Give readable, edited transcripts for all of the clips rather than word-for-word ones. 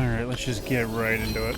Alright, let's just get right into it.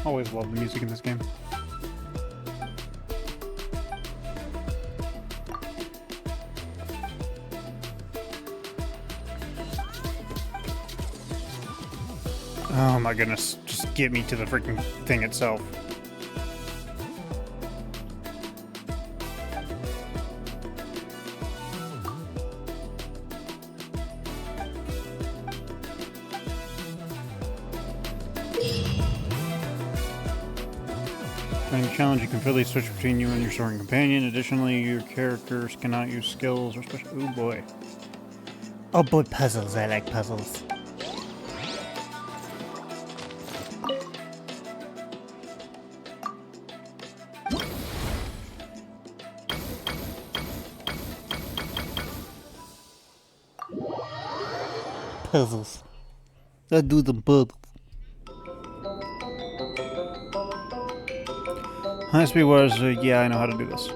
Always love the music in this game. Oh my goodness, just get me to the freaking thing itself. During the challenge, you can freely switch between you and your soaring companion. Additionally, your characters cannot use skills or special. Oh boy. Oh boy, puzzles. I like puzzles. Puzzles. I do the puzzles. High speed was, yeah, I know how to do this.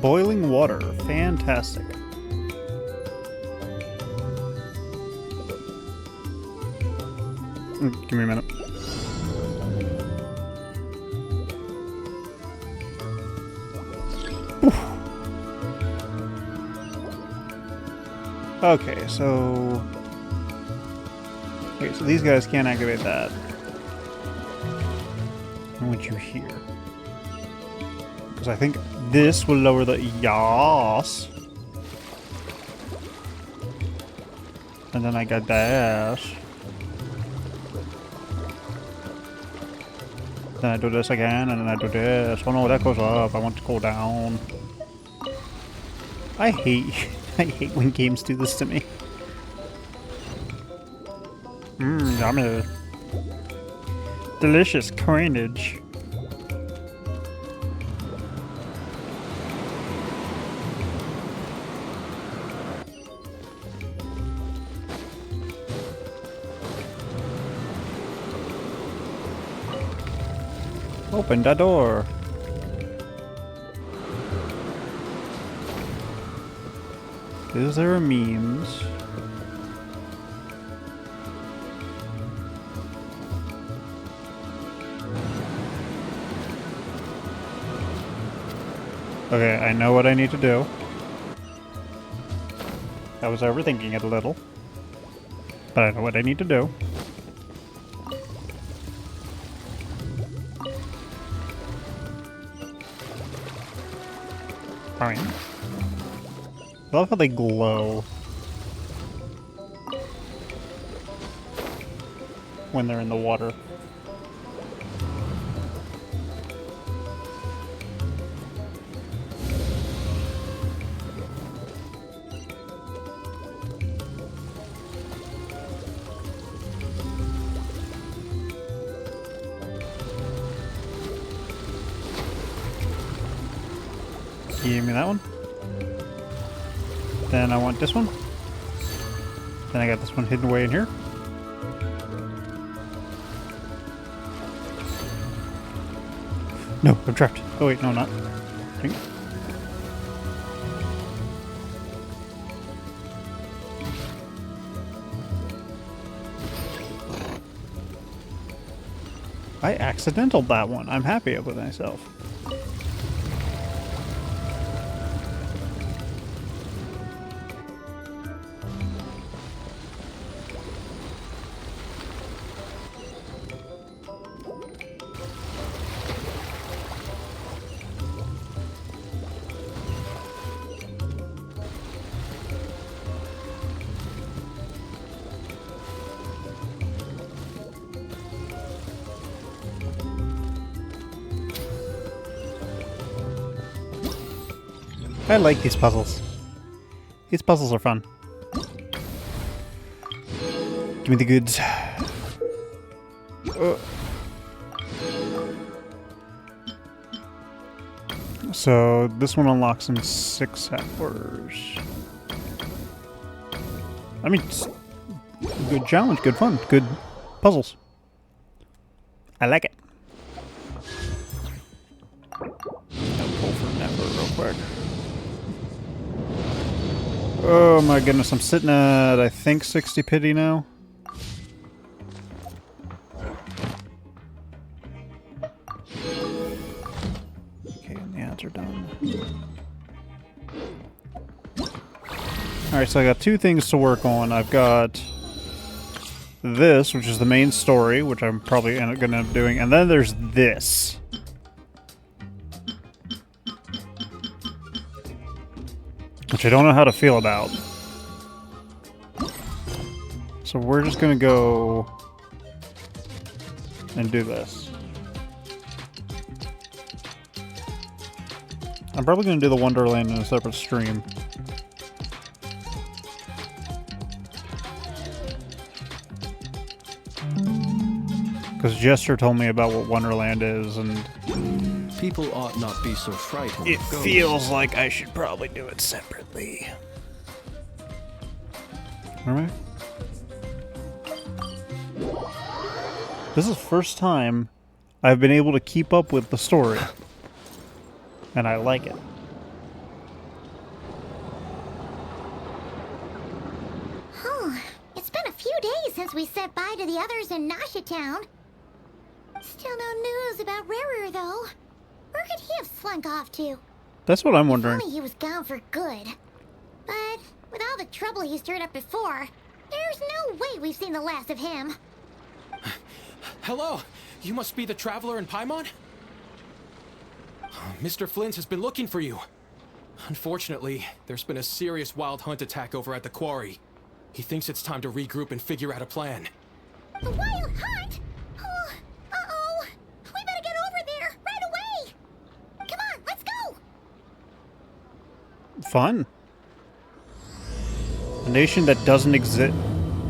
Boiling water, fantastic. Give me a minute. Okay, so these guys can't activate that. I want you here. Because I think this will lower the yas. And then I got dash. Then I do this again, and then I do this. Oh no, that goes up. I want to go down. I hate when games do this to me. Yummy. Delicious coinage. Open the door. Is there memes? Okay, I know what I need to do. I was overthinking it a little. But I know what I need to do. Fine. I love how they glow when they're in the water. Give me that one. Then I want this one. Then I got this one hidden away in here. No, I'm trapped. Oh wait, no, I'm not. Drink. I accidentaled that one. I'm happy with myself. I like these puzzles. These puzzles are fun. Give me the goods. So this one unlocks in 6 hours. I mean, good challenge, good fun, good puzzles. I like it. I'll pull for Never real quick. Oh my goodness, I'm sitting at, I think, 60 pity now. Okay, and the ads are done. Alright, so I got 2 things to work on. I've got this, which is the main story, which I'm probably going to end up doing, and then there's this. Which I don't know how to feel about. So we're just gonna go and do this. I'm probably gonna do the Wonderland in a separate stream. Because Jester told me about what Wonderland is, and people ought not be so frightened. it feels like I should probably do it separately. Alright. This is the first time I've been able to keep up with the story. And I like it. Oh, it's been a few days since we said bye to the others in Nasha Town. Still no news about Rarer, though. Where could he have slunk off to? That's what I'm wondering. If only he was gone for good. But with all the trouble he stirred up before, there's no way we've seen the last of him. Hello, you must be the traveler in Paimon? Mr. Flint has been looking for you. Unfortunately, there's been a serious wild hunt attack over at the quarry. He thinks it's time to regroup and figure out a plan. A wild hunt? Oh, uh-oh. We better get over there, right away. Come on, let's go. Fun. A nation that doesn't exist.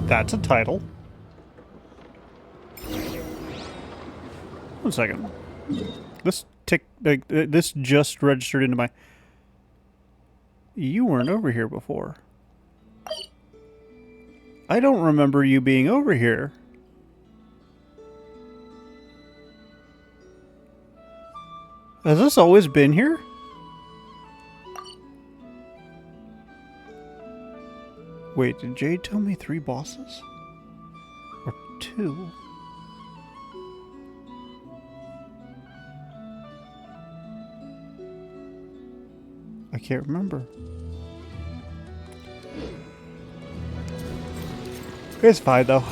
That's a title. One second. This just registered into my... You weren't over here before. I don't remember you being over here. Has this always been here? Wait, did Jade tell me 3 bosses? Or 2? I can't remember. It's fine though.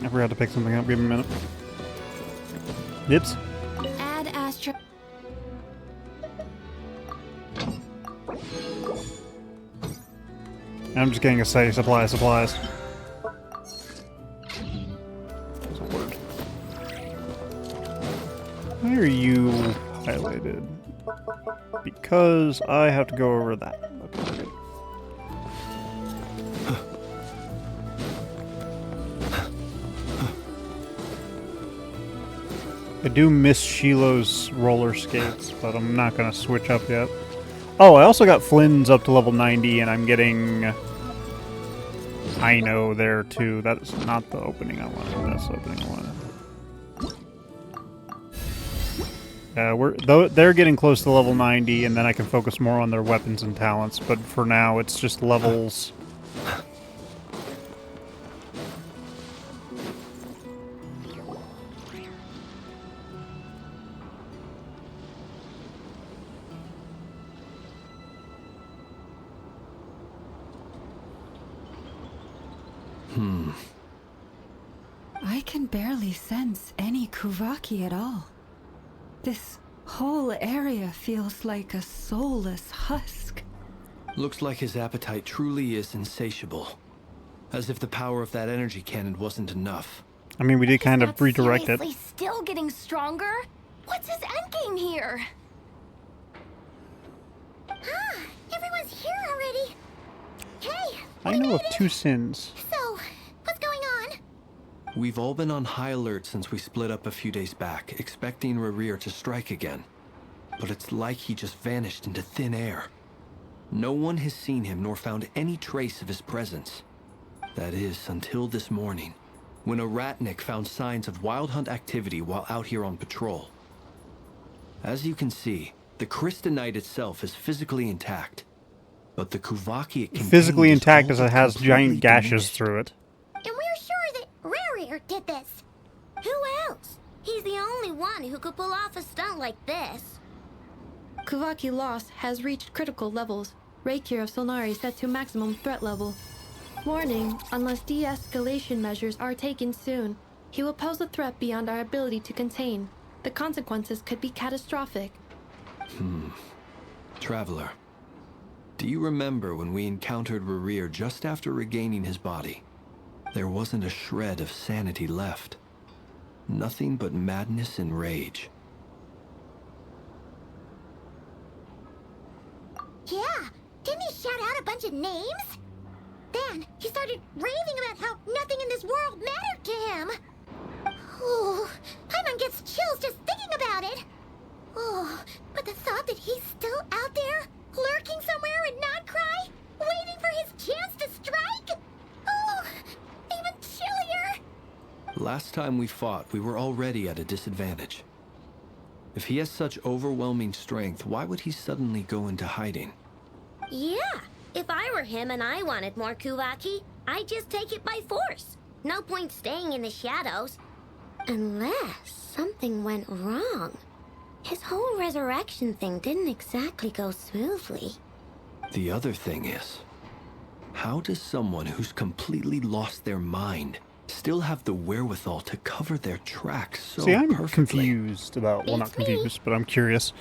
I forgot to pick something up. Give me a minute. Nips. Add Astra. I'm just getting a say supplies. That's a word. Why are you highlighted? Because I have to go over that. Okay, good. I do miss Shiloh's roller skates, but I'm not going to switch up yet. Oh, I also got Flynn's up to level 90, and I'm getting Aino there too. That's not the opening I wanted. That's the opening I wanted. They're getting close to level 90, and then I can focus more on their weapons and talents. But for now, it's just levels. I can barely sense any Kuvaki at all. This whole area feels like a soulless husk. Looks like his appetite truly is insatiable. As if the power of that energy cannon wasn't enough. I mean, we did kind He's of not redirect it. seriously still getting stronger? What's his endgame here? Ah, everyone's here already. Hey, I know of 2 sins. so, what's going on? We've all been on high alert since we split up a few days back, expecting Rerir to strike again. But it's like he just vanished into thin air. No one has seen him nor found any trace of his presence. That is, until this morning, when a ratnik found signs of wild hunt activity while out here on patrol. As you can see, the Crystonite itself is physically intact, but the Kuvaki it contained Physically is intact as all it has completely giant gashes diminished. through it. And we're sure that Rarir did this. Who else? He's the only one who could pull off a stunt like this. Kuvaki loss has reached critical levels. Reiki of Solnari set to maximum threat level. Warning, unless de-escalation measures are taken soon, he will pose a threat beyond our ability to contain. The consequences could be catastrophic. Traveler, do you remember when we encountered Rerir just after regaining his body? There wasn't a shred of sanity left. Nothing but madness and rage. Yeah, didn't he shout out a bunch of names? Then he started raving about how nothing in this world mattered to him. Oh, Paimon gets chills just thinking about it. Oh, but the thought that he's still out there, lurking somewhere in Nodcry, waiting for his chance to strike? Oh, even chillier. Last time we fought, we were already at a disadvantage. If he has such overwhelming strength, why would he suddenly go into hiding? Yeah, if I were him and I wanted more Kuvaki, I'd just take it by force. No point staying in the shadows. Unless something went wrong. His whole resurrection thing didn't exactly go smoothly. The other thing is, how does someone who's completely lost their mind still have the wherewithal to cover their tracks so See, I'm perfectly? confused about, well, not It's me. confused, but I'm curious.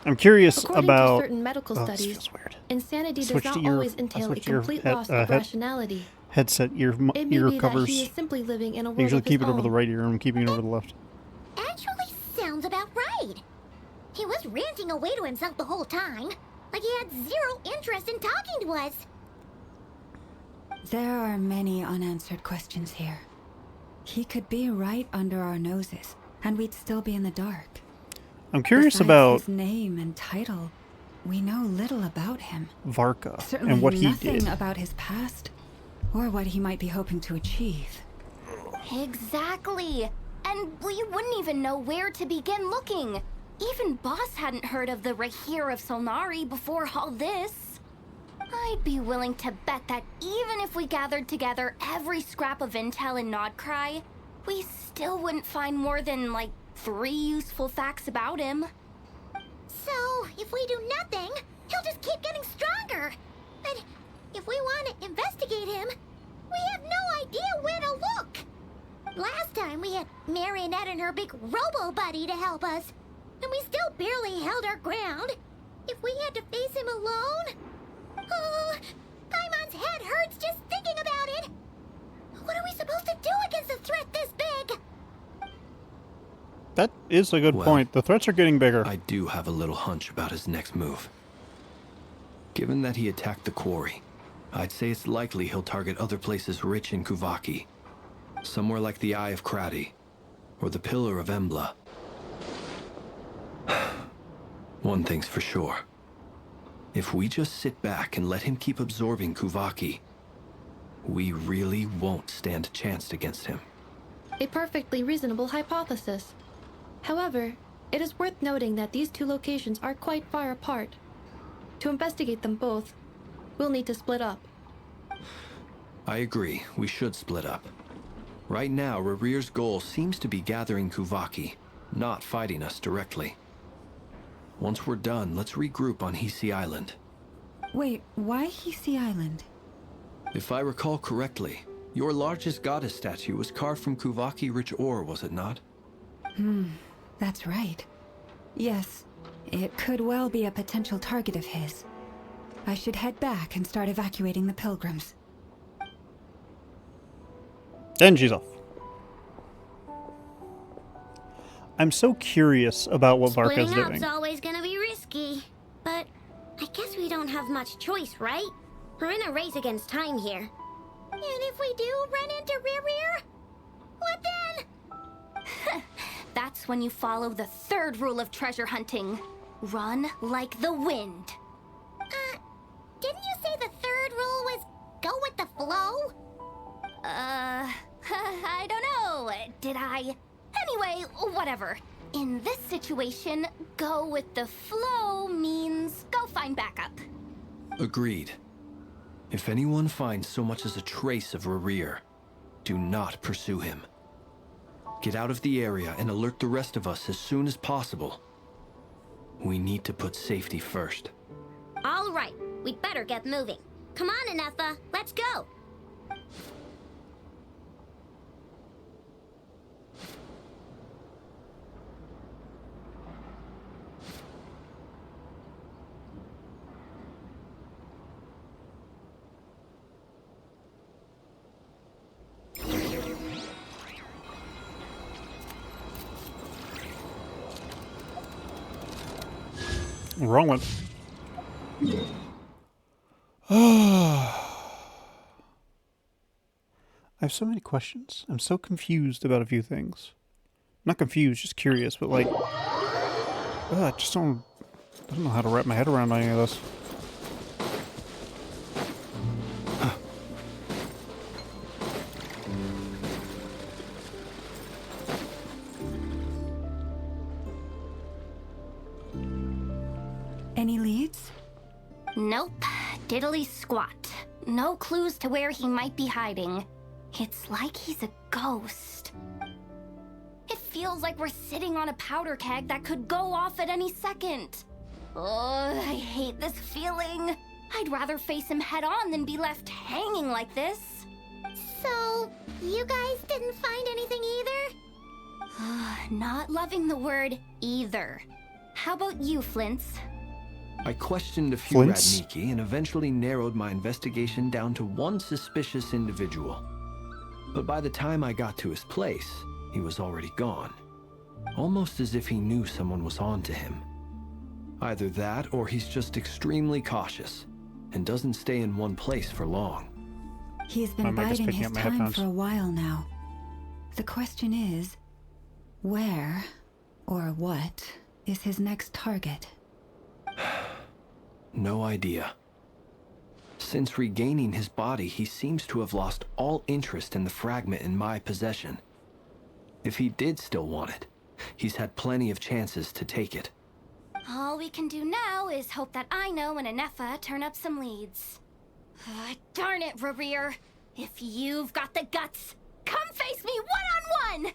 I'm curious According about... to certain medical Oh, this studies, feels weird. insanity does Switch not to ear- always I entail a switched to ear- complete head- loss of head- rationality. Headset ear It may ear be covers. that he is simply living in a I world usually of his keep it over own. the right ear. I'm keeping it over the left. Actually sounds about right. He was ranting away to himself the whole time, like he had zero interest in talking to us. There are many unanswered questions here. He could be right under our noses, and we'd still be in the dark. I'm curious Besides about his name and title, we know little about him. Varka Certainly and what he nothing did. about his past, or what he might be hoping to achieve. Exactly. And we wouldn't even know where to begin looking. Even Boss hadn't heard of the Rahir of Solnari before all this. I'd be willing to bet that even if we gathered together every scrap of intel in Nodcry, we still wouldn't find more than, like, 3 useful facts about him. So, if we do nothing, he'll just keep getting stronger. But if we want to investigate him, we have no idea where to look. Last time we had Marionette and her big robo-buddy to help us, and we still barely held our ground. If we had to face him alone... Oh, Paimon's head hurts just thinking about it. What are we supposed to do against a threat this big? That is a good Well, point. The threats are getting bigger. I do have a little hunch about his next move. Given that he attacked the quarry, I'd say it's likely he'll target other places rich in Kuvaki. Somewhere like the Eye of Krati, or the Pillar of Embla. One thing's for sure. If we just sit back and let him keep absorbing Kuvaki, we really won't stand a chance against him. A perfectly reasonable hypothesis. However, it is worth noting that these 2 locations are quite far apart. To investigate them both, we'll need to split up. I agree, we should split up. Right now, Rerir's goal seems to be gathering Kuvaki, not fighting us directly. Once we're done, let's regroup on Hisi Island. Wait, why Hisi Island? If I recall correctly, Your largest goddess statue was carved from Kuvaki rich ore, was it not? That's right. Yes, it could well be a potential target of his. I should head back and start evacuating the pilgrims. And she's off. I'm so curious about what Varka's Splitting doing. up's always gonna be risky. But I guess we don't have much choice, right? We're in a race against time here. And if we do run into Rear, what then? That's when you follow the third rule of treasure hunting. Run like the wind. Didn't you say the third rule was go with the flow? I don't know. Did I? Anyway, whatever. In this situation, go with the flow means go find backup. Agreed. If anyone finds so much as a trace of Rerir, do not pursue him. Get out of the area and alert the rest of us as soon as possible. We need to put safety first. All right, we'd better get moving. Come on, Anefa, let's go. Wrong one. I have so many questions. I'm so confused about a few things. Not confused, just curious, but like, I just don't know how to wrap my head around any of this. Any leads? Nope. Diddly squat. No clues to where he might be hiding. It's like he's a ghost. It feels like we're sitting on a powder keg that could go off at any second. Oh, I hate this feeling. I'd rather face him head on than be left hanging like this. So, you guys didn't find anything either? Not loving the word either. How about you, Flints? I questioned a few Flints? Radniki and eventually narrowed my investigation down to one suspicious individual. But by the time I got to his place, he was already gone. Almost as if he knew someone was on to him. Either that, or he's just extremely cautious and doesn't stay in one place for long. He's been My mic is biding picking his up my time headphones. for a while now. The question is, where or what is his next target? No idea. Since regaining his body, he seems to have lost all interest in the fragment in my possession. If he did still want it, he's had plenty of chances to take it. All we can do now is hope that Aino and Anefa turn up some leads. Darn it, Rerir. If you've got the guts, come face me one-on-one!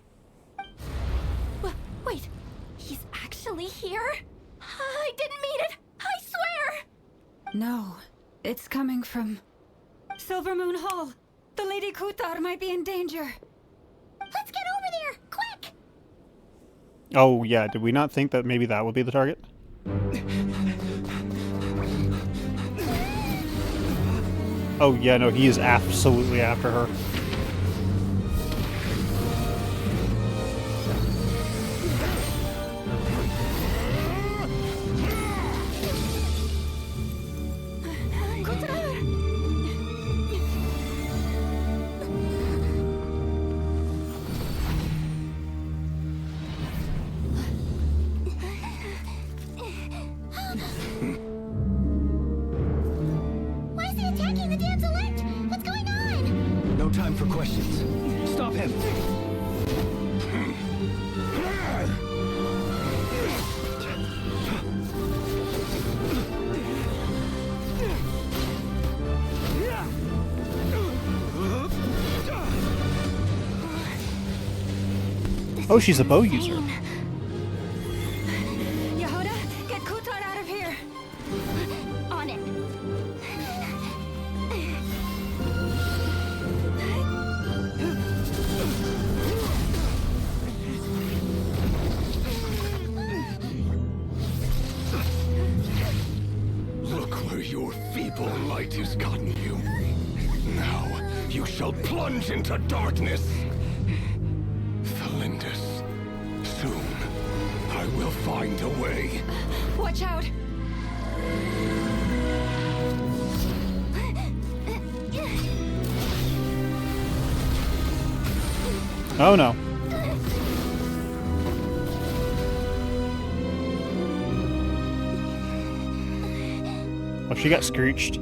Wait, he's actually here? I didn't mean it, I swear! No, it's coming from Silver Moon Hall. The Lady Kutar might be in danger. Let's get over there, quick! Oh, yeah, did we not think that maybe that would be the target? Oh, yeah, no, he is absolutely after her. Why is he attacking the damselette? What's going on? No time for questions. Stop him! Oh, she's a bow user. Yehuda, get Kutar out of here. On it. light has gotten you. Now, you shall plunge into darkness. Felindus, soon, I will find a way. Watch out! Oh no. Oh, she got screeched.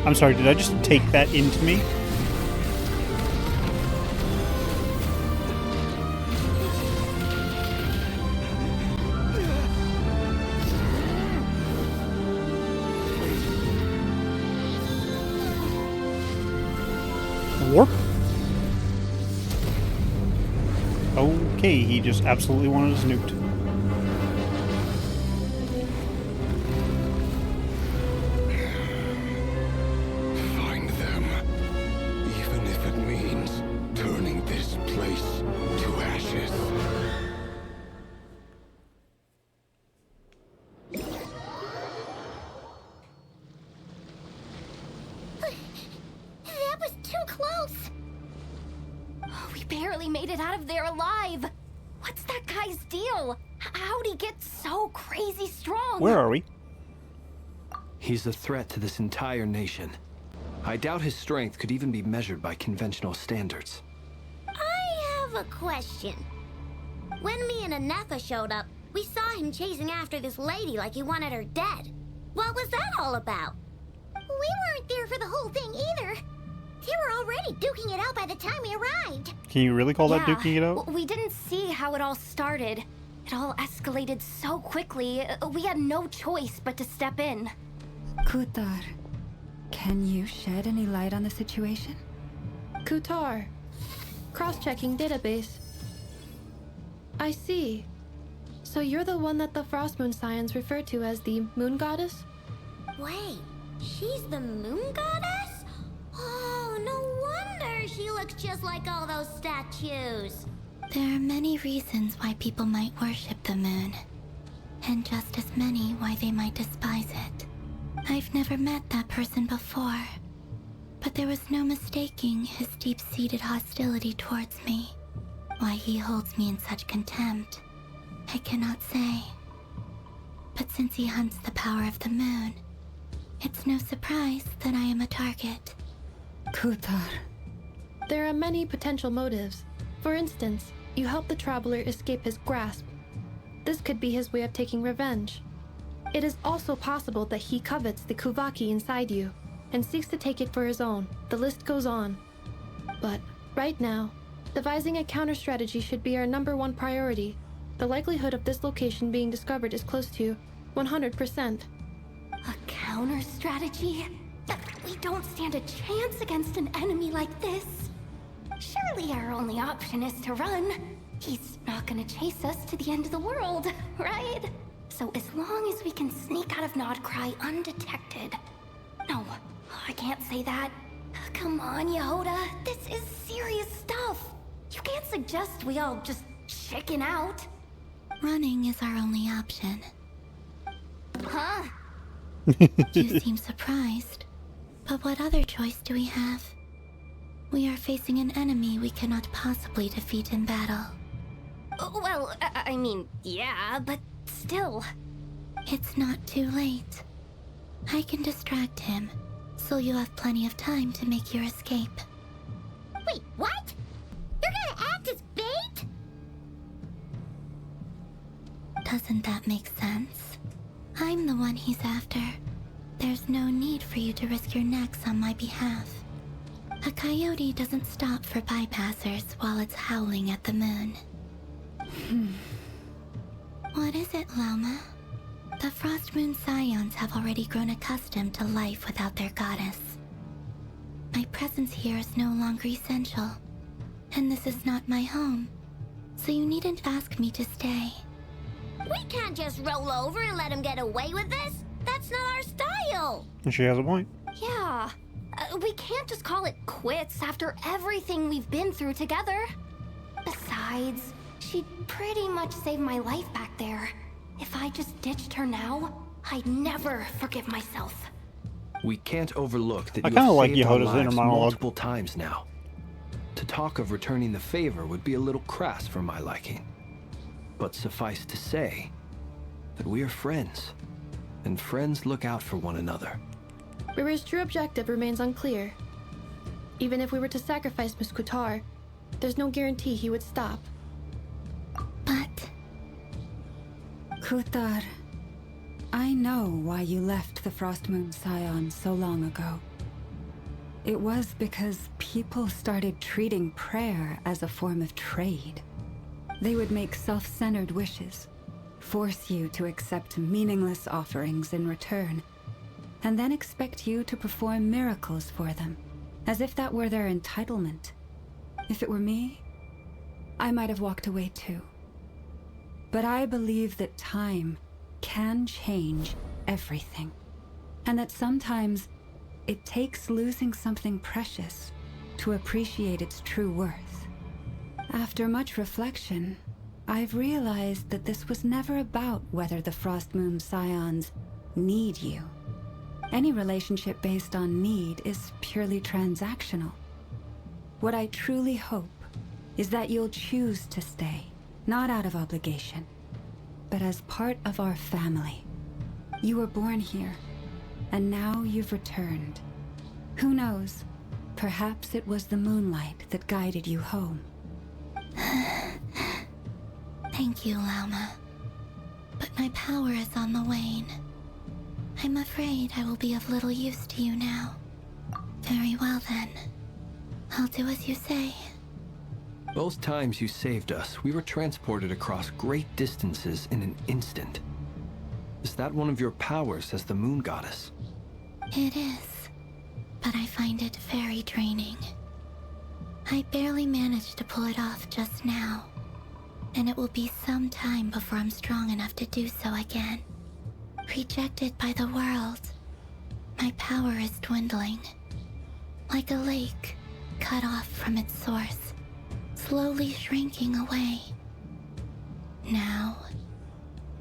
I'm sorry, did I just take that into me? Warp? Okay, he just absolutely wanted us nuked. Find them. Even if it means turning this place to ashes. That was too close. We barely made it out of there alive. What's that guy's deal? How'd he get so crazy strong? Where are we? He's a threat to this entire nation. I doubt his strength could even be measured by conventional standards. I have a question. When me and Anetha showed up, we saw him chasing after this lady like he wanted her dead. What was that all about? We weren't there for the whole thing either. They were already duking it out by the time we arrived. Can you really call that Yeah, duking it out? We didn't see how it all started. It all escalated so quickly, we had no choice but to step in. Kutar, can you shed any light on the situation? Kutar. Cross-checking database. I see. So you're the one that the Frost Moon Scions refer to as the Moon Goddess? Wait, she's the moon goddess? Oh, no wonder she looks just like all those statues. There are many reasons why people might worship the moon, and just as many why they might despise it. I've never met that person before, but there was no mistaking his deep-seated hostility towards me. Why he holds me in such contempt, I cannot say. But since he hunts the power of the moon, it's no surprise that I am a target. Kutar. There are many potential motives. For instance, you help the Traveler escape his grasp. This could be his way of taking revenge. It is also possible that he covets the Kuvaki inside you and seeks to take it for his own. The list goes on. But right now, devising a counter strategy should be our #1 priority. The likelihood of this location being discovered is close to 100%. A counter strategy? We don't stand a chance against an enemy like this. Surely our only option is to run. He's not gonna chase us to the end of the world, right? So as long as we can sneak out of Nodcry undetected. No, I can't say that. Come on, Yehoda. This is serious stuff. You can't suggest we all just chicken out. Running is our only option. Huh? You seem surprised. But what other choice do we have? We are facing an enemy we cannot possibly defeat in battle. Well, I mean, yeah, but still. It's not too late. I can distract him, so you'll have plenty of time to make your escape. Wait, what? You're gonna act as bait? Doesn't that make sense? I'm the one he's after. There's no need for you to risk your necks on my behalf. A coyote doesn't stop for bypassers while it's howling at the moon. What is it, Loma? The Frost Moon Scions have already grown accustomed to life without their goddess. My presence here is no longer essential, and this is not my home, so you needn't ask me to stay. We can't just roll over and let him get away with this. That's not our style. And she has a point. Yeah. We can't just call it quits after everything we've been through together. Besides, she pretty much saved my life back there. If I just ditched her now, I'd never forgive myself. We can't overlook that I you kinda have like saved our Yehota's inner lives monologue. multiple times now. To talk of returning the favor would be a little crass for my liking. But suffice to say that we are friends, and friends look out for one another. Riri's true objective remains unclear. Even if we were to sacrifice Miss Kutar, there's no guarantee he would stop. But Kutar, I know why you left the Frostmoon Scion so long ago. It was because people started treating prayer as a form of trade. They would make self-centered wishes, force you to accept meaningless offerings in return, and then expect you to perform miracles for them, as if that were their entitlement. If it were me, I might have walked away too. But I believe that time can change everything, and that sometimes it takes losing something precious to appreciate its true worth. After much reflection, I've realized that this was never about whether the Frostmoon Scions need you. Any relationship based on need is purely transactional. What I truly hope is that you'll choose to stay, not out of obligation, but as part of our family. You were born here, and now you've returned. Who knows? Perhaps it was the moonlight that guided you home. Thank you, Lauma. But my power is on the wane. I'm afraid I will be of little use to you now. Very well then. I'll do as you say. Both times you saved us, we were transported across great distances in an instant. Is that one of your powers as the Moon Goddess? It is, but I find it very draining. I barely managed to pull it off just now, and it will be some time before I'm strong enough to do so again. Rejected by the world, my power is dwindling. Like a lake cut off from its source, slowly shrinking away. Now,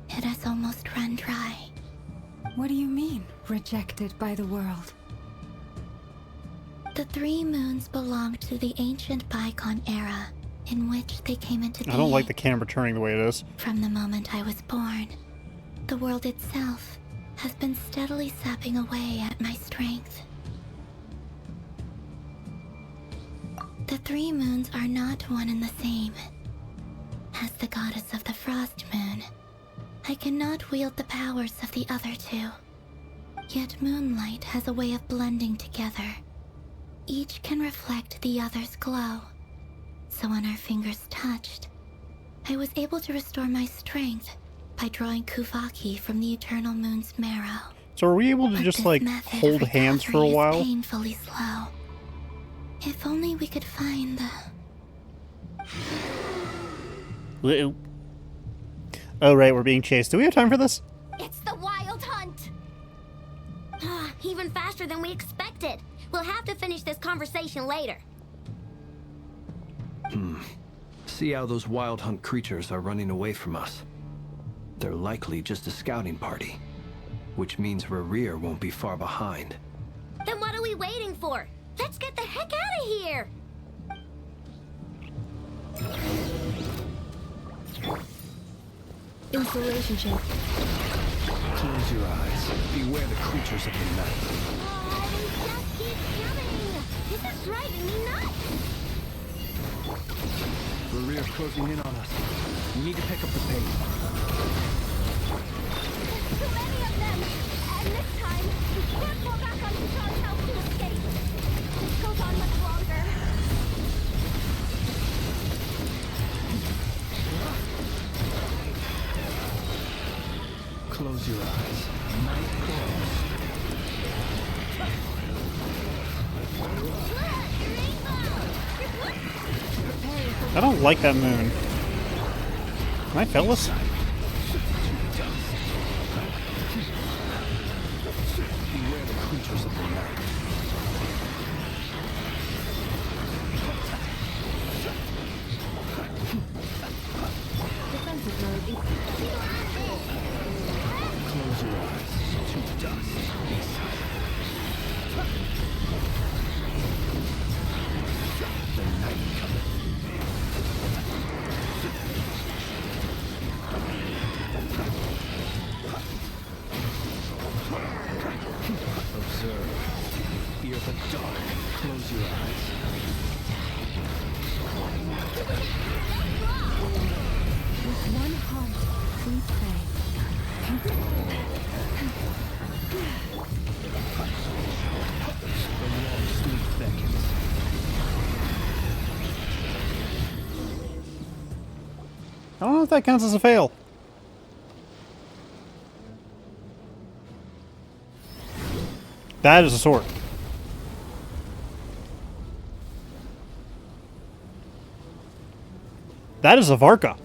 it has almost run dry. What do you mean, rejected by the world? The three moons belong to the ancient bygone era in which they came into being. I don't like the camera turning the way it is. From the moment I was born, the world itself has been steadily sapping away at my strength. The three moons are not one and the same. As the goddess of the Frost Moon, I cannot wield the powers of the other two. Yet moonlight has a way of blending together. Each can reflect the other's glow. So when our fingers touched, I was able to restore my strength by drawing Kuvaki from the eternal moon's marrow. So are we able to But just this like method hold of hands for a recovery is while? painfully slow. If only we could find the... Uh-oh. Oh right, we're being chased. Do we have time for this? it's the Wild Hunt! Even faster than we expected. We'll have to finish this conversation later. See how those Wild Hunt creatures are running away from us. They're likely just a scouting party, which means Rerir won't be far behind. Then what are we waiting for? Let's get the heck out of here! Installation check. Close your eyes. Beware the creatures of the night. Oh, they just keep coming! This is driving me nuts! Rerir's closing in on us. We need to pick up the pace. Too many of them! And this time, we can't fall back on Kutar's house to escape. This goes on much longer. Close your eyes. Night close. I don't like that moon. Am I fellas? the dark. Close your eyes. With one heart, we pray. The long sleep beckons. I don't know if that counts as a fail. That is a sword. That is a Varka.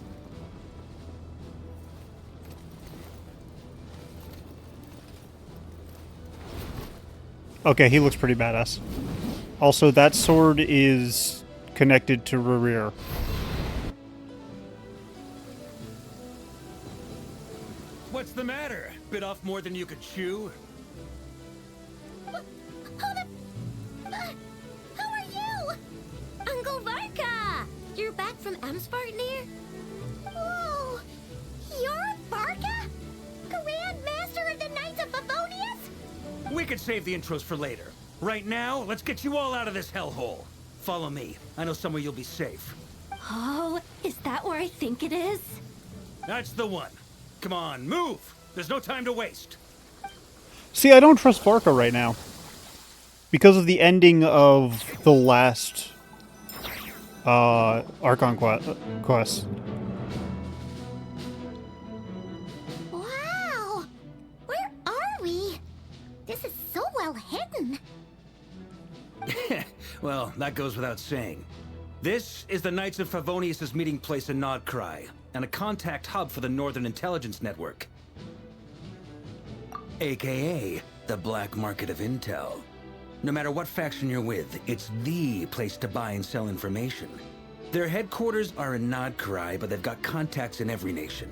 Okay, he looks pretty badass. Also, that sword is connected to Rerir. What's the matter? Bit off more than you could chew? Who are you? Uncle Varka! You're back from Amspartnir? Whoa! You're Varka? Grand Master of the Knights of Favonius? We could save the intros for later. Right now, let's get you all out of this hellhole. Follow me. I know somewhere you'll be safe. Oh, is that where I think it is? That's the one. Come on, move! There's no time to waste. See, I don't trust Varka right now. Because of the ending of the last Archon quest. Wow! Where are we? This is so well hidden. Well, that goes without saying. This is the Knights of Favonius' meeting place in Nodcry, and a contact hub for the Northern Intelligence Network. AKA, the black market of intel. No matter what faction you're with, it's the place to buy and sell information. Their headquarters are in Nodcry, but they've got contacts in every nation.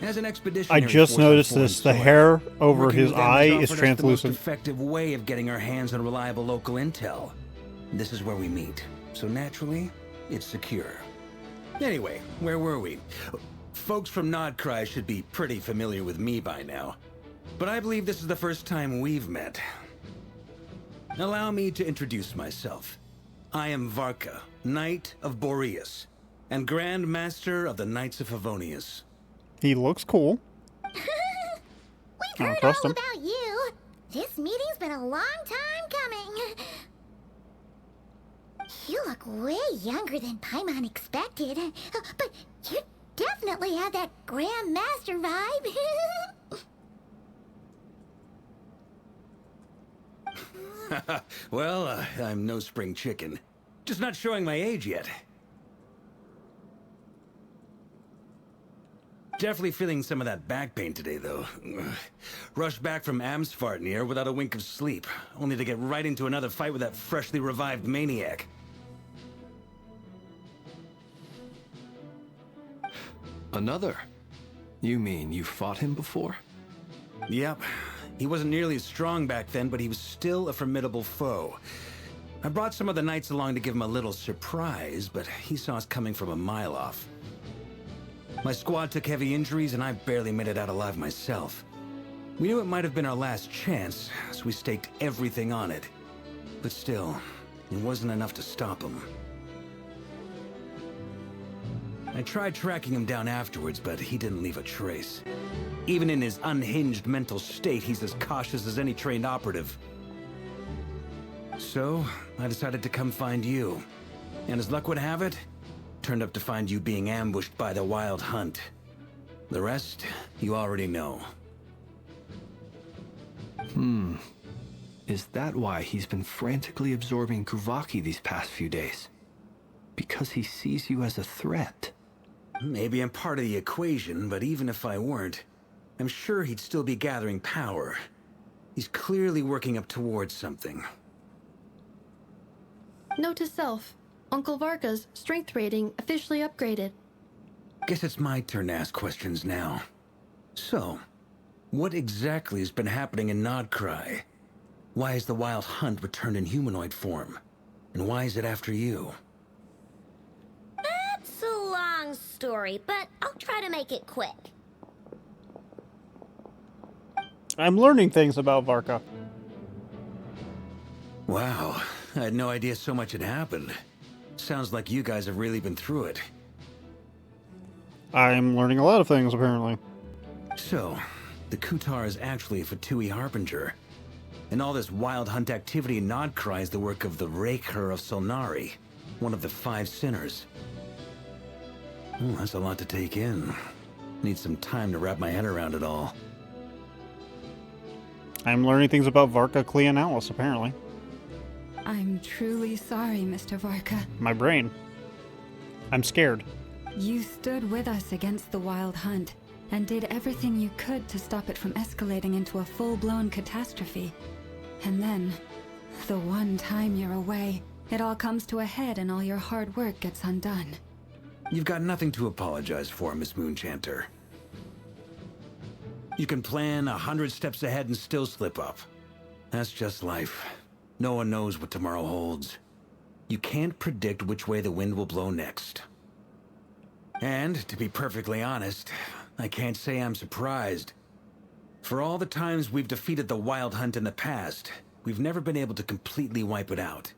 As an expeditionary I just force on noticed foreign this. The soil, hair over working his with them has eye is offered us the most translucent. effective way of getting our hands on reliable local intel. This is where we meet, so naturally, it's secure. Anyway, where were we? Folks from Nodcry should be pretty familiar with me by now, but I believe this is the first time we've met. Allow me to introduce myself. I am Varka, Knight of Boreas, and Grand Master of the Knights of Favonius. He looks cool. We've I don't heard trust all him. about you. This meeting's been a long time coming. You look way younger than Paimon expected. But you definitely have that Grand Master vibe. Well, I'm no spring chicken. Just not showing my age yet. Definitely feeling some of that back pain today, though. Rushed back from Amsfartnir without a wink of sleep, only to get right into another fight with that freshly revived maniac. Another? You mean you fought him before? Yep. He wasn't nearly as strong back then, but he was still a formidable foe. I brought some of the knights along to give him a little surprise, but he saw us coming from a mile off. My squad took heavy injuries, and I barely made it out alive myself. We knew it might have been our last chance, so we staked everything on it. But still, it wasn't enough to stop him. I tried tracking him down afterwards, but he didn't leave a trace. Even in his unhinged mental state, he's as cautious as any trained operative. So, I decided to come find you. And as luck would have it, turned up to find you being ambushed by the Wild Hunt. The rest, you already know. Is that why he's been frantically absorbing Kuvaki these past few days? Because he sees you as a threat? Maybe I'm part of the equation, but even if I weren't, I'm sure he'd still be gathering power. He's clearly working up towards something. Note to self, Uncle Varka's strength rating officially upgraded. Guess it's my turn to ask questions now. So, what exactly has been happening in Nodcry? Why has the Wild Hunt returned in humanoid form? And why is it after you? That's a long story, but I'll try to make it quick. I'm learning things about Varka. Wow, I had no idea so much had happened. Sounds like you guys have really been through it. I'm learning a lot of things, apparently. So, the Kutar is actually a Fatui Harbinger. And all this wild hunt activity in Nodcry is the work of the Raker of Solnari, one of the 5 sinners. Oh, that's a lot to take in. Need some time to wrap my head around it all. I'm learning things about Varka, Clea, and Alice, apparently. I'm truly sorry, Mr. Varka. My brain. I'm scared. You stood with us against the Wild Hunt and did everything you could to stop it from escalating into a full-blown catastrophe. And then, the one time you're away, it all comes to a head and all your hard work gets undone. You've got nothing to apologize for, Miss Moonchanter. You can plan 100 steps ahead and still slip up. That's just life. No one knows what tomorrow holds. You can't predict which way the wind will blow next. And, to be perfectly honest, I can't say I'm surprised. For all the times we've defeated the Wild Hunt in the past, we've never been able to completely wipe it out.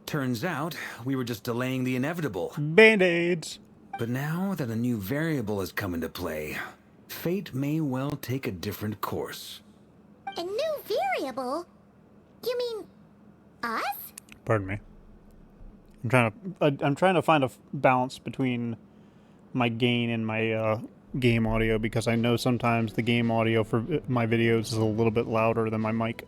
Turns out, we were just delaying the inevitable. Band-aids! But now that a new variable has come into play, fate may well take a different course. A new variable? You mean us? Pardon me. I'm trying to find a balance between my gain and my game audio, because I know sometimes the game audio for my videos is a little bit louder than my mic.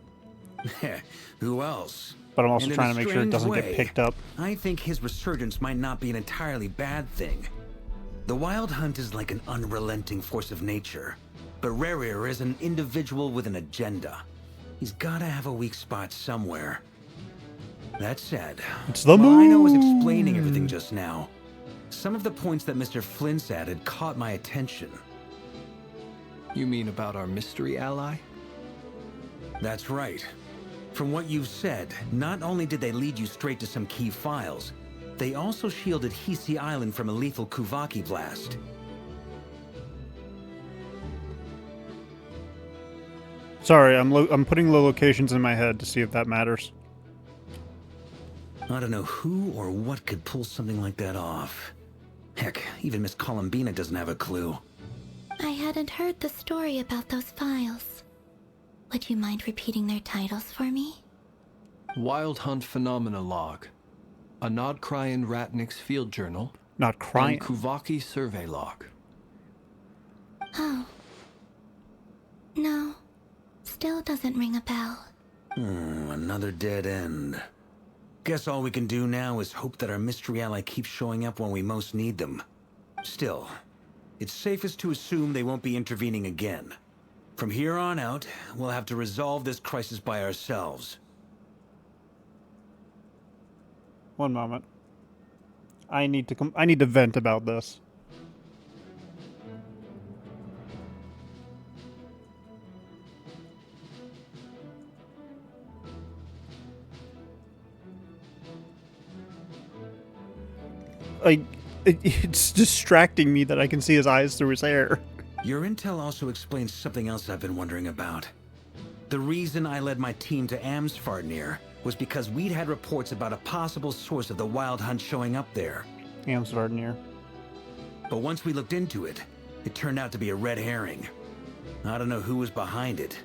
Who else? But I'm also And in trying a to make sure it strange doesn't get way, picked up. I think his resurgence might not be an entirely bad thing. The Wild Hunt is like an unrelenting force of nature, but Rerir is an individual with an agenda. He's gotta have a weak spot somewhere. That said, It's the while I know I was moon. explaining everything just now, some of the points that Mr. Flynn said had caught my attention. You mean about our mystery ally? That's right. From what you've said, not only did they lead you straight to some key files, they also shielded Hisi Island from a lethal Kuvaki blast. Sorry, I'm putting the locations in my head to see if that matters. I don't know who or what could pull something like that off. Heck, even Miss Columbina doesn't have a clue. I hadn't heard the story about those files. Would you mind repeating their titles for me? Wild Hunt Phenomena Log, a Nodcryan Ratnik's Field Journal, Not crying. and Kuvaki Survey Log. Oh. No. Still doesn't ring a bell. Another dead end. Guess all we can do now is hope that our mystery ally keeps showing up when we most need them. Still, it's safest to assume they won't be intervening again. From here on out, we'll have to resolve this crisis by ourselves. One moment. I need to vent about this. It's distracting me that I can see his eyes through his hair. Your intel also explains something else I've been wondering about. The reason I led my team to Amsfarnir was because we'd had reports about a possible source of the Wild Hunt showing up there. Amsvarnir. But once we looked into it, it turned out to be a red herring. I don't know who was behind it,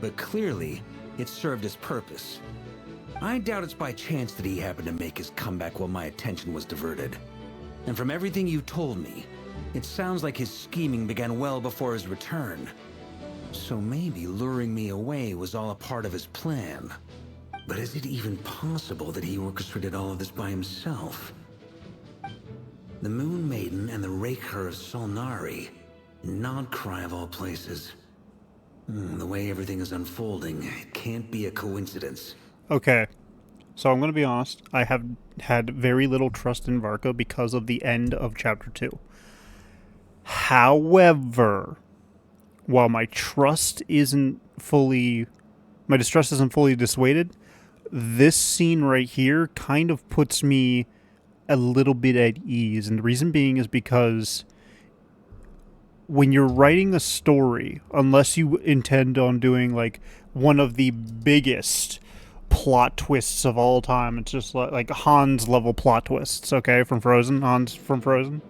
but clearly, it served its purpose. I doubt it's by chance that he happened to make his comeback while my attention was diverted. And from everything you told me, it sounds like his scheming began well before his return. So maybe luring me away was all a part of his plan. But is it even possible that he orchestrated all of this by himself? The Moon Maiden and the Raker of Solnari. Nodcry of all places. The way everything is unfolding, it can't be a coincidence. Okay. So I'm going to be honest. I have had very little trust in Varka because of the end of Chapter 2. However, while my distrust isn't fully dissuaded, this scene right here kind of puts me a little bit at ease. And the reason being is because when you're writing a story, unless you intend on doing like one of the biggest plot twists of all time. It's just like Hans level plot twists, okay, from Frozen. Hans from Frozen.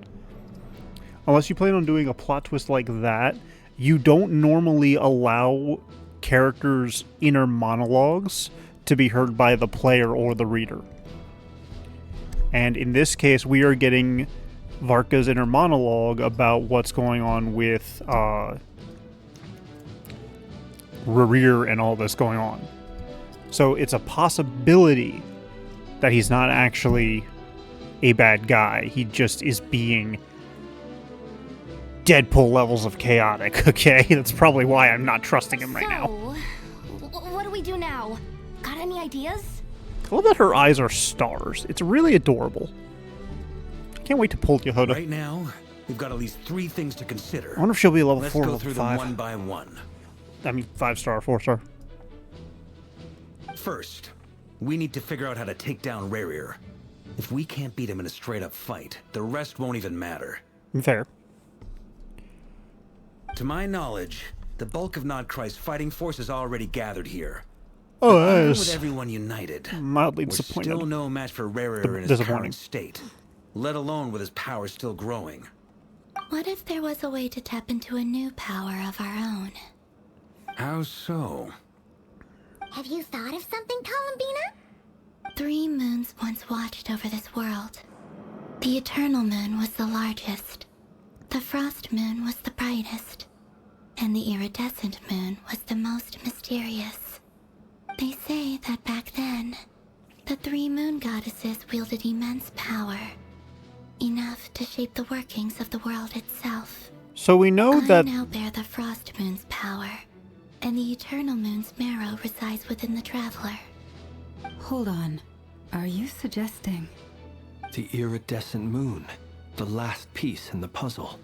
Unless you plan on doing a plot twist like that, you don't normally allow characters' inner monologues to be heard by the player or the reader. And in this case, we are getting Varka's inner monologue about what's going on with Rerir and all this going on. So it's a possibility that he's not actually a bad guy. He just is being Deadpool levels of chaotic, okay? That's probably why I'm not trusting him right now. What do we do now? Got any ideas? I love that her eyes are stars. It's really adorable. I can't wait to pull Yehoda. Right now, we've got at least 3 things to consider. I wonder if she'll be level Let's 4 or go level through 5. them one by one. I mean, 5-star, 4-star. First, we need to figure out how to take down Rerir. If we can't beat him in a straight-up fight, the rest won't even matter. Fair. To my knowledge, the bulk of Nodcry's fighting force is already gathered here. Oh, Even that with is everyone united, mildly we're disappointed. still no match for Rerir in his Disappointing. current state, let alone with his power still growing. What if there was a way to tap into a new power of our own? How so? Have you thought of something, Columbina? 3 moons once watched over this world. The Eternal Moon was the largest. The Frost Moon was the brightest. And the Iridescent Moon was the most mysterious. They say that back then, the 3 moon goddesses wielded immense power. Enough to shape the workings of the world itself. So we know that... I now bear the Frost Moon's power, and the Eternal Moon's marrow resides within the Traveler. Hold on. Are you suggesting? The iridescent moon. The last piece in the puzzle.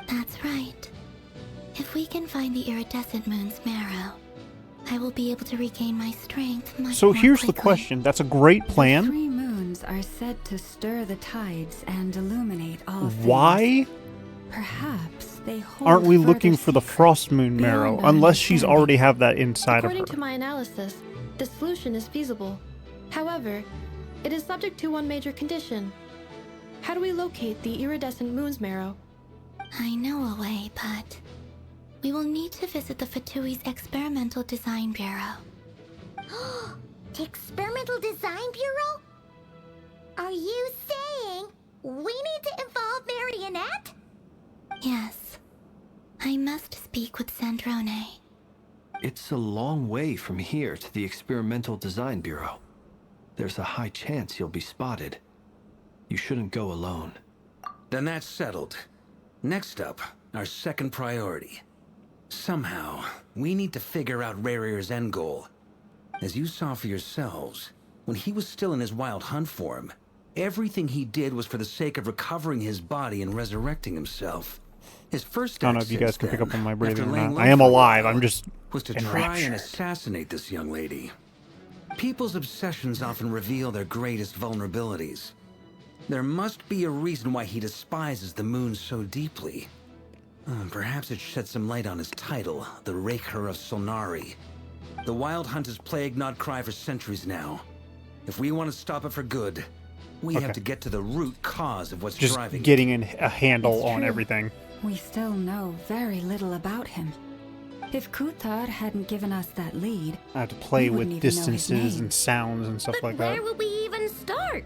That's right. If we can find the Iridescent Moon's marrow, I will be able to regain my strength much So more here's the quickly. question. That's a great plan. The 3 moons are said to stir the tides and illuminate all things. Why Perhaps they hold aren't we further looking for the secrets Frost Moon beyond marrow? our Unless she's understanding. already have that inside According of her. to my analysis, the solution is feasible. However, it is subject to one major condition. How do we locate the iridescent moon's marrow? I know a way, but we will need to visit the Fatui's Experimental Design Bureau. The Experimental Design Bureau? Are you saying we need to involve Marionette? Yes. I must speak with Sandrone. It's a long way from here to the Experimental Design Bureau. There's a high chance you'll be spotted. You shouldn't go alone. Then that's settled. Next up, our second priority. Somehow, we need to figure out Rerir's end goal. As you saw for yourselves, when he was still in his wild hunt form, everything he did was for the sake of recovering his body and resurrecting himself. His first I don't know act if you guys since can pick then, up on my after breathing or laying not. low I am for a alive. while, I'm just was to in try and rapture. assassinate this young lady. People's obsessions often reveal their greatest vulnerabilities. There must be a reason why he despises the moon so deeply. Perhaps it sheds some light on his title, the Raker of Solnari. The Wild Hunt has plagued Nodcry for centuries now. If we want to stop it for good, we Okay. have to get to the root cause of what's Just driving getting it. a handle It's on true. everything. We still know very little about him. If Kuthar hadn't given us that lead, I have to play We with wouldn't even know his distances name. and sounds and stuff But like where that. would we even start?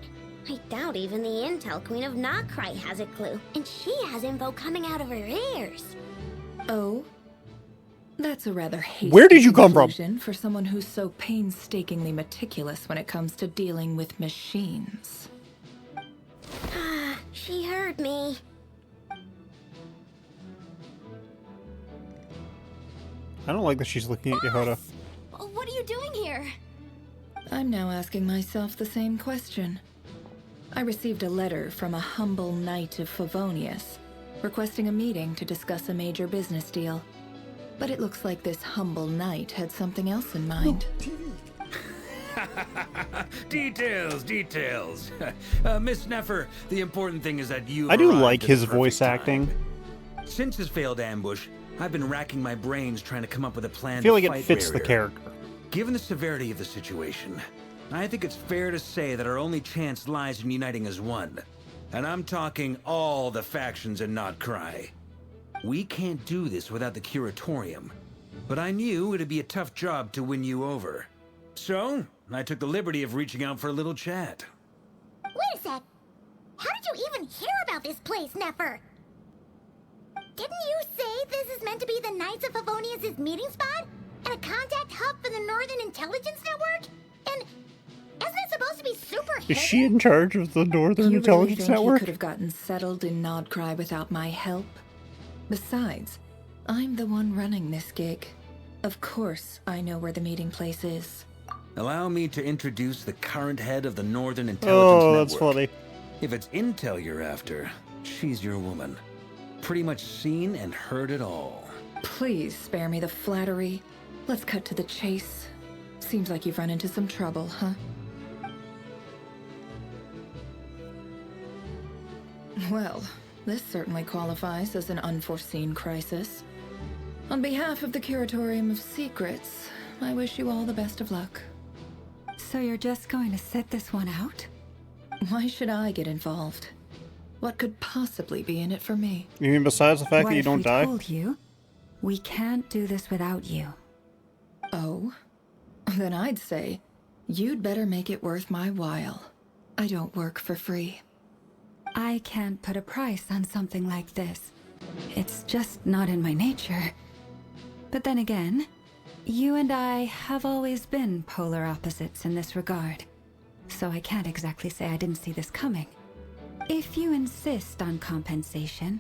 I doubt even the Intel Queen of Nodcry has a clue. And she has info coming out of her ears. Oh? That's a rather hasty Where did you come from? conclusion for someone who's so painstakingly meticulous when it comes to dealing with machines. Ah, she heard me. I don't like that she's looking at Yehoda. What are you doing here? I'm now asking myself the same question. I received a letter from a humble knight of Favonius, requesting a meeting to discuss a major business deal. But it looks like this humble knight had something else in mind. Details, details. Miss Neffer, the important thing is that you. I do arrived like at the his perfect voice time. acting. Since his failed ambush, I've been racking my brains trying to come up with a plan. I feel like to it fight fits the Rerir. character. Given the severity of the situation, I think it's fair to say that our only chance lies in uniting as one. And I'm talking all the factions in Nodcry. We can't do this without the Curatorium, but I knew it'd be a tough job to win you over. So, I took the liberty of reaching out for a little chat. Wait a sec. How did you even hear about this place, Nefer? Didn't you say this is meant to be the Knights of Favonius' meeting spot? And a contact hub for the Northern Intelligence Network? And isn't it supposed to be super hidden? Is she in charge of the Northern You Intelligence really think Network? you could have gotten settled in Nodcry without my help? Besides, I'm the one running this gig. Of course I know where the meeting place is. Allow me to introduce the current head of the Northern Intelligence Oh, Network. that's funny. If it's intel you're after, she's your woman. Pretty much seen and heard it all. Please spare me the flattery. Let's cut to the chase. Seems like you've run into some trouble, huh? Well, this certainly qualifies as an unforeseen crisis. On behalf of the Curatorium of Secrets, I wish you all the best of luck. So you're just going to sit this one out? Why should I get involved? What could possibly be in it for me? You mean besides the fact What that you if don't we die? told you we can't do this without you? Oh? Then I'd say, you'd better make it worth my while. I don't work for free. I can't put a price on something like this. It's just not in my nature. But then again, you and I have always been polar opposites in this regard. So I can't exactly say I didn't see this coming. If you insist on compensation,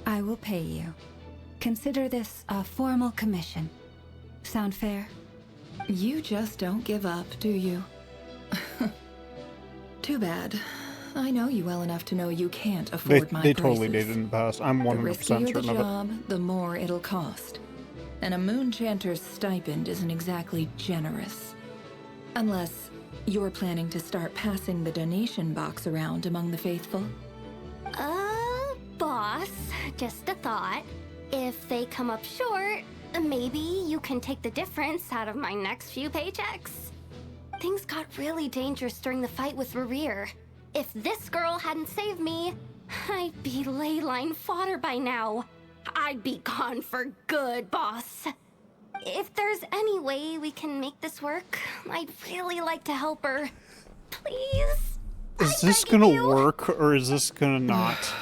I will pay you. Consider this a formal commission. Sound fair? You just don't give up, do you? Too bad. I know you well enough to know you can't afford my They totally prices. did in the past. I'm The 100% riskier the certain of it. job, the more it'll cost. And a Moonchanter's stipend isn't exactly generous. Unless you're planning to start passing the donation box around among the faithful. Boss, just a thought. If they come up short, maybe you can take the difference out of my next few paychecks. Things got really dangerous during the fight with Rerir. If this girl hadn't saved me, I'd be ley line fodder by now. I'd be gone for good, boss. If there's any way we can make this work, I'd really like to help her. Please? Is this gonna work or is this gonna not?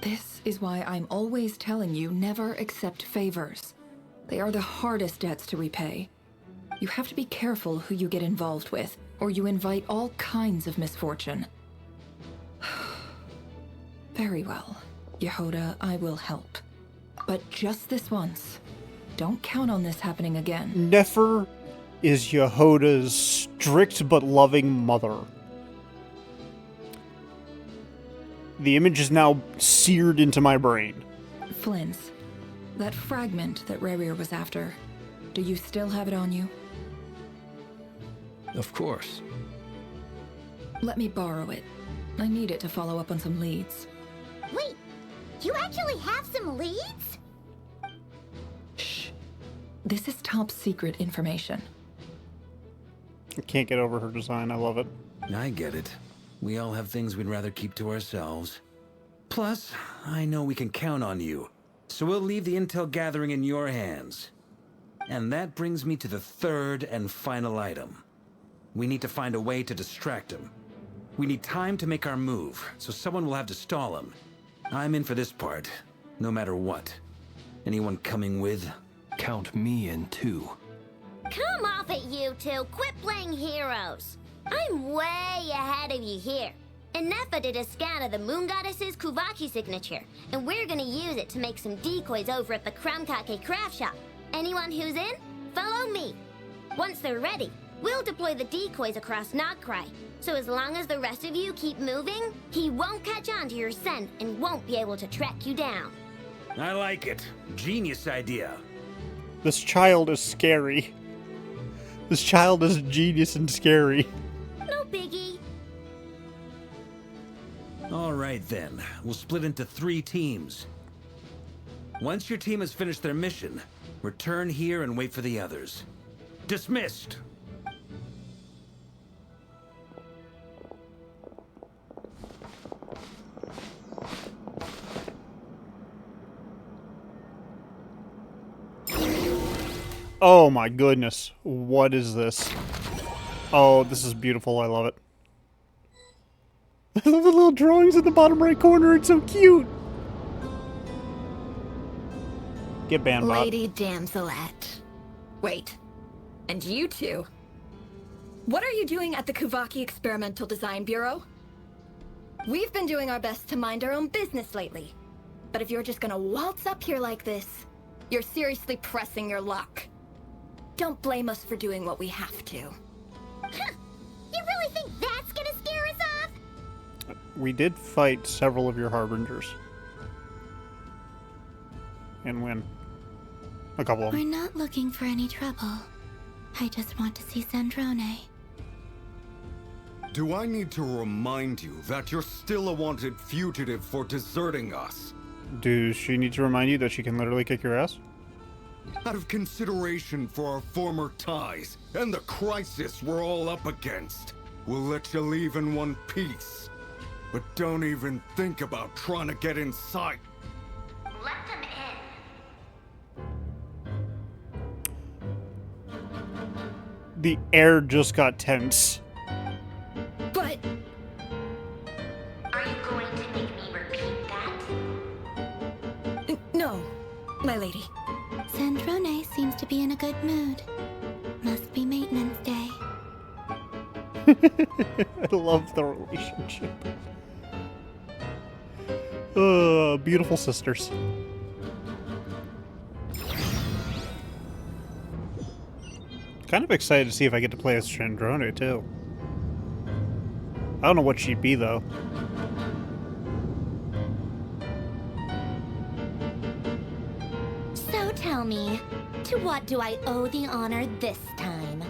This is why I'm always telling you never accept favors. They are the hardest debts to repay. You have to be careful who you get involved with, or you invite all kinds of misfortune. Very well, Yehoda, I will help. But just this once. Don't count on this happening again. Nefer is Yehoda's strict but loving mother. The image is now seared into my brain. Flins, that fragment that Rerir was after, do you still have it on you? Of course. Let me borrow it. I need it to follow up on some leads. Wait, you actually have some leads? Shh. This is top secret information. I can't get over her design. I love it. I get it. We all have things we'd rather keep to ourselves. Plus, I know we can count on you, so we'll leave the intel gathering in your hands. And that brings me to the third and final item. We need to find a way to distract him. We need time to make our move, so someone will have to stall him. I'm in for this part, no matter what. Anyone coming with? Count me in too. Come off it, you two. Quit playing heroes. I'm way ahead of you here. And Nefa did a scan of the Moon Goddess's Kuvaki signature, and we're gonna use it to make some decoys over at the Kramkake craft shop. Anyone who's in, follow me. Once they're ready, we'll deploy the decoys across Nodcry. So as long as the rest of you keep moving, he won't catch on to your scent and won't be able to track you down. I like it. Genius idea. This child is scary. This child is genius and scary. No biggie. All right then, we'll split into 3 teams. Once your team has finished their mission, return here and wait for the others. Dismissed. Oh my goodness. What is this? Oh, this is beautiful. I love it. I love the little drawings in the bottom right corner. It's so cute. Get banned, bot. Lady Damselette. Wait. And you two? What are you doing at the Kuvaki Experimental Design Bureau? We've been doing our best to mind our own business lately. But if you're just gonna waltz up here like this, you're seriously pressing your luck. Don't blame us for doing what we have to. Huh. You really think that's gonna scare us off? We did fight several of your harbingers. And win. A couple of We're them. not looking for any trouble. I just want to see Sandrone. Do I need to remind you that you're still a wanted fugitive for deserting us? Does she need to remind you that she can literally kick your ass? Out of consideration for our former ties and the crisis we're all up against, we'll let you leave in one piece. But don't even think about trying to get inside. Let them in. The air just got tense. But Are you going to make me repeat that? no, my lady. Sandrone seems to be in a good mood. Must be maintenance day. I love the relationship. Beautiful sisters. Kind of excited to see if I get to play as Sandrone too. I don't know what she'd be though. So tell me, to what do I owe the honor this time?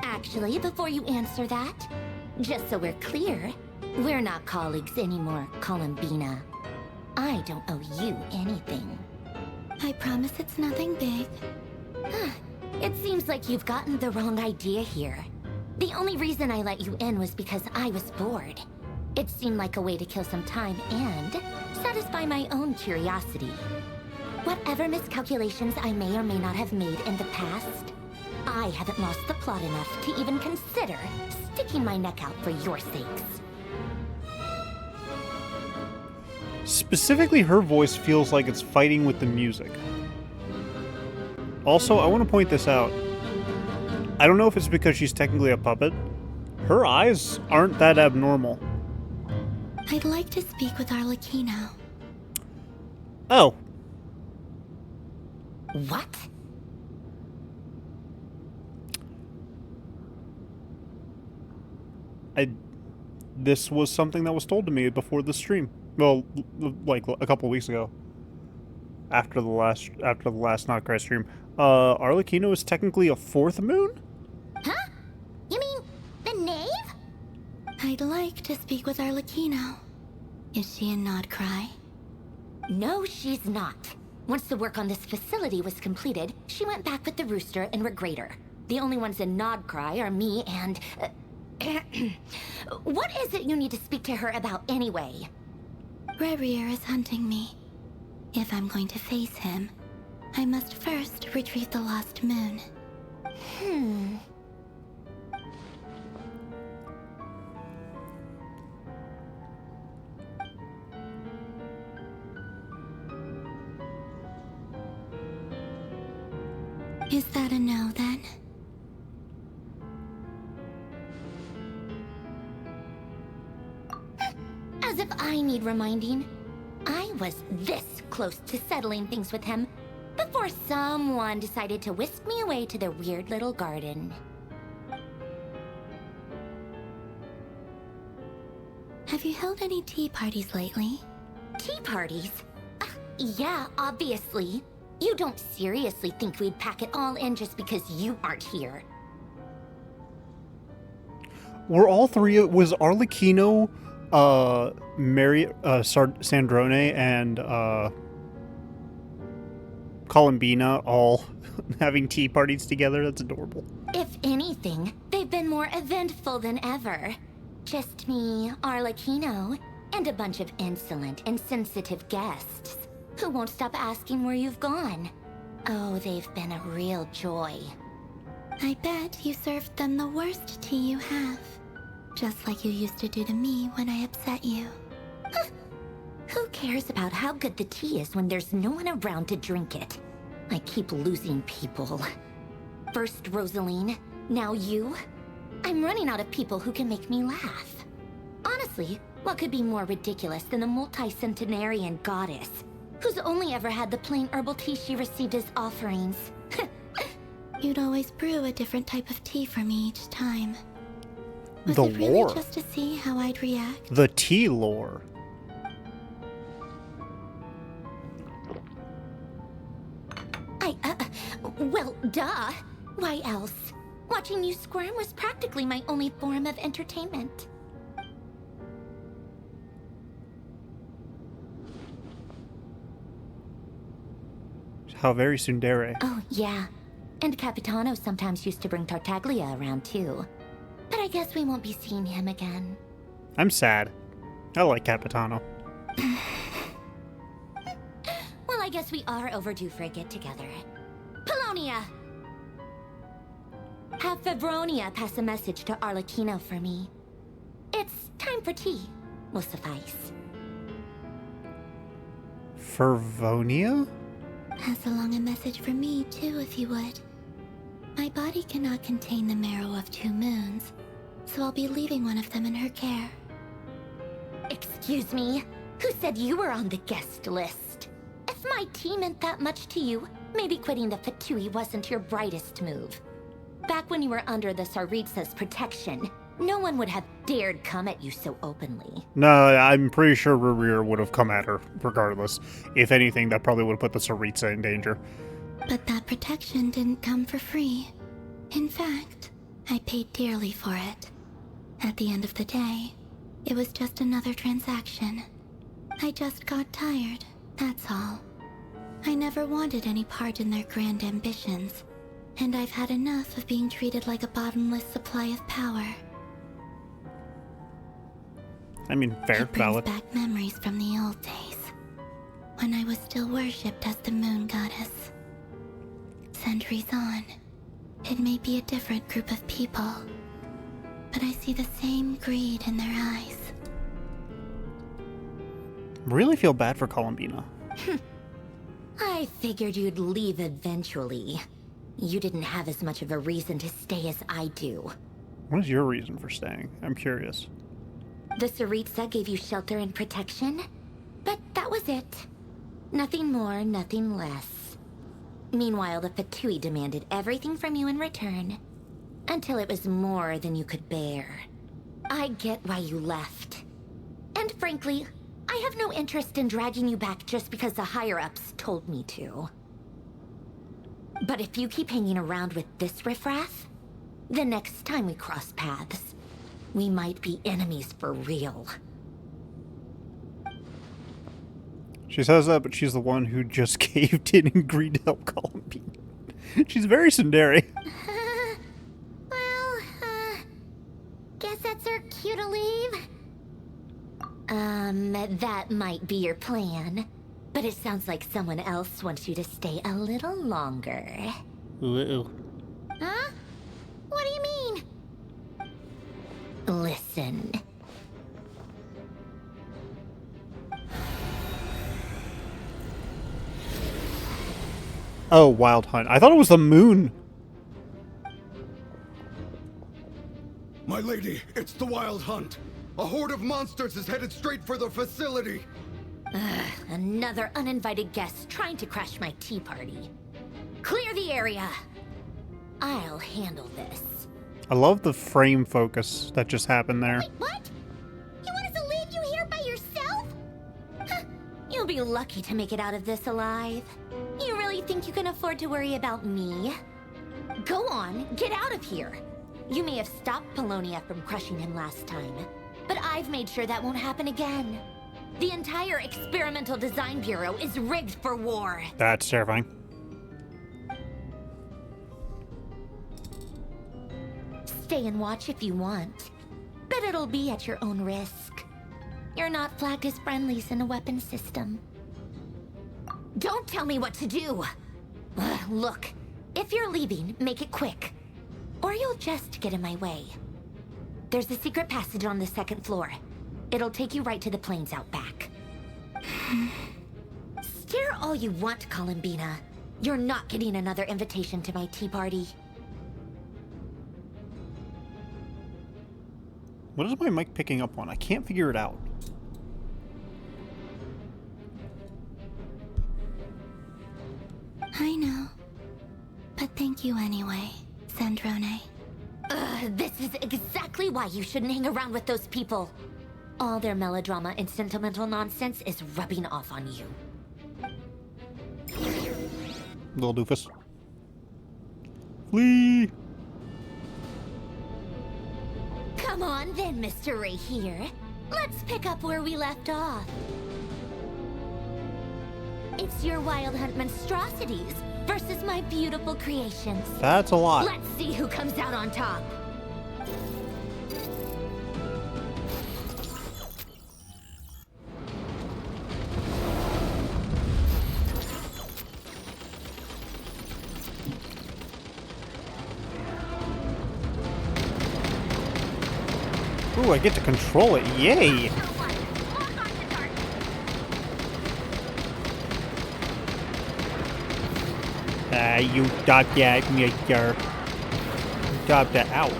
Actually, before you answer that, just so we're clear, we're not colleagues anymore, Columbina. I don't owe you anything. I promise it's nothing big. It seems like you've gotten the wrong idea here. The only reason I let you in was because I was bored. It seemed like a way to kill some time and satisfy my own curiosity. Whatever miscalculations I may or may not have made in the past, I haven't lost the plot enough to even consider sticking my neck out for your sakes. Specifically, her voice feels like it's fighting with the music. Also, I want to point this out. I don't know if it's because she's technically a puppet. Her eyes aren't that abnormal. I'd like to speak with Arlecchino. Oh. What? This was something that was told to me before the stream. Well, like a couple weeks ago. After the last Not Cry stream. Arlecchino is technically a fourth moon? Huh? You mean the knave? I'd like to speak with Arlecchino. Is she in Nodcry? No, she's not. Once the work on this facility was completed, she went back with the Rooster and Regrator. The only ones in Nodcry are me and... What is it you need to speak to her about anyway? Revier is hunting me. If I'm going to face him, I must first retrieve the lost moon. Is that a no, then? As if I need reminding. I was this close to settling things with him before someone decided to whisk me away to their weird little garden. Have you held any tea parties lately? Tea parties? Yeah, obviously. You don't seriously think we'd pack it all in just because you aren't here. Were all three... Was Arlecchino, Sandrone, and, Columbina all having tea parties together. That's adorable. If anything, they've been more eventful than ever. Just me, Arlecchino, and a bunch of insolent, insensitive guests who won't stop asking where you've gone. Oh, they've been a real joy. I bet you served them the worst tea you have. Just like you used to do to me when I upset you. Who cares about how good the tea is when there's no one around to drink it? I keep losing people. First Rosaline, now you. I'm running out of people who can make me laugh. Honestly, what could be more ridiculous than a multi-centenarian goddess who's only ever had the plain herbal tea she received as offerings? You'd always brew a different type of tea for me each time. Was The it really lore. just to see how I'd react? The tea lore. Well, duh. Why else? Watching you squirm was practically my only form of entertainment. How very tsundere. Oh, yeah. And Capitano sometimes used to bring Tartaglia around, too. But I guess we won't be seeing him again. I'm sad. I like Capitano. Well, I guess we are overdue for a get-together. Polonia! Have Fevronia pass a message to Arlecchino for me. It's time for tea. Will suffice. Fervonia? Pass along a message for me, too, if you would. My body cannot contain the marrow of 2 moons, so I'll be leaving one of them in her care. Excuse me? Who said you were on the guest list? If my tea meant that much to you, maybe quitting the Fatui wasn't your brightest move. Back when you were under the Tsaritsa's protection, no one would have dared come at you so openly. No, I'm pretty sure Rurir would have come at her, regardless. If anything, that probably would have put the Tsaritsa in danger. But that protection didn't come for free. In fact, I paid dearly for it. At the end of the day, it was just another transaction. I just got tired, that's all. I never wanted any part in their grand ambitions, and I've had enough of being treated like a bottomless supply of power. I mean, fair, It brings valid. back memories from the old days, when I was still worshipped as the moon goddess. Centuries on, it may be a different group of people, but I see the same greed in their eyes. Really feel bad for Columbina. I figured you'd leave eventually. You didn't have as much of a reason to stay as I do. What is your reason for staying? I'm curious. The Tsaritsa gave you shelter and protection, but that was it. Nothing more, nothing less. Meanwhile, the Fatui demanded everything from you in return, until it was more than you could bear. I get why you left. And frankly, I have no interest in dragging you back just because the higher-ups told me to. But if you keep hanging around with this riffraff, the next time we cross paths, we might be enemies for real. She says that, but she's the one who just caved in and agreed to help Columbina. She's very tsundere. Guess that's our cue to leave. That might be your plan. But it sounds like someone else wants you to stay a little longer. Ooh. Huh? What do you mean? Listen. Oh, Wild Hunt. I thought it was the moon. My lady, it's the Wild Hunt. A horde of monsters is headed straight for the facility. Another uninvited guest trying to crash my tea party. Clear the area. I'll handle this. I love the frame focus that just happened there. Wait, what? You want us to leave you here by yourself? Huh, you'll be lucky to make it out of this alive. You really think you can afford to worry about me? Go on, get out of here. You may have stopped Polonia from crushing him last time, but I've made sure that won't happen again. The entire Experimental Design Bureau is rigged for war. That's terrifying. stay and watch if you want, but it'll be at your own risk. You're not flagged as friendlies in a weapon system. Don't tell me what to do! Look, if you're leaving, make it quick. Or you'll just get in my way. There's a secret passage on the 2nd floor. It'll take you right to the plains out back. Stare all you want, Columbina. You're not getting another invitation to my tea party. What is my mic picking up on? I can't figure it out. I know. But thank you anyway, Sandrone. This is exactly why you shouldn't hang around with those people. All their melodrama and sentimental nonsense is rubbing off on you. Little doofus. Flee! Come on then, Mr. Ray here. Let's pick up where we left off. It's your Wild Hunt monstrosities versus my beautiful creations. That's a lot. Let's see who comes out on top. Ooh, I get to control it. Yay! You got that, Mr. Got that out.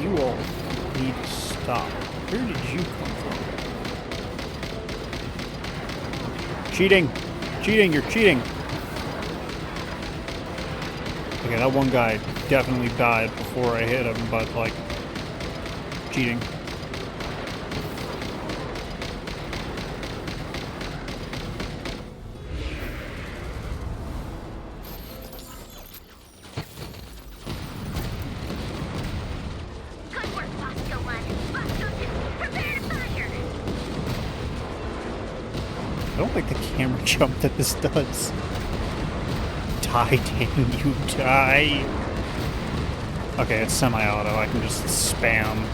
You all need to stop. Where did you come from? Cheating! Cheating! You're cheating! Okay, that one guy definitely died before I hit him, but, like, cheating. I don't like the camera jump that this does. Die, Dane, you die. Okay, it's semi-auto. I can just spam,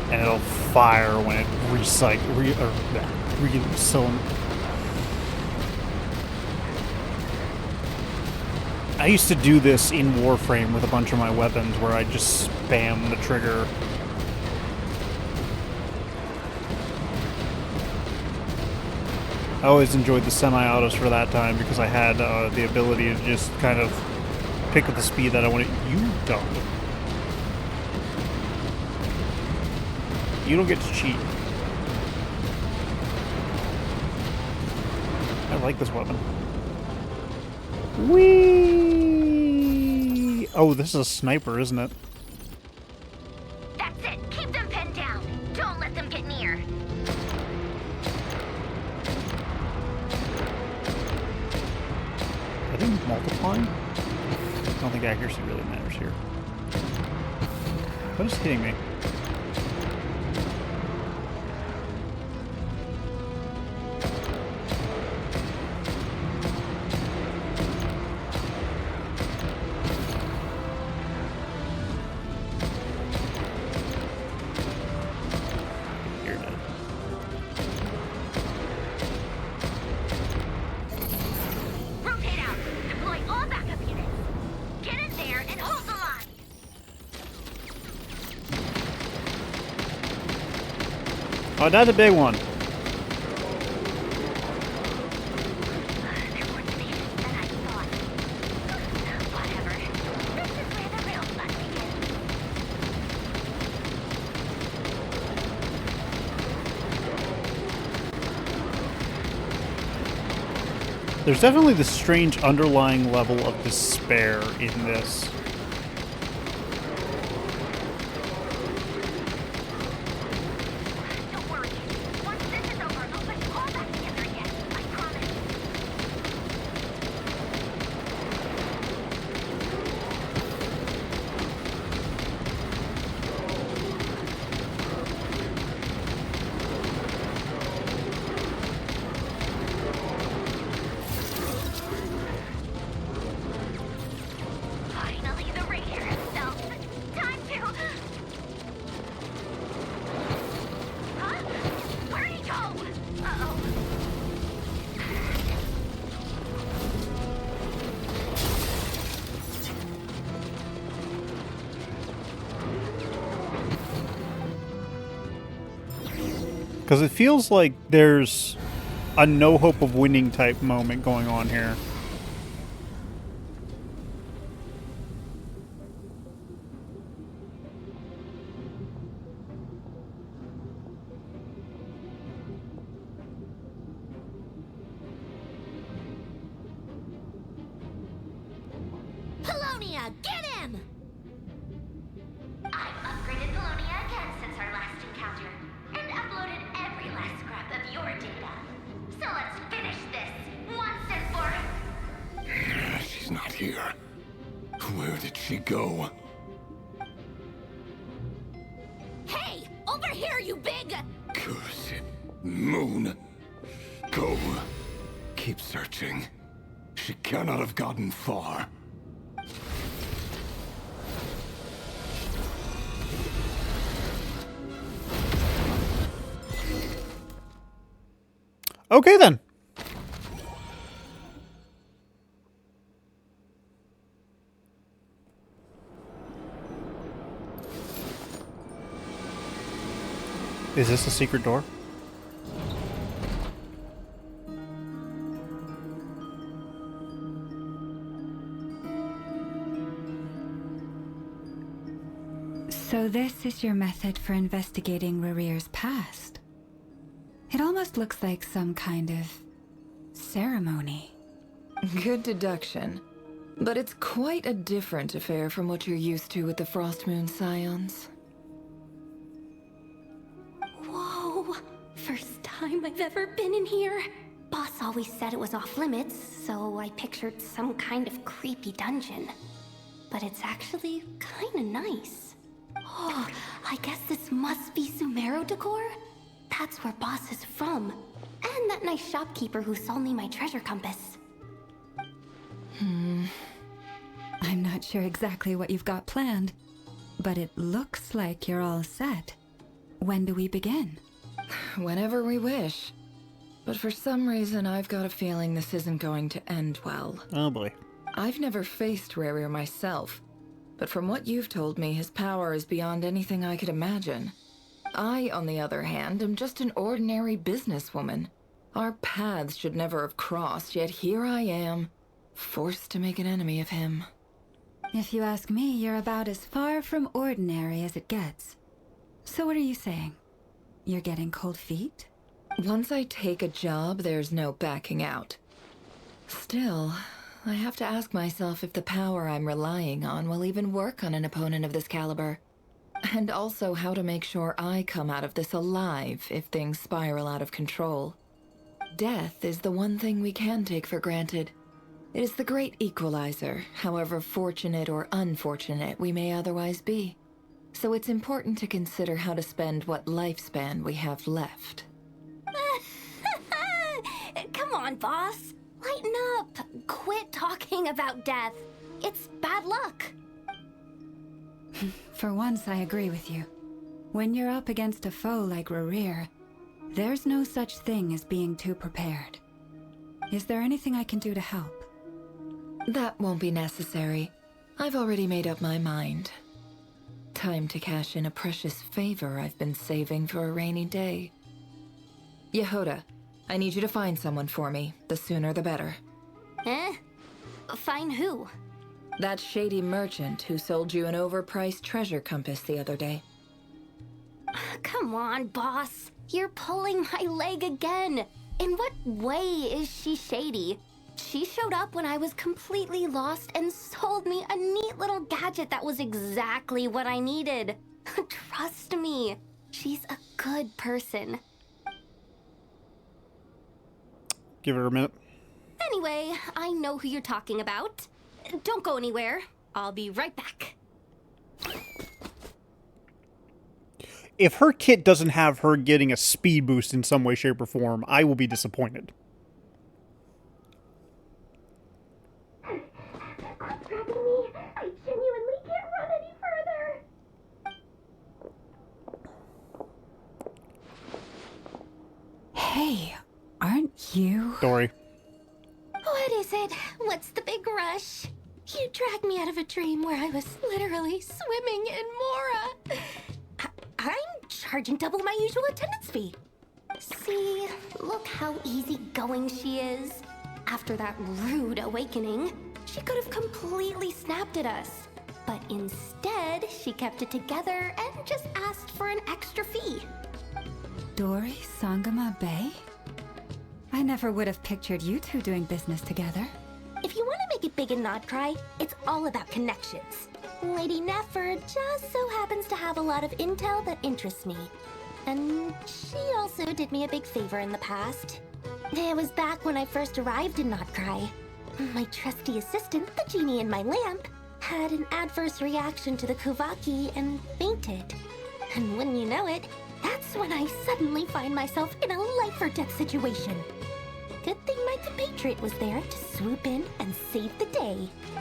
and it'll fire when it I used to do this in Warframe with a bunch of my weapons, where I just spam the trigger. I always enjoyed the semi-autos for that time because I had the ability to just kind of pick up the speed that I wanted. You don't. You don't get to cheat. I like this weapon. Whee! Oh, this is a sniper, isn't it? That's it. Keep them pinned down. Don't let them get near. Are they multiplying? I don't think accuracy really matters here. What is hitting me? You're dead. Rotate out. Deploy all backup units. Get in there and hold the line. Oh, that's a big one. They're more tenacious than I thought. Whatever. This is where the real fun begins. There's definitely this strange underlying level of despair in this. Don't worry. Once this is over, I'll put you all back together again. I promise. Because it feels like there's a no hope of winning type moment going on here. Polonia, get him! I've upgraded Polonia again since our last encounter, and uploaded every last scrap of your data. So let's finish this, once and for... She's not here. Where did she go? Hey, over here, you big... Curse it. Moon. Go. Keep searching. She cannot have gotten far. Okay, then. Is this a secret door? So this is your method for investigating Rarir's past? It almost looks like some kind of ceremony. Good deduction. But it's quite a different affair from what you're used to with the Frost Moon Scions. Whoa, first time I've ever been in here. Boss always said it was off limits, so I pictured some kind of creepy dungeon. But it's actually kinda nice. Oh, I guess this must be Sumero decor? That's where Boss is from. And that nice shopkeeper who sold me my treasure compass. I'm not sure exactly what you've got planned, but it looks like you're all set. When do we begin? Whenever we wish. But for some reason, I've got a feeling this isn't going to end well. Oh boy. I've never faced Rarir myself, but from what you've told me, his power is beyond anything I could imagine. I, on the other hand, am just an ordinary businesswoman. Our paths should never have crossed, yet here I am, forced to make an enemy of him. If you ask me, you're about as far from ordinary as it gets. So what are you saying? You're getting cold feet? Once I take a job, there's no backing out. Still, I have to ask myself if the power I'm relying on will even work on an opponent of this caliber. And also how to make sure I come out of this alive if things spiral out of control. Death is the one thing we can take for granted. It is the great equalizer, however fortunate or unfortunate we may otherwise be. So it's important to consider how to spend what lifespan we have left. Come on, boss. Lighten up. Quit talking about death. It's bad luck. For once, I agree with you. When you're up against a foe like Rarir, there's no such thing as being too prepared. Is there anything I can do to help? That won't be necessary. I've already made up my mind. Time to cash in a precious favor I've been saving for a rainy day. Yehoda, I need you to find someone for me. The sooner the better. Eh? Find who? That shady merchant who sold you an overpriced treasure compass the other day. Come on, boss. You're pulling my leg again. In what way is she shady? She showed up when I was completely lost and sold me a neat little gadget that was exactly what I needed. Trust me, she's a good person. Give her a minute. Anyway, I know who you're talking about. Don't go anywhere. I'll be right back. If her kit doesn't have her getting a speed boost in some way, shape, or form, I will be disappointed. Quit grabbing me. I genuinely can't run any further. Hey, aren't you? Dory. What is it? What's the big rush? You dragged me out of a dream where I was literally swimming in Mora. I'm charging double my usual attendance fee. Look how easygoing she is. After that rude awakening, she could have completely snapped at us. But instead, she kept it together and just asked for an extra fee. Dori Sangama Bay? I never would have pictured you two doing business together. If you want to make it big in Nodcry, it's all about connections. Lady Nefer just so happens to have a lot of intel that interests me. And she also did me a big favor in the past. It was back when I first arrived in Nodcry. My trusty assistant, the genie in my lamp, had an adverse reaction to the Kuvaki and fainted. And wouldn't you know it, that's when I suddenly find myself in a life-or-death situation. Good thing my compatriot was there to swoop in and save the day.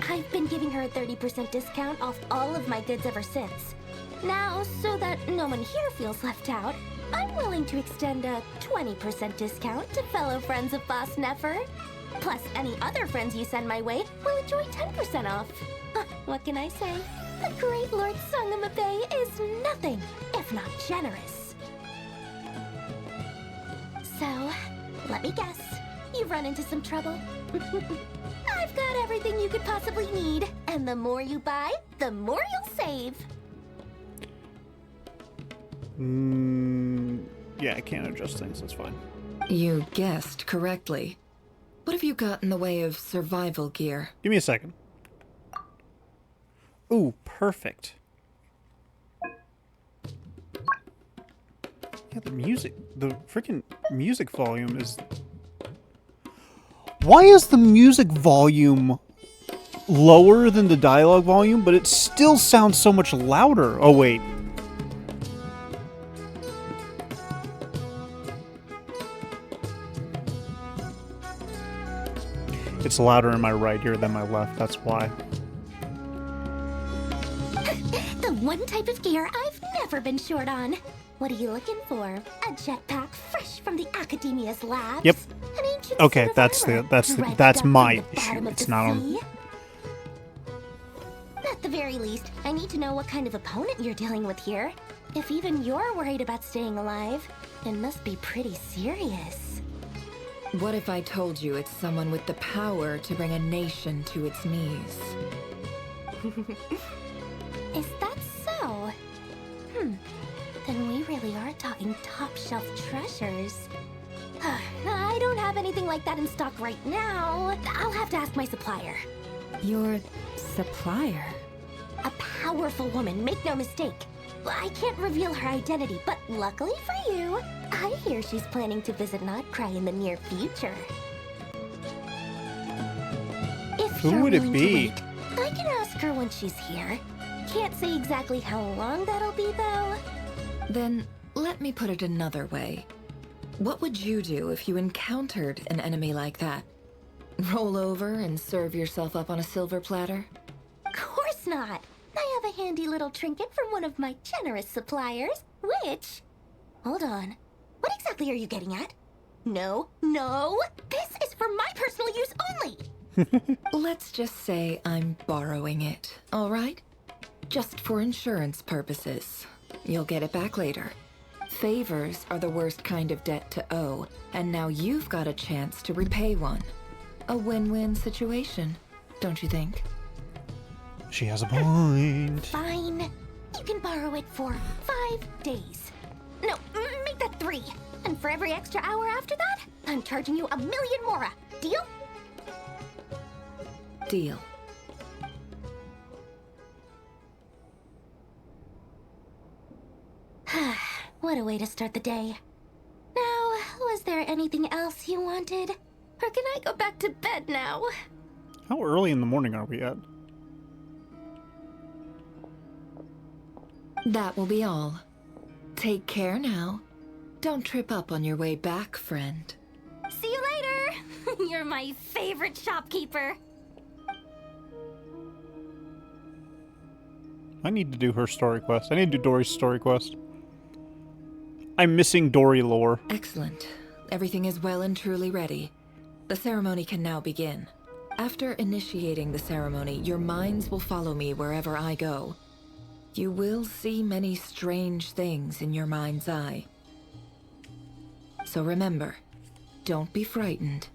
I've been giving her a 30% discount off all of my goods ever since. Now, so that no one here feels left out, I'm willing to extend a 20% discount to fellow friends of Boss Nefer. Plus, any other friends you send my way will enjoy 10% off. What can I say? The great Lord Sangama Bay is nothing if not generous. So, let me guess. You've run into some trouble. I've got everything you could possibly need. And the more you buy, the more you'll save. Yeah, I can't adjust things. That's fine. You guessed correctly. What have you got in the way of survival gear? Give me a second. Ooh, perfect. Yeah, the freaking music volume is... Why is the music volume lower than the dialogue volume, but it still sounds so much louder? Oh, wait. It's louder in my right ear than my left, that's why. The one type of gear I've never been short on. What are you looking for? A jetpack fresh from the Academia's labs? Yep. An ancient Okay, suit of that's armor that's dredged up from my the bottom issue. of It's the not on. sea? At the very least, I need to know what kind of opponent you're dealing with here. If even you're worried about staying alive, it must be pretty serious. What if I told you it's someone with the power to bring a nation to its knees? Is that so? Then we really are talking top-shelf treasures. I don't have anything like that in stock right now. I'll have to ask my supplier. Your supplier? A powerful woman, make no mistake. I can't reveal her identity, but luckily for you, I hear she's planning to visit Nodcry in the near future. If Who you're would it willing to be? wait, I can ask her when she's here. Can't say exactly how long that'll be, though. Then let me put it another way. What would you do if you encountered an enemy like that? Roll over and serve yourself up on a silver platter? Of course not. I have a handy little trinket from one of my generous suppliers, which... Hold on. What exactly are you getting at? No, no! This is for my personal use only! Let's just say I'm borrowing it, all right? Just for insurance purposes. You'll get it back later. Favors are the worst kind of debt to owe, and now you've got a chance to repay one. A win-win situation, don't you think? She has a point. Fine. You can borrow it for 5 days. No, make that 3. And for every extra hour after that, I'm charging you 1 million mora. Deal? Deal. What a way to start the day. Now, was there anything else you wanted? Or can I go back to bed now? How early in the morning are we at? That will be all. Take care now. Don't trip up on your way back, friend. See you later! You're my favorite shopkeeper. I need to do her story quest. I need to do Dory's story quest. I'm missing Dory lore. Excellent. Everything is well and truly ready. The ceremony can now begin. After initiating the ceremony, your minds will follow me wherever I go. You will see many strange things in your mind's eye. So remember, Don't be frightened,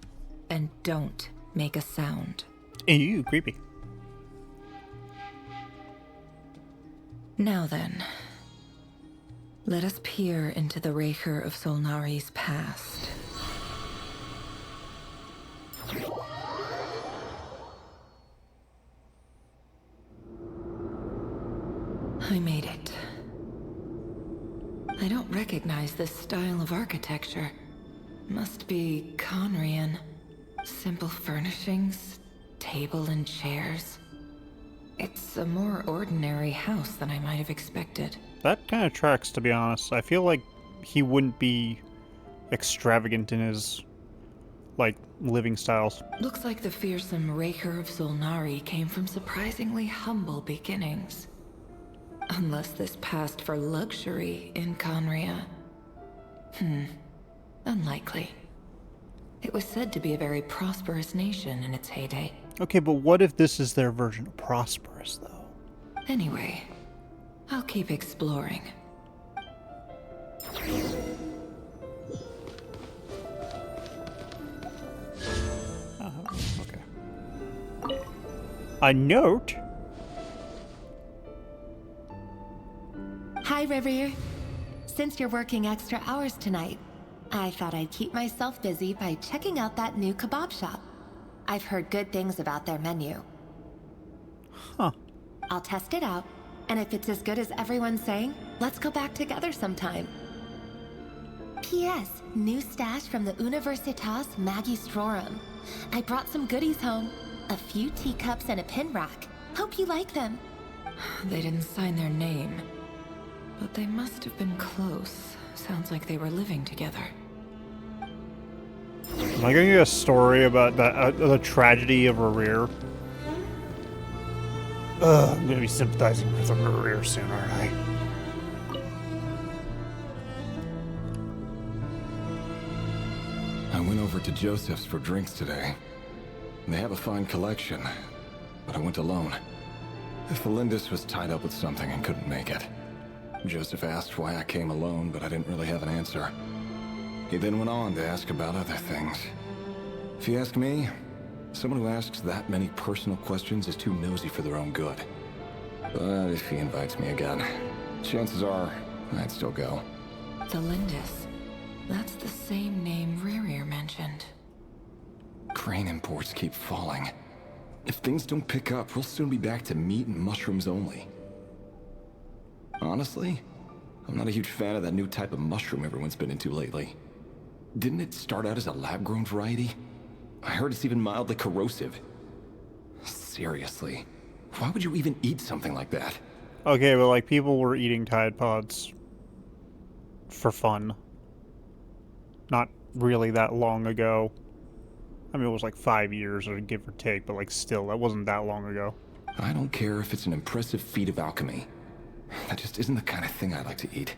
and don't make a sound. Ew, creepy. Now then, let us peer into the Raker of Solnari's past. I made it. I don't recognize this style of architecture. Must be Conrian. Simple furnishings, table and chairs. It's a more ordinary house than I might have expected. That kind of tracks, to be honest. I feel like he wouldn't be extravagant in his, like, living styles. Looks like the fearsome Raker of Solnari came from surprisingly humble beginnings. Unless this passed for luxury in Conria. Unlikely. It was said to be a very prosperous nation in its heyday. Okay, but what if this is their version of prosperous, though? Anyway, I'll keep exploring. Okay. A note? Hi, River. Since you're working extra hours tonight, I thought I'd keep myself busy by checking out that new kebab shop. I've heard good things about their menu. Huh. I'll test it out, and if it's as good as everyone's saying, let's go back together sometime. P.S. New stash from the Universitas Magistrorum. I brought some goodies home. A few teacups and a pin rack. Hope you like them. They didn't sign their name. But they must have been close. Sounds like they were living together. Am I going to get a story about the tragedy of Rerir? I'm going to be sympathizing with Rerir soon, aren't I? I went over to Joseph's for drinks today. They have a fine collection, but I went alone. Felindis was tied up with something and couldn't make it. Joseph asked why I came alone, but I didn't really have an answer. He then went on to ask about other things. If you ask me, someone who asks that many personal questions is too nosy for their own good. But if he invites me again, chances are I'd still go. Felindis. That's the same name Rerir mentioned. Crane imports keep falling. If things don't pick up, we'll soon be back to meat and mushrooms only. Honestly, I'm not a huge fan of that new type of mushroom everyone's been into lately. Didn't it start out as a lab-grown variety? I heard it's even mildly corrosive. Seriously, why would you even eat something like that? Okay, but like people were eating Tide Pods for fun. Not really that long ago. I mean, it was like 5 years or give or take, but like still, that wasn't that long ago. I don't care if it's an impressive feat of alchemy. That just isn't the kind of thing I like to eat.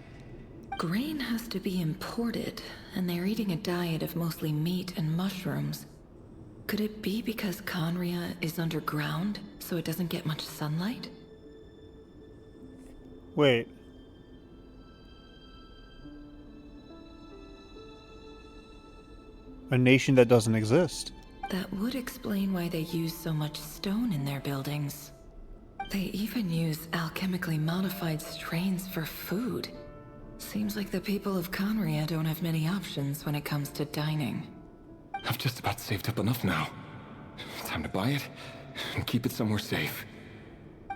Grain has to be imported, and they're eating a diet of mostly meat and mushrooms. Could it be because Conria is underground, so it doesn't get much sunlight? Wait. A nation that doesn't exist. That would explain why they use so much stone in their buildings. They even use alchemically modified strains for food. Seems like the people of Conria don't have many options when it comes to dining. I've just about saved up enough now. Time to buy it and keep it somewhere safe.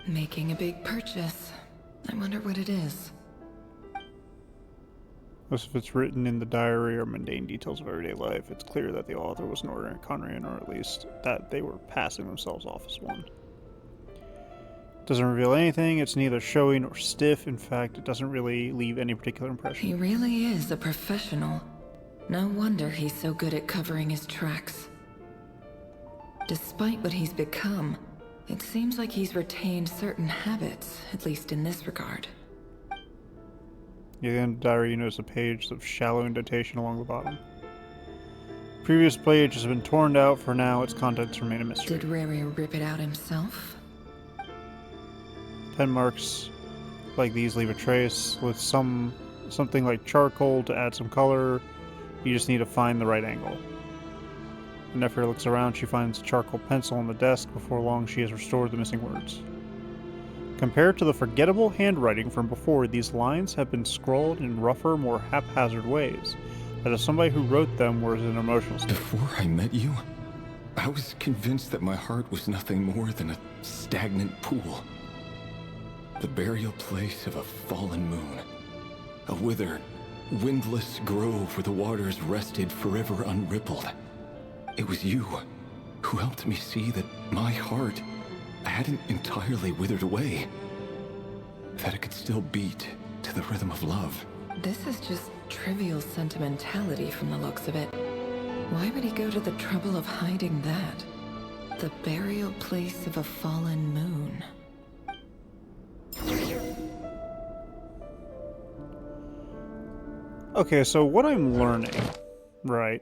Making a big purchase. I wonder what it is. Most of it's written in the diary or mundane details of everyday life. It's clear that the author was an ordinary Conrian, or at least that they were passing themselves off as one. Doesn't reveal anything. It's neither showy nor stiff. In fact, it doesn't really leave any particular impression. He really is a professional. No wonder he's so good at covering his tracks. Despite what he's become, it seems like he's retained certain habits, at least in this regard. Near the end of the diary, you notice a page of shallow indentation along the bottom. Previous page has been torn out. For now, its contents remain a mystery. Did Rerir rip it out himself? Pen marks like these leave a trace with something like charcoal to add some color. You just need to find the right angle. When Nephir looks around, she finds a charcoal pencil on the desk. Before long, she has restored the missing words. Compared to the forgettable handwriting from before, these lines have been scrawled in rougher, more haphazard ways, as if somebody who wrote them was in an emotional state. Before I met you, I was convinced that my heart was nothing more than a stagnant pool. The burial place of a fallen moon. A withered, windless grove where the waters rested forever unrippled. It was you who helped me see that my heart hadn't entirely withered away. That it could still beat to the rhythm of love. This is just trivial sentimentality from the looks of it. Why would he go to the trouble of hiding that? The burial place of a fallen moon. Okay, so what I'm learning, right,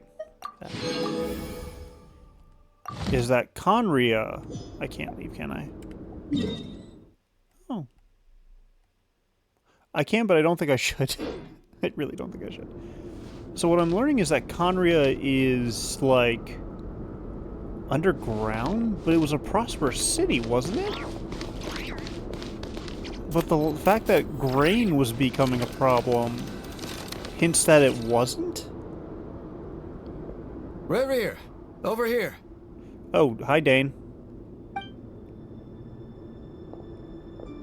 is that Conria... I can't leave, can I? Oh. I can, but I don't think I should. I really don't think I should. So what I'm learning is that Conria is, like, underground, but it was a prosperous city, wasn't it? But the fact that grain was becoming a problem hints that it wasn't? Rerir, over here. Oh, hi, Dane.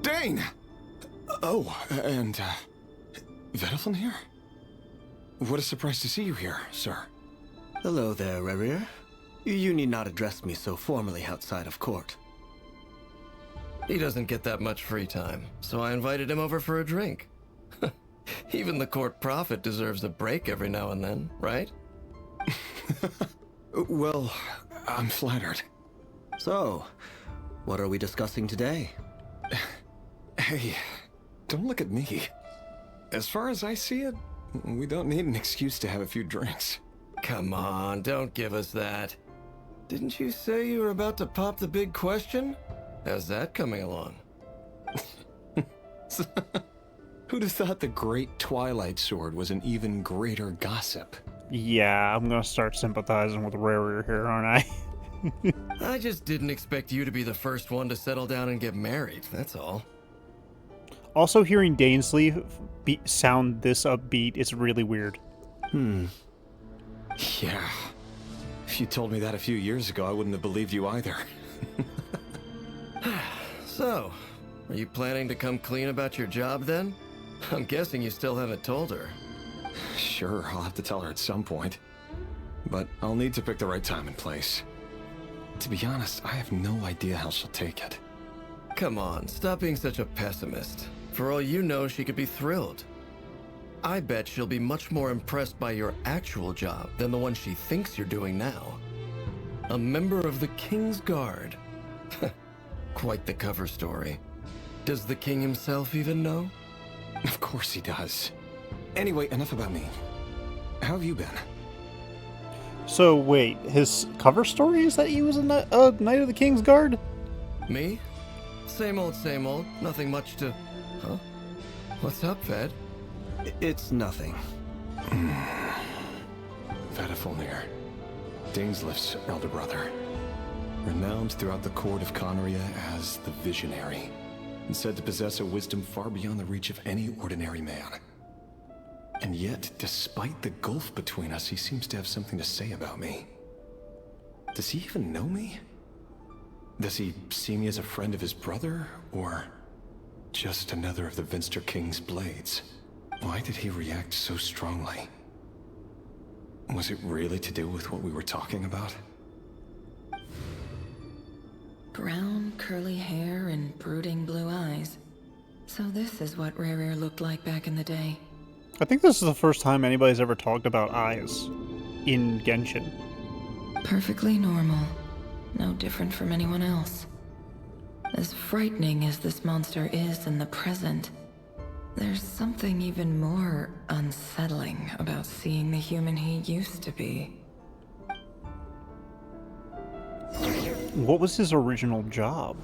Dane! Oh, and, Vedalfin here? What a surprise to see you here, sir. Hello there, Rerir. You need not address me so formally outside of court. He doesn't get that much free time, so I invited him over for a drink. Even the court prophet deserves a break every now and then, right? Well, I'm flattered. So, what are we discussing today? Hey, don't look at me. As far as I see it, we don't need an excuse to have a few drinks. Come on, don't give us that. Didn't you say you were about to pop the big question? How's that coming along? Who'd have thought the Great Twilight Sword was an even greater gossip? Yeah, I'm gonna start sympathizing with Rerir here, aren't I? I just didn't expect you to be the first one to settle down and get married, that's all. Also, hearing Danesley sound this upbeat is really weird. Yeah. If you told me that a few years ago, I wouldn't have believed you either. So, are you planning to come clean about your job then? I'm guessing you still haven't told her. Sure, I'll have to tell her at some point. But I'll need to pick the right time and place. To be honest, I have no idea how she'll take it. Come on, stop being such a pessimist. For all you know, she could be thrilled. I bet she'll be much more impressed by your actual job than the one she thinks you're doing now. A member of the King's Guard. Quite the cover story. Does the king himself even know? Of course he does. Anyway, enough about me. How have you been? So, wait, his cover story is that he was a Knight of the King's Guard? Me? Same old, nothing much to... Huh? What's up, Ved? It's nothing. Vedalfin, Daneslif's elder brother. Renowned throughout the court of Conria as the Visionary, and said to possess a wisdom far beyond the reach of any ordinary man. And yet, despite the gulf between us, he seems to have something to say about me. Does he even know me? Does he see me as a friend of his brother, or just another of the Vinster King's blades? Why did he react so strongly? Was it really to do with what we were talking about? Brown, curly hair and brooding blue eyes. So this is what Rerir looked like back in the day. I think this is the first time anybody's ever talked about eyes in Genshin. Perfectly normal. No different from anyone else. As frightening as this monster is in the present, there's something even more unsettling about seeing the human he used to be. What was his original job?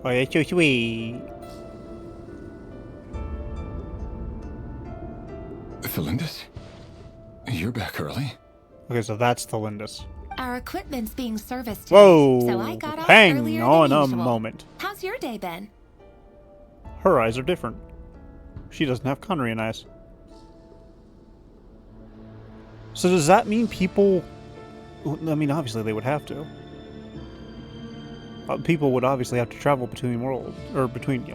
Oh, that's so sweet. Felindus? You're back early? Okay, so that's the Lindis. Our equipment's being serviced today, Whoa! so I got off Hang earlier on than a usual. moment. How's your day been? Her eyes are different. She doesn't have Conrian eyes. So does that mean people... I mean, obviously they would have to. People would obviously have to travel between worlds, or between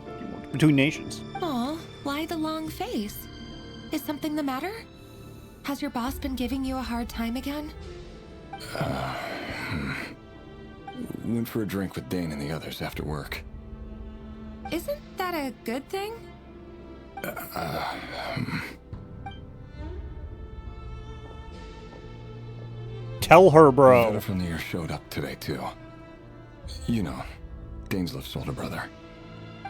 nations. Aw, why the long face? Is something the matter? Has your boss been giving you a hard time again? Went for a drink with Dane and the others after work. Isn't that a good thing? Tell her, bro. Vulfhart showed up today, too. You know, Daneslif's older brother.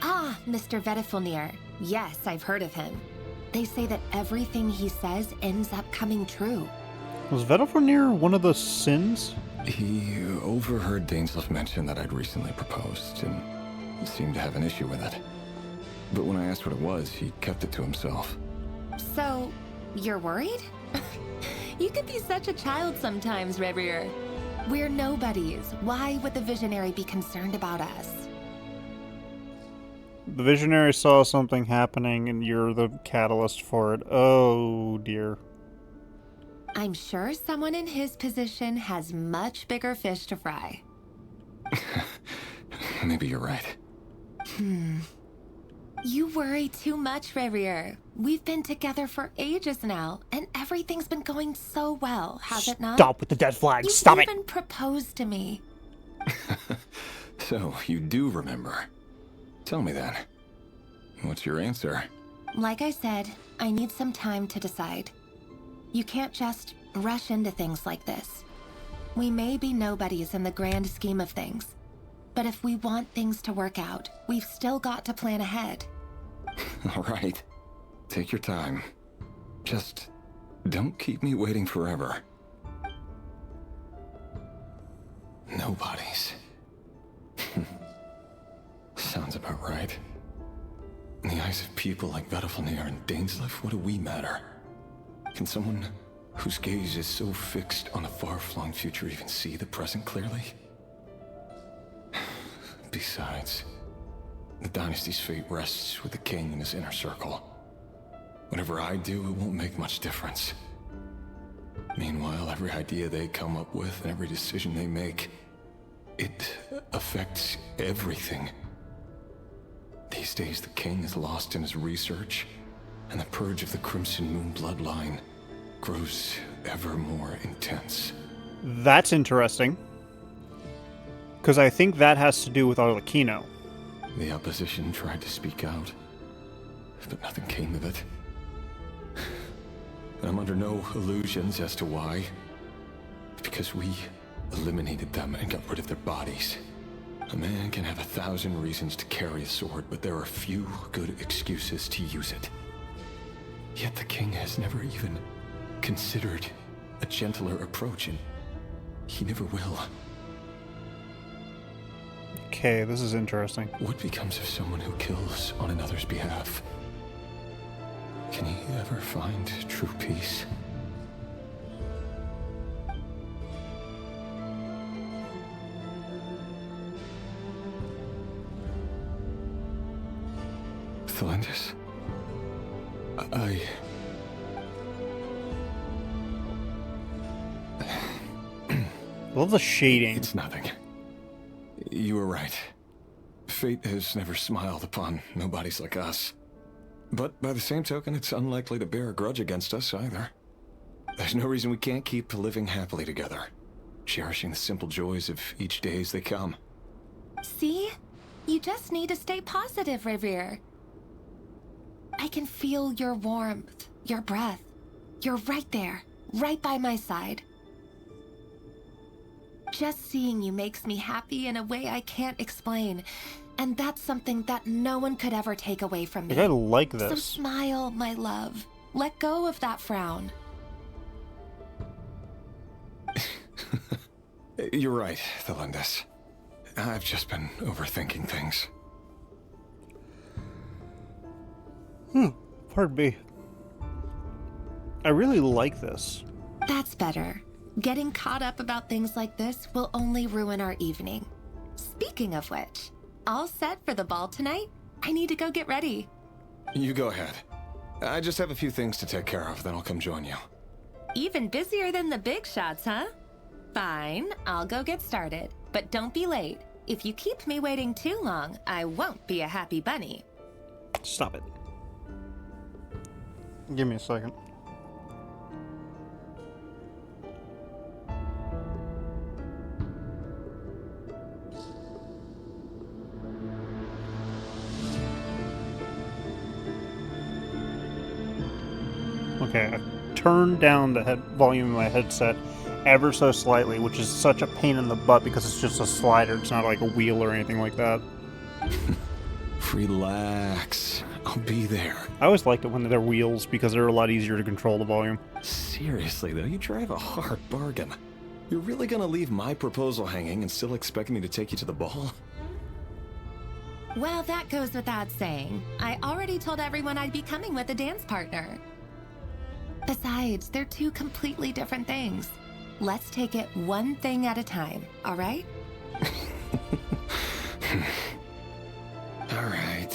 Ah, Mr. Vedifilnir. Yes, I've heard of him. They say that everything he says ends up coming true. Was Vedifilnir one of the sins? He overheard Daneslif mention that I'd recently proposed, and seemed to have an issue with it. But when I asked what it was, he kept it to himself. So, you're worried? You can be such a child sometimes, Revier. We're nobodies. Why would the Visionary be concerned about us? The Visionary saw something happening and you're the catalyst for it. Oh, dear. I'm sure someone in his position has much bigger fish to fry. Maybe you're right. You worry too much, Revier. We've been together for ages now, and everything's been going so well, has it not? Stop with the dead flag. You Stop it. even proposed to me. So, you do remember. Tell me then. What's your answer? Like I said, I need some time to decide. You can't just rush into things like this. We may be nobodies in the grand scheme of things, but if we want things to work out, we've still got to plan ahead. All right. Take your time. Just don't keep me waiting forever. Nobodies. Sounds about right. In the eyes of people like Vedifilnir and Daneslif, what do we matter? Can someone whose gaze is so fixed on a far-flung future even see the present clearly? Besides, the dynasty's fate rests with the king and his inner circle. Whatever I do, it won't make much difference. Meanwhile, every idea they come up with and every decision they make, it affects everything. These days, the king is lost in his research, and the purge of the Crimson Moon bloodline grows ever more intense. That's interesting. Because I think that has to do with Arlecchino. The opposition tried to speak out, but nothing came of it. And I'm under no illusions as to why. Because we eliminated them and got rid of their bodies. A man can have 1,000 reasons to carry a sword, but there are few good excuses to use it. Yet the king has never even considered a gentler approach, and he never will. Okay, this is interesting. What becomes of someone who kills on another's behalf? Can he ever find true peace? Felindus? I... Love the shading. It's nothing. You were right. Fate has never smiled upon nobodies like us. But by the same token, it's unlikely to bear a grudge against us either. There's no reason we can't keep living happily together, cherishing the simple joys of each day as they come. See? You just need to stay positive, Revier. I can feel your warmth, your breath. You're right there, right by my side. Just seeing you makes me happy in a way I can't explain. And that's something that no one could ever take away from me. I like So this. smile, my love. Let go of that frown. You're right, Felindus. I've just been overthinking things. Pardon me. I really like this. That's better. Getting caught up about things like this will only ruin our evening. Speaking of which, all set for the ball tonight? I need to go get ready. You go ahead. I just have a few things to take care of, then I'll come join you. Even busier than the big shots, huh? Fine, I'll go get started. But don't be late. If you keep me waiting too long, I won't be a happy bunny. Stop it. Give me a second. Okay, I turned down the volume of my headset ever so slightly, which is such a pain in the butt because it's just a slider. It's not like a wheel or anything like that. Relax. I'll be there. I always liked it when they're wheels because they're a lot easier to control the volume. Seriously, though, you drive a hard bargain. You're really gonna leave my proposal hanging and still expect me to take you to the ball? Well, that goes without saying. I already told everyone I'd be coming with a dance partner. Besides, they're two completely different things. Let's take it one thing at a time, all right? All right.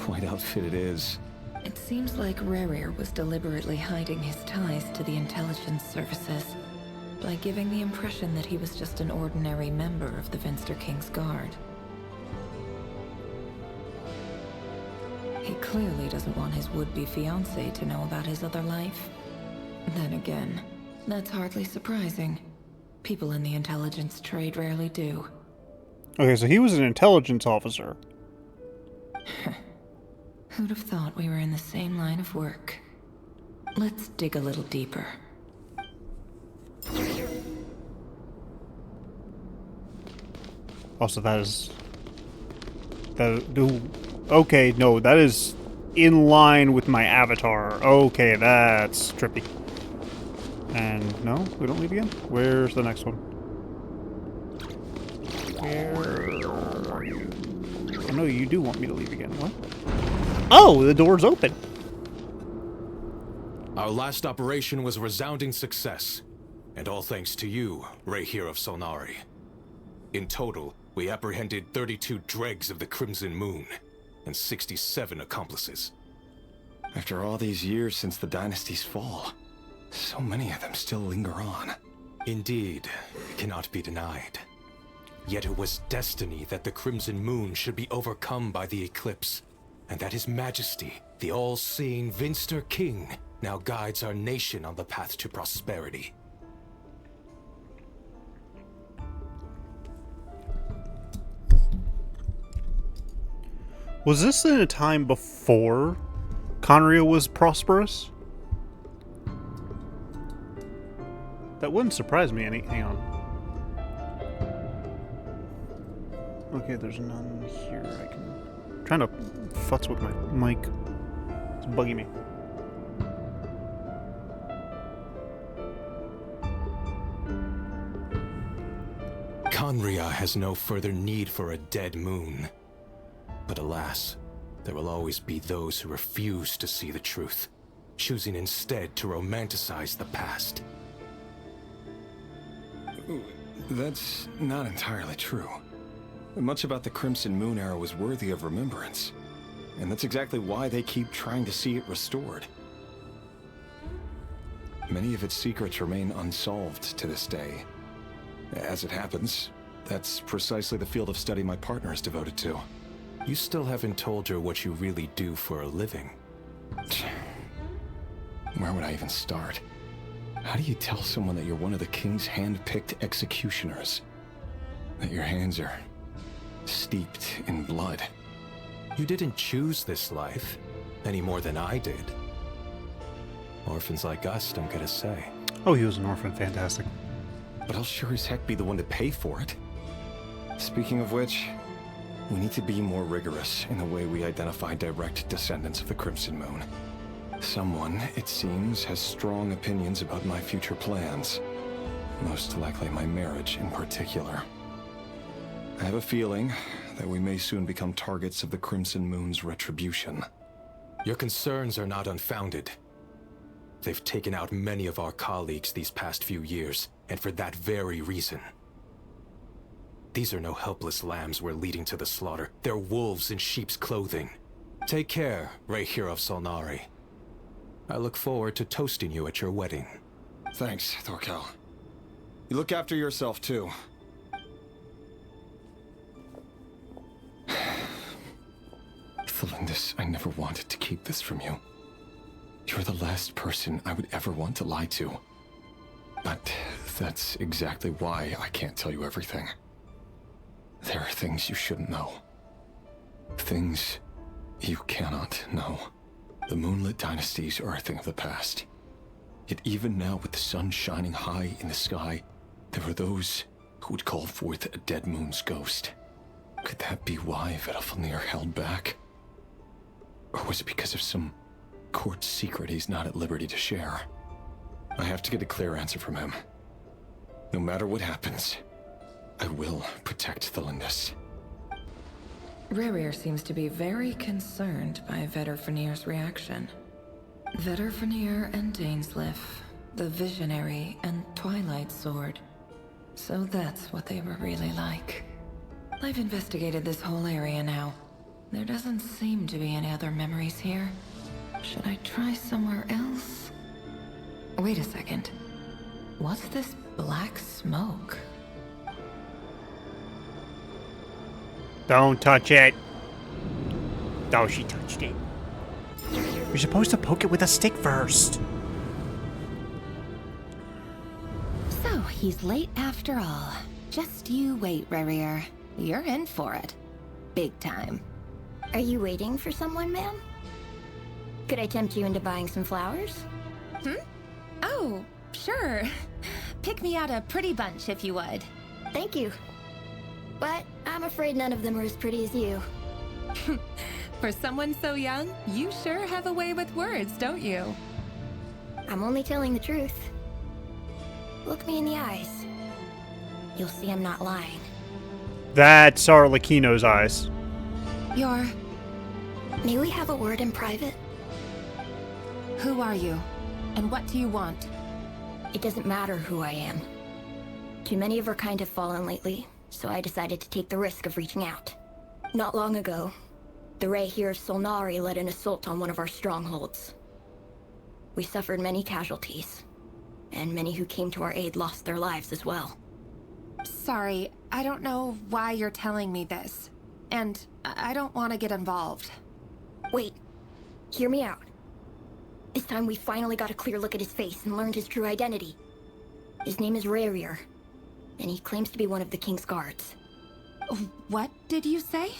White outfit it is. It seems like Rerir was deliberately hiding his ties to the intelligence services by giving the impression that he was just an ordinary member of the Vinster King's Guard. He clearly doesn't want his would-be fiancée to know about his other life. Then again, that's hardly surprising. People in the intelligence trade rarely do. Okay, so he was an intelligence officer. Who'd have thought we were in the same line of work? Let's dig a little deeper. Also, that is... Okay, no, that is in line with my avatar. Okay, that's trippy. And no, we don't leave again? Where's the next one? Where are you? Oh no, you do want me to leave again. What? Oh, the door's open. Our last operation was a resounding success, and all thanks to you, Rahier of Solnari. In total, we apprehended 32 dregs of the Crimson Moon, and 67 accomplices. After all these years since the dynasty's fall, so many of them still linger on. Indeed, it cannot be denied. Yet it was destiny that the Crimson Moon should be overcome by the eclipse, and that His Majesty, the all-seeing Vinster King, now guides our nation on the path to prosperity. Was this in a time before Conria was prosperous? That wouldn't surprise me any. Hang on. Okay, there's none here. I'm trying to futz with my mic. It's bugging me. Conria has no further need for a dead moon. But alas, there will always be those who refuse to see the truth, choosing instead to romanticize the past. That's not entirely true. Much about the Crimson Moon era was worthy of remembrance, and that's exactly why they keep trying to see it restored. Many of its secrets remain unsolved to this day. As it happens, that's precisely the field of study my partner is devoted to. You still haven't told her what you really do for a living. Where would I even start? How do you tell someone that you're one of the king's hand-picked executioners? That your hands are steeped in blood? You didn't choose this life, any more than I did. Orphans like us don't get a say. Oh, he was an orphan. Fantastic. But I'll sure as heck be the one to pay for it. Speaking of which, we need to be more rigorous in the way we identify direct descendants of the Crimson Moon. Someone, it seems, has strong opinions about my future plans. Most likely my marriage in particular. I have a feeling that we may soon become targets of the Crimson Moon's retribution. Your concerns are not unfounded. They've taken out many of our colleagues these past few years, and for that very reason. These are no helpless lambs we're leading to the slaughter. They're wolves in sheep's clothing. Take care, Rahier of Solnari. I look forward to toasting you at your wedding. Thanks, Thorkel. You look after yourself, too. Thelindis, I never wanted to keep this from you. You're the last person I would ever want to lie to. But that's exactly why I can't tell you everything. There are things you shouldn't know. Things you cannot know. The moonlit dynasties are a thing of the past. Yet even now, with the sun shining high in the sky, there are those who would call forth a dead moon's ghost. Could that be why Vedalfnir held back? Or was it because of some court secret he's not at liberty to share? I have to get a clear answer from him. No matter what happens, I will protect Thelindis. Rarir seems to be very concerned by Vedalfnir's reaction. Vedalfnir and Dainsleif, the Visionary and Twilight Sword. So that's what they were really like. I've investigated this whole area now. There doesn't seem to be any other memories here. Should I try somewhere else? Wait a second. What's this black smoke? Don't touch it. Oh, she touched it. You're supposed to poke it with a stick first. So, he's late after all. Just you wait, Rarir. You're in for it. Big time. Are you waiting for someone, ma'am? Could I tempt you into buying some flowers? Oh, sure. Pick me out a pretty bunch if you would. Thank you. But I'm afraid none of them are as pretty as you. For someone so young, you sure have a way with words, don't you? I'm only telling the truth. Look me in the eyes. You'll see I'm not lying. That's Arlecchino's eyes. May we have a word in private? Who are you? And what do you want? It doesn't matter who I am. Too many of our kind have fallen lately, so I decided to take the risk of reaching out. Not long ago, the Rahier of Solnari led an assault on one of our strongholds. We suffered many casualties, and many who came to our aid lost their lives as well. Sorry, I don't know why you're telling me this. And I don't want to get involved. Wait, hear me out. This time we finally got a clear look at his face and learned his true identity. His name is Rarir, and he claims to be one of the King's guards. What did you say?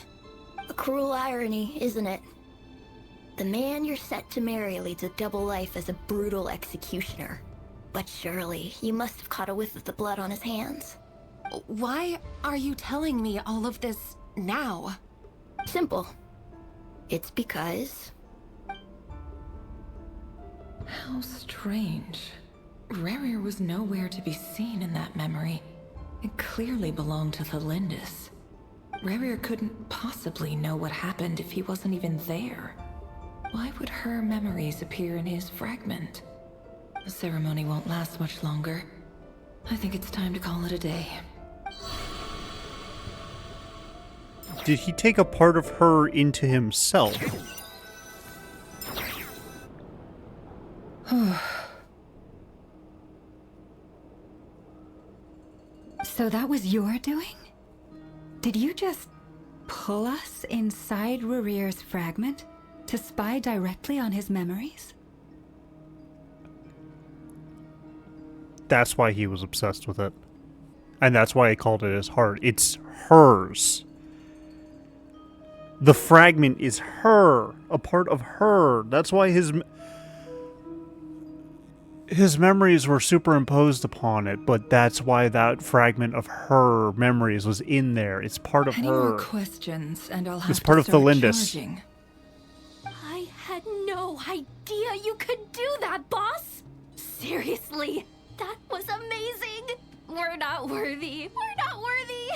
A cruel irony, isn't it? The man you're set to marry leads a double life as a brutal executioner. But surely, you must have caught a whiff of the blood on his hands. Why are you telling me all of this now? Simple. It's because... How strange. Rarir was nowhere to be seen in that memory. It clearly belonged to Thelindis. Rarir couldn't possibly know what happened if he wasn't even there. Why would her memories appear in his fragment? The ceremony won't last much longer. I think it's time to call it a day. Did he take a part of her into himself? So that was your doing? Did you just pull us inside Rarir's fragment to spy directly on his memories? That's why he was obsessed with it. And that's why he called it his heart. It's hers. The fragment is her. A part of her. That's why his memories were superimposed upon it, but that's why that fragment of her memories was in there. It's part of Any her. more questions, and I'll have It's to part of start Thelindis. charging. I had no idea you could do that, boss! Seriously, that was amazing! We're not worthy. We're not worthy!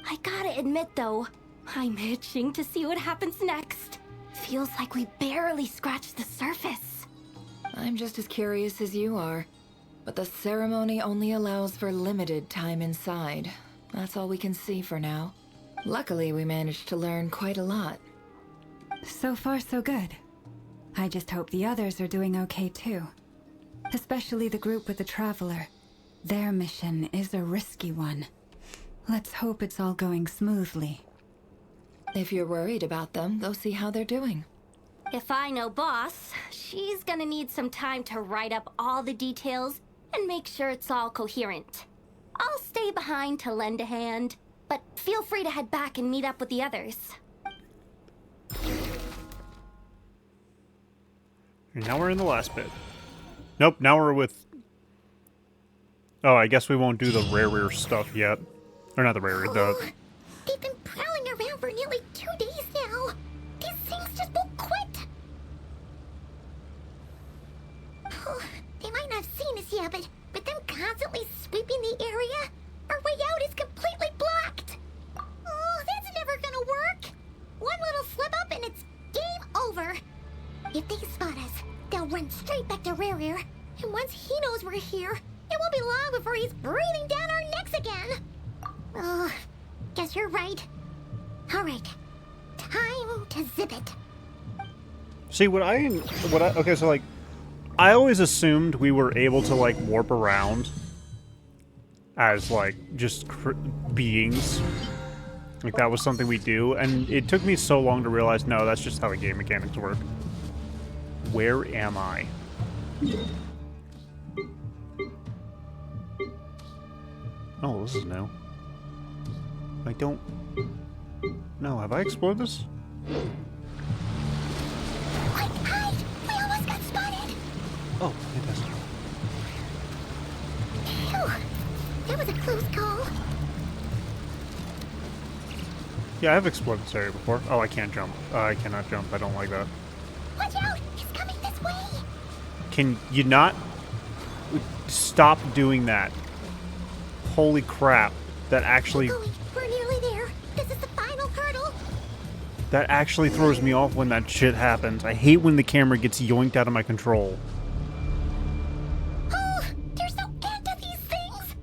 I gotta admit, though, I'm itching to see what happens next. feels like we barely scratched the surface. I'm just as curious as you are. But the ceremony only allows for limited time inside. That's all we can see for now. Luckily, we managed to learn quite a lot. So far, so good. I just hope the others are doing okay too. Especially the group with the Traveler. Their mission is a risky one. Let's hope it's all going smoothly. If you're worried about them, go see how they're doing. If I know Boss, she's gonna need some time to write up all the details and make sure it's all coherent. I'll stay behind to lend a hand, but feel free to head back and meet up with the others. And now we're in the last bit. Nope, now we're with... Oh, I guess we won't do the rarer stuff yet. Or not the rarer, the... They've been prowling around for nearly 2 days now. These things just won't quit. They might not have seen us yet, but them constantly sweeping the area, our way out is completely blocked. Oh, that's never gonna work. One little slip up and it's game over. If they spot us, they'll run straight back to Rare. And once he knows we're here, it won't be long before he's breathing down our necks again. Oh, guess you're right. All right, time to zip it. See, okay, so, like, I always assumed we were able to, like, warp around as, like, just beings. Like, that was something we do, and it took me so long to realize, no, that's just how the game mechanics work. Where am I? Oh, this is new. I don't... No, have I explored this? Quick, hide! We almost got spotted! Oh, fantastic. Phew! That was a close call. Yeah, I've explored this area before. Oh, I can't jump. I cannot jump. I don't like that. Watch out! He's coming this way! Can you not stop doing that? Holy crap. That actually... We're nearly there. This is the final hurdle. That actually throws me off when that shit happens. I hate when the camera gets yoinked out of my control. Oh, they're so into these things!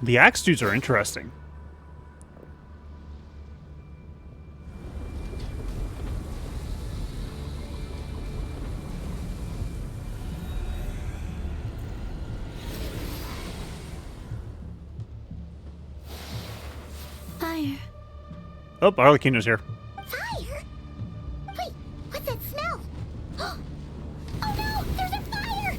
The axe dudes are interesting. Fire. Oh, Arlecchino's here. Fire? Wait, what's that smell? Oh no, there's a fire!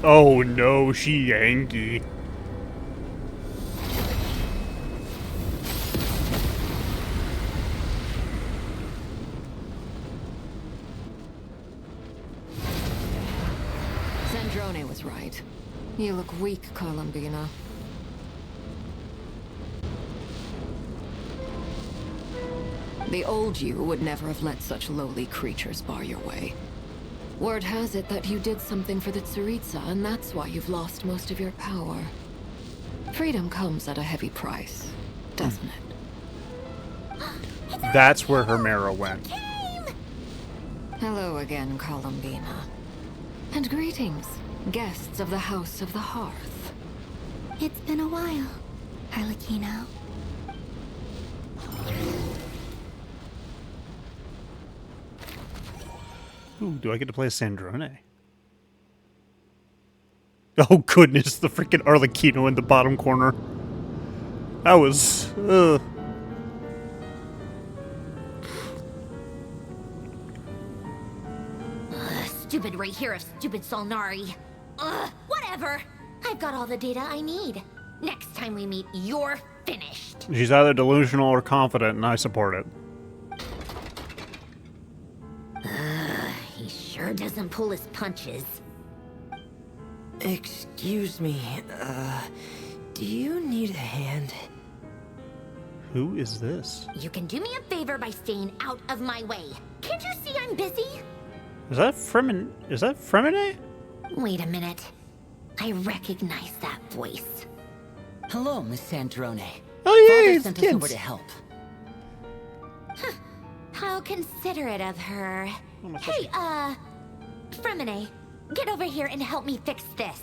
Oh no, she angry. Zandrone was right. You look weak, Columbina. The old you would never have let such lowly creatures bar your way. Word has it that you did something for the Tsaritsa, and that's why you've lost most of your power. Freedom comes at a heavy price, doesn't it? That's where her marrow went. Hello again, Columbina. And greetings, guests of the House of the Hearth. It's been a while, Arlecchino. Ooh, do I get to play Zandrone? Oh goodness, the freaking Arlecchino in the bottom corner. That was... Stupid right here of stupid Solnari. Whatever. I've got all the data I need. Next time we meet, you're finished. She's either delusional or confident, and I support it. He sure doesn't pull his punches. Excuse me, do you need a hand? Who is this? You can do me a favor by staying out of my way. Can't you see I'm busy? Is that Fremine? Wait a minute. I recognize that voice. Hello, Miss Sandrone. Oh yeah, Father it's sent us kids. over to help. How considerate of her. Hey, Fremine, get over here and help me fix this.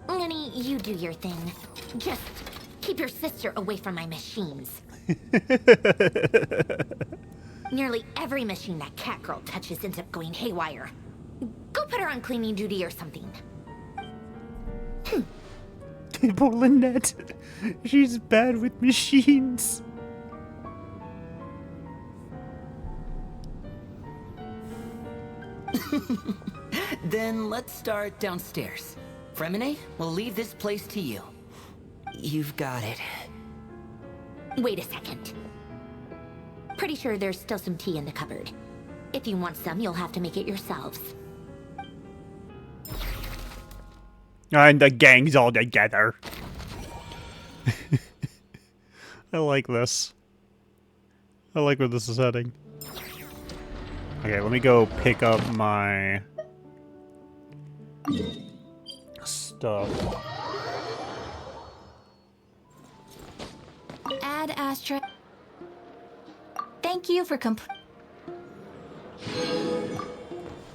Lenny, you do your thing. Just keep your sister away from my machines. Nearly every machine that Catgirl touches ends up going haywire. Go put her on cleaning duty or something. Poor Lynette. She's bad with machines. Then let's start downstairs. Fremine, we'll leave this place to you. You've got it. Wait a second. Pretty sure there's still some tea in the cupboard. If you want some, you'll have to make it yourselves. And the gang's all together. I like this. I like where this is heading. Okay, let me go pick up my stuff. Add Astra. Thank you for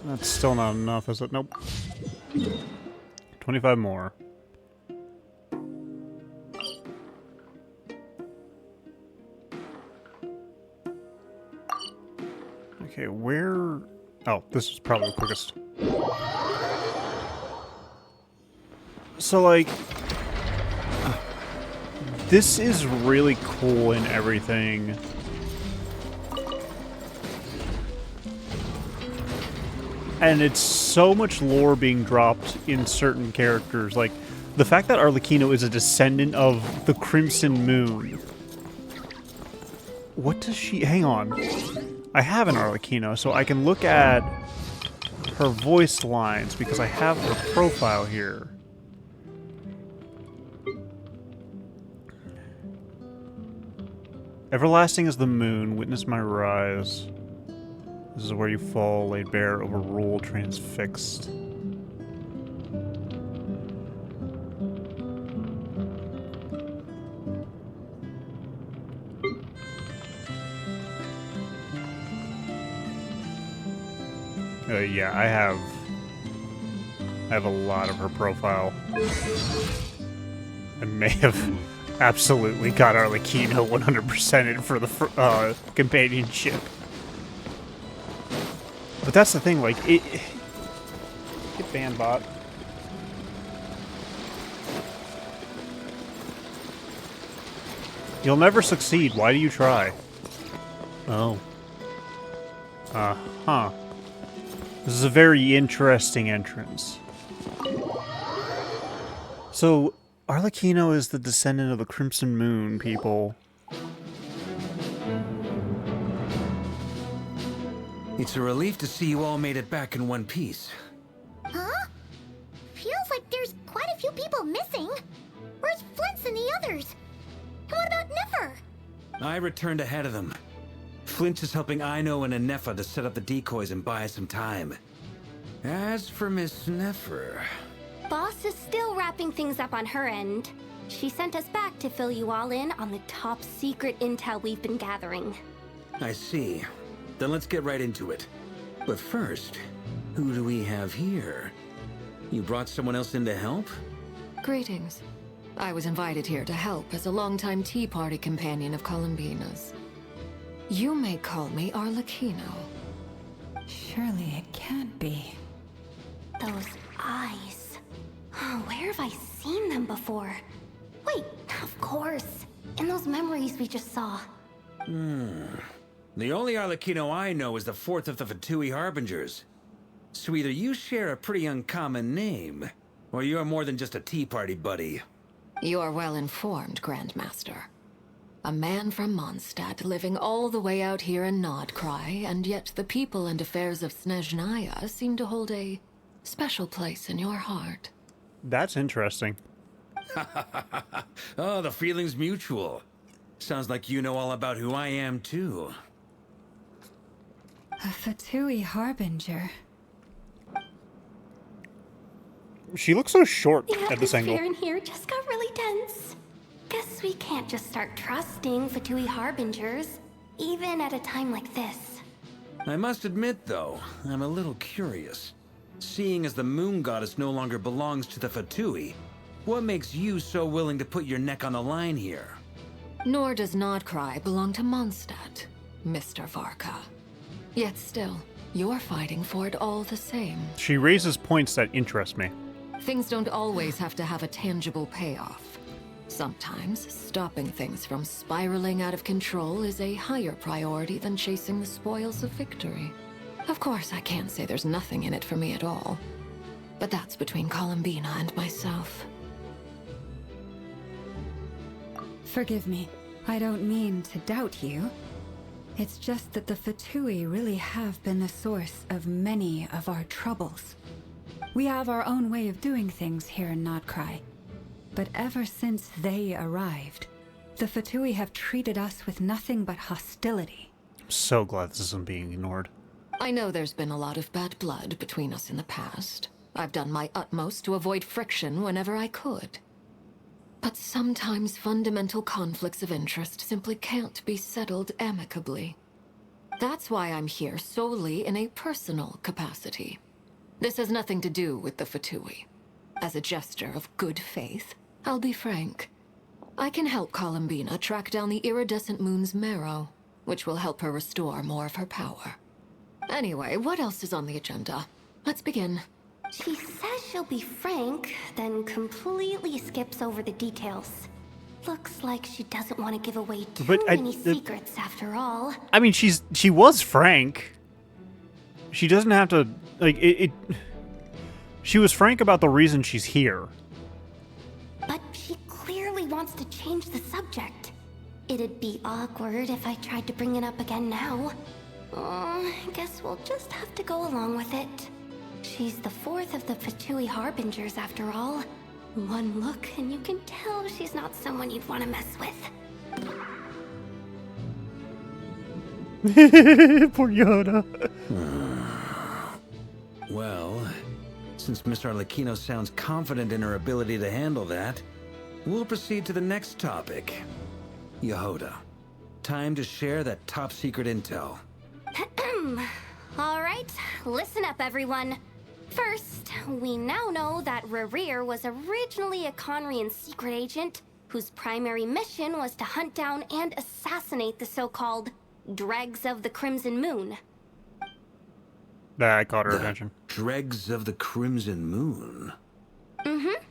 That's still not enough, is it? Nope. 25 more. Okay, where... Oh, this is probably the quickest. So, like... This is really cool and everything. And it's so much lore being dropped in certain characters. Like, the fact that Arlecchino is a descendant of the Crimson Moon. What does she... Hang on. I have an Arlecchino, so I can look at her voice lines because I have her profile here. Everlasting as the moon, witness my rise. This is where you fall, laid bare, overruled, transfixed. Yeah, I have a lot of her profile. I may have absolutely got Arlecchino 100%ed for the companionship. But that's the thing, like, get banned, bot. You'll never succeed. Why do you try? Oh. Uh-huh. This is a very interesting entrance. So, Arlecchino is the descendant of the Crimson Moon, people. It's a relief to see you all made it back in one piece. Huh? Feels like there's quite a few people missing. Where's Flint's and the others? And what about Niffer? I returned ahead of them. Flint is helping Ino and Anefa to set up the decoys and buy us some time. As for Miss Neffer... Boss is still wrapping things up on her end. She sent us back to fill you all in on the top secret intel we've been gathering. I see. Then let's get right into it. But first, who do we have here? You brought someone else in to help? Greetings. I was invited here to help as a longtime Tea Party companion of Columbina's. You may call me Arlecchino. Surely it can't be. Those eyes. Oh, where have I seen them before? Wait, of course. In those memories we just saw. The only Arlecchino I know is the fourth of the Fatui Harbingers. So either you share a pretty uncommon name, or you're more than just a Tea Party buddy. You are well informed, Grandmaster. A man from Mondstadt living all the way out here in Nodcry, and yet the people and affairs of Snezhnaya seem to hold a special place in your heart. That's interesting. Oh, the feeling's mutual. Sounds like you know all about who I am, too. A Fatui harbinger. She looks so short The at this angle. atmosphere in here just got really tense. Guess we can't just start trusting Fatui harbingers, even at a time like this. I must admit, though, I'm a little curious. Seeing as the moon goddess no longer belongs to the Fatui, what makes you so willing to put your neck on the line here? Nor does Nodcry belong to Mondstadt, Mr. Varka. Yet still, you're fighting for it all the same. She raises points that interest me. Things don't always have to have a tangible payoff. Sometimes, stopping things from spiraling out of control is a higher priority than chasing the spoils of victory. Of course, I can't say there's nothing in it for me at all. But that's between Columbina and myself. Forgive me. I don't mean to doubt you. It's just that the Fatui really have been the source of many of our troubles. We have our own way of doing things here in Nodcry. But ever since they arrived, the Fatui have treated us with nothing but hostility. I'm so glad this isn't being ignored. I know there's been a lot of bad blood between us in the past. I've done my utmost to avoid friction whenever I could. But sometimes fundamental conflicts of interest simply can't be settled amicably. That's why I'm here solely in a personal capacity. This has nothing to do with the Fatui. As a gesture of good faith, I'll be frank. I can help Columbina track down the iridescent moon's marrow, which will help her restore more of her power. Anyway, what else is on the agenda? Let's begin. She says she'll be frank, then completely skips over the details. Looks like she doesn't want to give away too many secrets after all. I mean, she was frank. She doesn't have to, like, she was frank about the reason she's here. But she clearly wants to change the subject. It'd be awkward if I tried to bring it up again now. I guess we'll just have to go along with it. She's the fourth of the Fatui harbingers after all. One look and you can tell she's not someone you'd want to mess with. Poor Yoda. Well, since Miss Arlecchino sounds confident in her ability to handle that, we'll proceed to the next topic. Yehoda, time to share that top-secret intel. Alright, listen up everyone. First, we now know that Rerir was originally a Conrian secret agent whose primary mission was to hunt down and assassinate the so-called Dregs of the Crimson Moon. That caught her attention. Dregs of the Crimson Moon? Mm-hmm.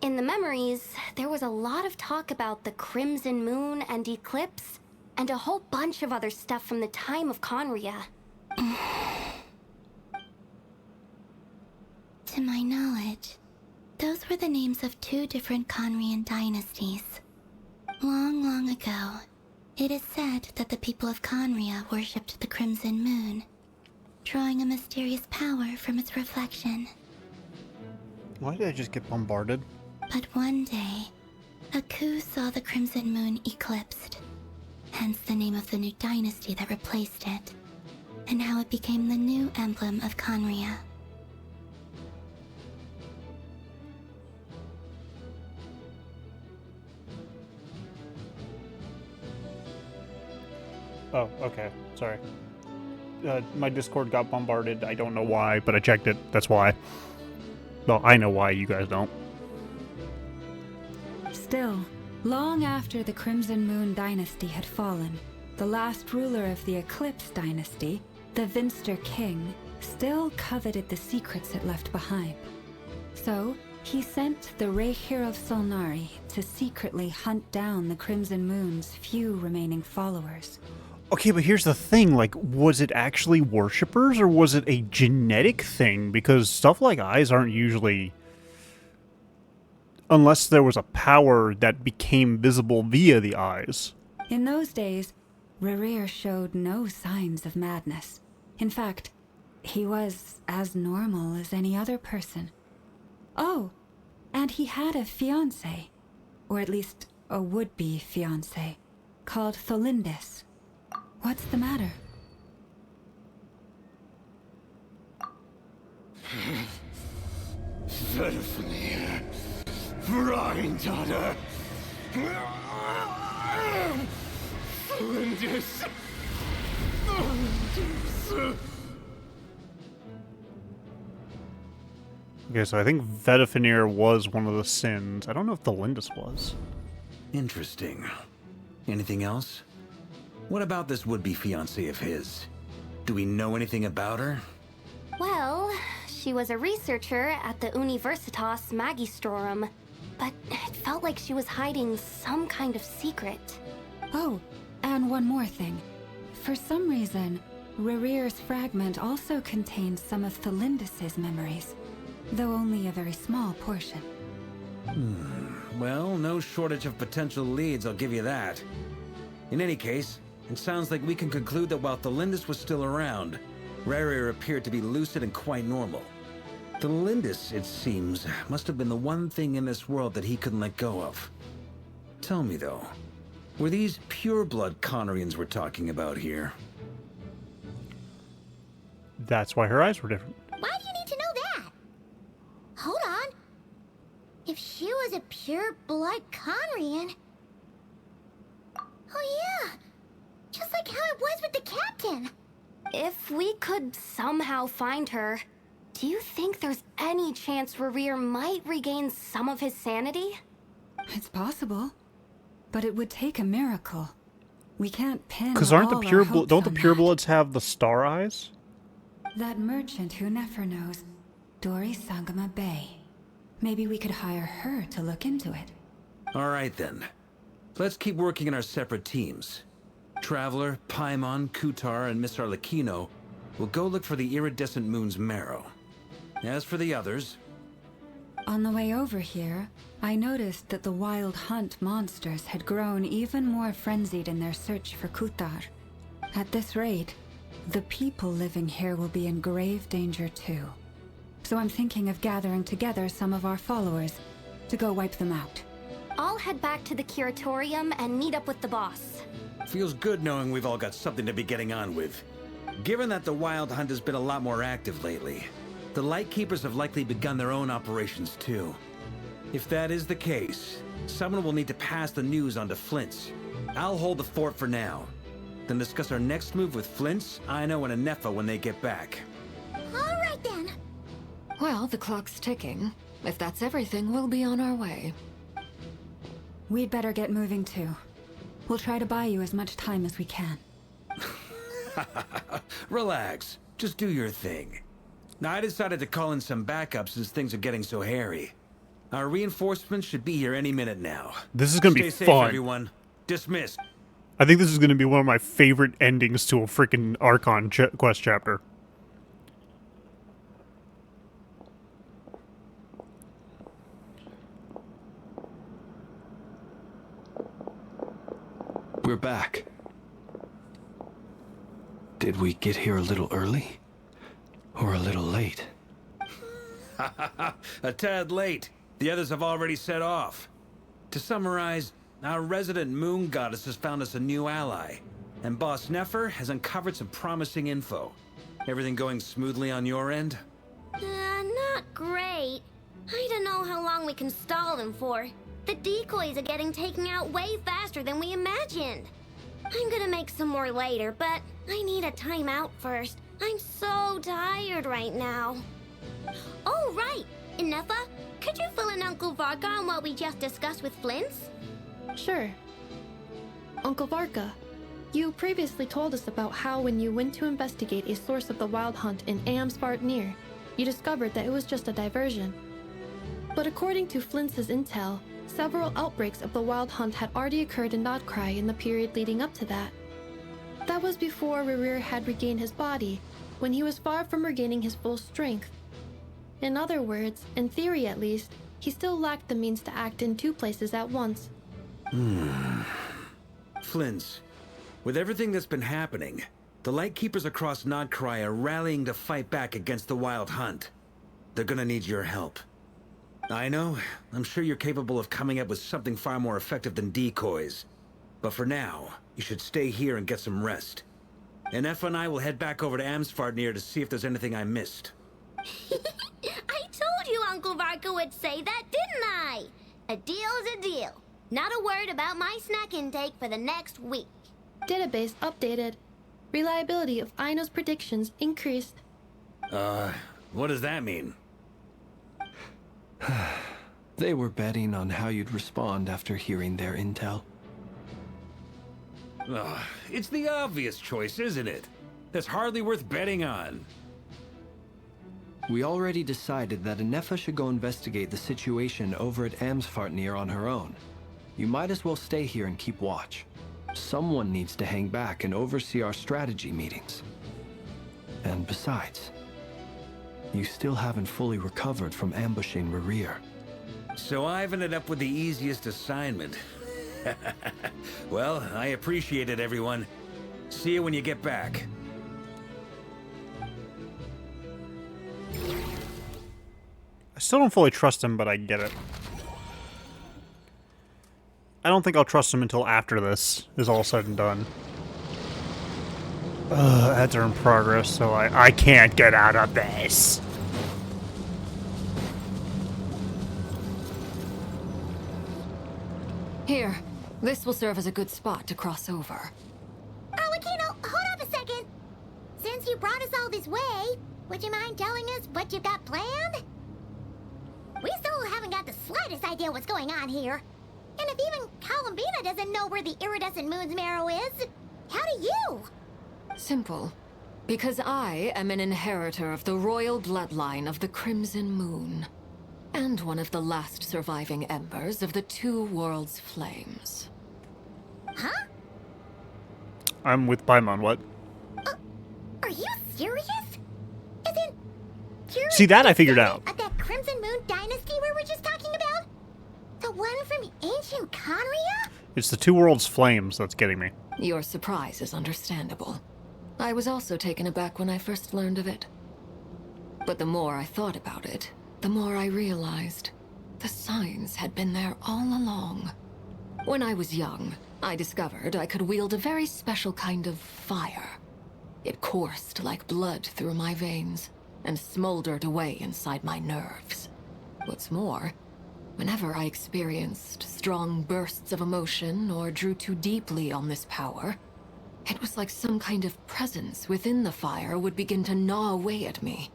In the memories, there was a lot of talk about the Crimson Moon and Eclipse, and a whole bunch of other stuff from the time of Conria. To my knowledge, those were the names of two different Conrian dynasties. Long, long ago, it is said that the people of Conria worshipped the Crimson Moon, drawing a mysterious power from its reflection. Why did I just get bombarded? But one day, a coup saw the Crimson Moon eclipsed, hence the name of the new dynasty that replaced it, and how it became the new emblem of Conria. Oh, okay. Sorry. My Discord got bombarded. I don't know why, but I checked it. That's why. Well, I know why, you guys don't. Still, long after the Crimson Moon dynasty had fallen, the last ruler of the Eclipse dynasty, the Vinster King, still coveted the secrets it left behind. So, he sent the Rehir of Solnari to secretly hunt down the Crimson Moon's few remaining followers. Okay, but here's the thing, like, was it actually worshippers, or was it a genetic thing? Because stuff like eyes aren't usually... Unless there was a power that became visible via the eyes. In those days, Rerir showed no signs of madness. In fact, he was as normal as any other person. Oh, And he had a fiancé, or at least a would-be fiancé, called Tholindis. What's the matter? Vedifnir, granddaughter. Lindis. Okay, so I think Vedifnir was one of the sins. I don't know if the Lindis was. Interesting. Anything else? What about this would-be fiancée of his? Do we know anything about her? Well, she was a researcher at the Universitas Magistrorum, but it felt like she was hiding some kind of secret. Oh, and one more thing. For some reason, Rerear's fragment also contains some of Tholindis' memories, though only a very small portion. Well, no shortage of potential leads, I'll give you that. In any case, it sounds like we can conclude that while Tholindis was still around, Rerear appeared to be lucid and quite normal. Tholindis, it seems, must have been the one thing in this world that he couldn't let go of. Tell me, though, were these pure-blood Conorians we're talking about here? That's why her eyes were different. Why do you need to know that? Hold on. If she was a pure-blood Conrian... Oh yeah, just like how it was with the captain. If we could somehow find her, do you think there's any chance Rerear might regain some of his sanity? It's possible, but it would take a miracle. We can't pin Because aren't the all our pure hopes don't the on purebloods have the star eyes? that merchant who never knows, Dori Sangama Bay. Maybe we could hire her to look into it. All right, then. Let's keep working in our separate teams. Traveler, Paimon, Kutar, and Miss Arlecchino will go look for the iridescent moon's marrow. As for the others... On the way over here, I noticed that the Wild Hunt monsters had grown even more frenzied in their search for Kutar. At this rate, the people living here will be in grave danger too. So I'm thinking of gathering together some of our followers to go wipe them out. I'll head back to the Curatorium and meet up with the boss. Feels good knowing we've all got something to be getting on with. Given that the Wild Hunt has been a lot more active lately, the Lightkeepers have likely begun their own operations too. If that is the case, someone will need to pass the news on to Flint's. I'll hold the fort for now, then discuss our next move with Flint's, Aino, and Anefa when they get back. All right then. Well, the clock's ticking. If that's everything, we'll be on our way. We'd better get moving too. We'll try to buy you as much time as we can. Relax. Just do your thing. Now, I decided to call in some backup since things are getting so hairy. Our reinforcements should be here any minute now. This is gonna be Stay safe, fun. everyone. Dismissed. I think this is going to be one of my favorite endings to a freaking Archon quest chapter. We're back. Did we get here a little early? Or a little late? A tad late. The others have already set off. To summarize, our resident moon goddess has found us a new ally, and Boss Nefer has uncovered some promising info. Everything going smoothly on your end? Not great. I don't know how long we can stall them for. The decoys are getting taken out way faster than we imagined. I'm gonna make some more later, but I need a timeout first. I'm so tired right now. Oh, right! Inefa, could you fill in Uncle Varka on what we just discussed with Flint's? Sure. Uncle Varka, you previously told us about how when you went to investigate a source of the Wild Hunt in Amsvartnir, you discovered that it was just a diversion. But according to Flint's intel, several outbreaks of the Wild Hunt had already occurred in Nodcry in the period leading up to that. That was before Rerear had regained his body, when he was far from regaining his full strength. In other words, in theory at least, he still lacked the means to act in two places at once. Flint's, with everything that's been happening, the Lightkeepers across Nodcry are rallying to fight back against the Wild Hunt. They're gonna need your help. I know. I'm sure you're capable of coming up with something far more effective than decoys. But for now, you should stay here and get some rest. And Effa and I will head back over to Amsfartnir to see if there's anything I missed. I told you Uncle Varka would say that, didn't I? A deal's a deal. Not a word about my snack intake for the next week. Database updated. Reliability of Aino's predictions increased. What does that mean? They were betting on how you'd respond after hearing their intel. It's the obvious choice, isn't it? That's hardly worth betting on. We already decided that Anefa should go investigate the situation over at Amsfartnir on her own. You might as well stay here and keep watch. Someone needs to hang back and oversee our strategy meetings. And besides, you still haven't fully recovered from ambushing Rerir. So I've ended up with the easiest assignment. Well, I appreciate it, everyone. See you when you get back. I still don't fully trust him, but I get it. I don't think I'll trust him until after this is all said and done. Ads are in progress, so I can't get out of this. Here, this will serve as a good spot to cross over. Arlecchino, hold up a second. Since you brought us all this way, would you mind telling us what you've got planned? We still haven't got the slightest idea what's going on here. And if even Columbina doesn't know where the iridescent moon's marrow is, how do you? Simple. Because I am an inheritor of the royal bloodline of the Crimson Moon. And one of the last surviving embers of the Two Worlds Flames. Huh? I'm with Paimon, what? Are you serious? Isn't... See, that I figured out. Of that Crimson Moon dynasty we were just talking about? The one from ancient Conria? It's the Two Worlds Flames that's getting me. Your surprise is understandable. I was also taken aback when I first learned of it. But the more I thought about it, the more I realized the signs had been there all along. When I was young, I discovered I could wield a very special kind of fire. It coursed like blood through my veins and smoldered away inside my nerves. What's more, whenever I experienced strong bursts of emotion or drew too deeply on this power, it was like some kind of presence within the fire would begin to gnaw away at me,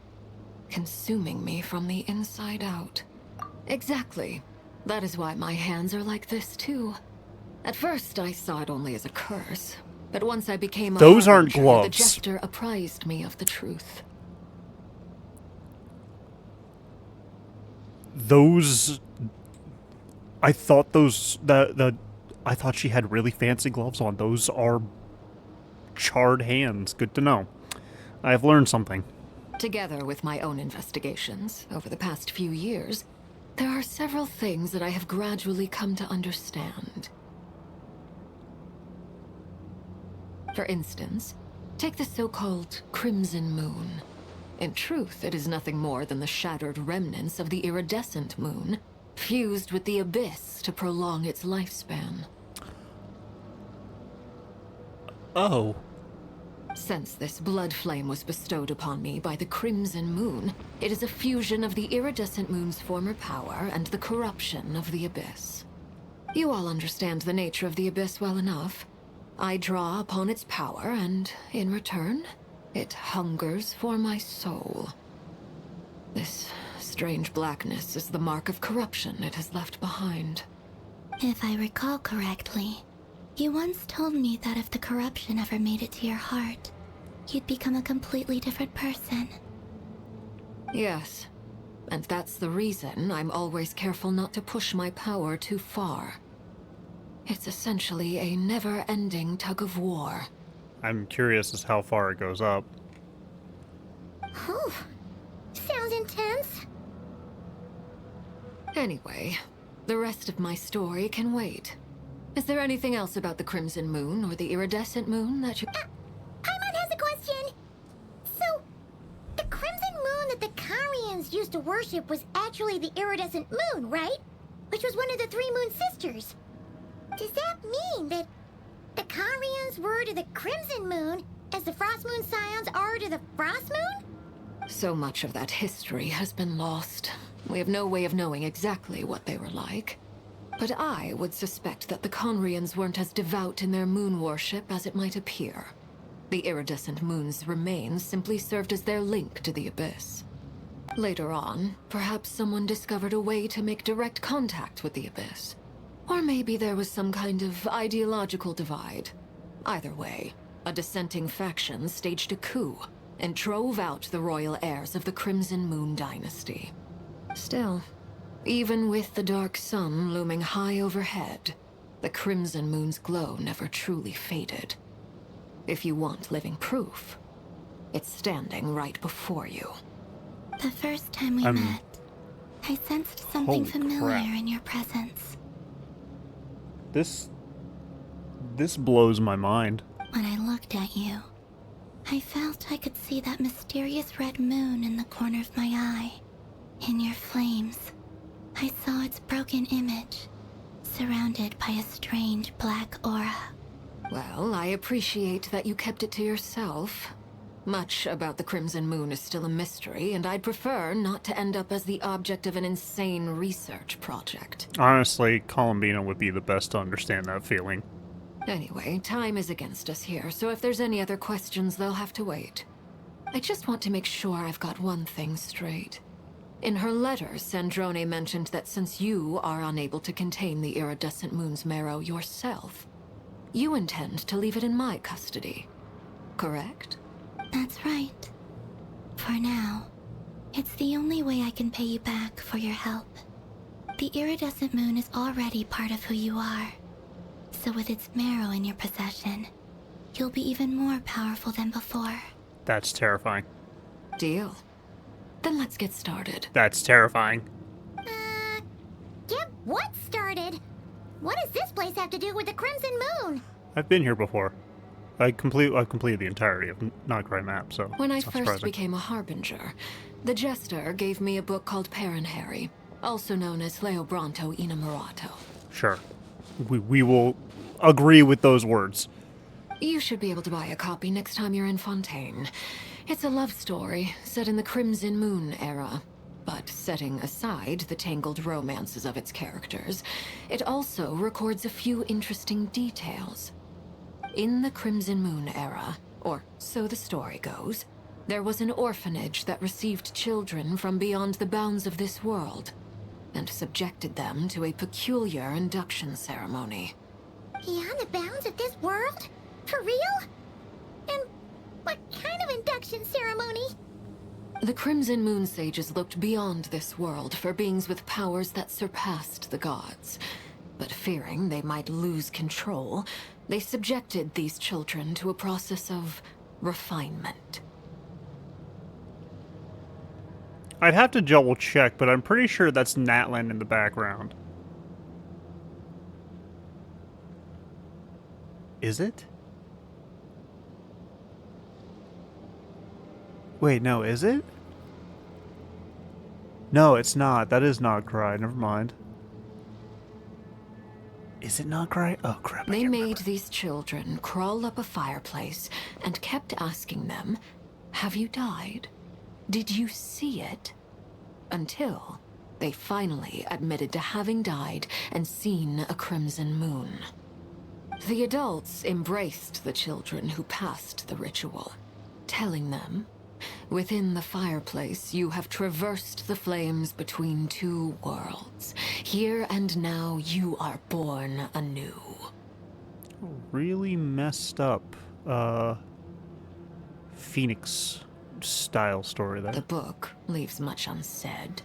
consuming me from the inside out. Exactly. That is why my hands are like this too. At first, I saw it only as a curse, but once I became a Those aren't harbinger, gloves. the jester apprised me of the truth. Those... I thought those... I thought she had really fancy gloves on. Those are charred hands. Good to know. I've learned something. Together with my own investigations over the past few years, there are several things that I have gradually come to understand. For instance, take the so-called Crimson Moon. In truth, it is nothing more than the shattered remnants of the iridescent moon, fused with the abyss to prolong its lifespan. Oh. Since this blood flame was bestowed upon me by the Crimson Moon, it is a fusion of the iridescent moon's former power and the corruption of the abyss. You all understand the nature of the abyss well enough. I draw upon its power, and in return, it hungers for my soul. This strange blackness is the mark of corruption it has left behind. If I recall correctly, you once told me that if the corruption ever made it to your heart, you'd become a completely different person. Yes, and that's the reason I'm always careful not to push my power too far. It's essentially a never-ending tug-of-war. I'm curious as how far it goes up. Oh, sounds intense. Anyway, the rest of my story can wait. Is there anything else about the Crimson Moon or the Iridescent Moon that you... Paimon has a question. So, the Crimson Moon that the Karians Conrians used to worship was actually the iridescent moon, right? Which was one of the three moon sisters. Does that mean that the Conrians were to the Crimson Moon as the Frost Moon Scions are to the Frost Moon? So much of that history has been lost. We have no way of knowing exactly what they were like. But I would suspect that the Conrians weren't as devout in their moon worship as it might appear. The iridescent moon's remains simply served as their link to the Abyss. Later on, perhaps someone discovered a way to make direct contact with the Abyss. Or maybe there was some kind of ideological divide. Either way, a dissenting faction staged a coup and drove out the royal heirs of the Crimson Moon dynasty. Still, even with the dark sun looming high overhead, the Crimson Moon's glow never truly faded. If you want living proof, it's standing right before you. The first time we met, I sensed something familiar in your presence. This blows my mind. When I looked at you, I felt I could see that mysterious red moon in the corner of my eye. In your flames, I saw its broken image, surrounded by a strange black aura. Well, I appreciate that you kept it to yourself. Much about the Crimson Moon is still a mystery, and I'd prefer not to end up as the object of an insane research project. Honestly, Columbina would be the best to understand that feeling. Anyway, time is against us here, so if there's any other questions, they'll have to wait. I just want to make sure I've got one thing straight. In her letter, Sandrone mentioned that since you are unable to contain the iridescent moon's marrow yourself, you intend to leave it in my custody, correct? That's right. For now, it's the only way I can pay you back for your help. The iridescent moon is already part of who you are. So with its marrow in your possession, you'll be even more powerful than before. That's terrifying. Deal. Then let's get started. That's terrifying. Get what started? What does this place have to do with the Crimson Moon? I've been here before. I've completed the entirety of Nagrai map, so when I it's not first surprising. became a Harbinger, the Jester gave me a book called Paranhari, also known as Leobranto Innamorato. Sure. We will agree with those words. You should be able to buy a copy next time you're in Fontaine. It's a love story set in the Crimson Moon era. But setting aside the tangled romances of its characters, it also records a few interesting details. In the Crimson Moon era, or so the story goes, there was an orphanage that received children from beyond the bounds of this world, and subjected them to a peculiar induction ceremony. Beyond the bounds of this world? For real? And what kind of induction ceremony? The Crimson Moon sages looked beyond this world for beings with powers that surpassed the gods. But fearing they might lose control, they subjected these children to a process of refinement. I'd have to double check, but I'm pretty sure that's Natlan in the background. Is it? Wait, no, is it? No, it's not. That is not Cry. Never mind. Is it not Cry? Oh, crap. They made these children crawl up a fireplace and kept asking them, "Have you died? Did you see it?" Until they finally admitted to having died and seen a crimson moon. The adults embraced the children who passed the ritual, telling them, "Within the fireplace, you have traversed the flames between two worlds. Here and now, you are born anew." Really messed up, Phoenix-style story there. The book leaves much unsaid.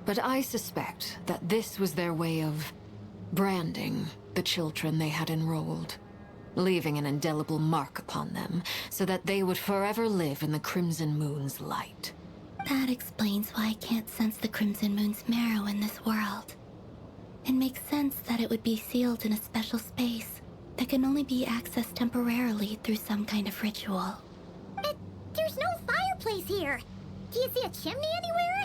But I suspect that this was their way of branding the children they had enrolled, leaving an indelible mark upon them so that they would forever live in the Crimson Moon's light. That explains why I can't sense the Crimson Moon's marrow in this world. It makes sense that it would be sealed in a special space that can only be accessed temporarily through some kind of ritual. There's no fireplace here. Do you see a chimney anywhere?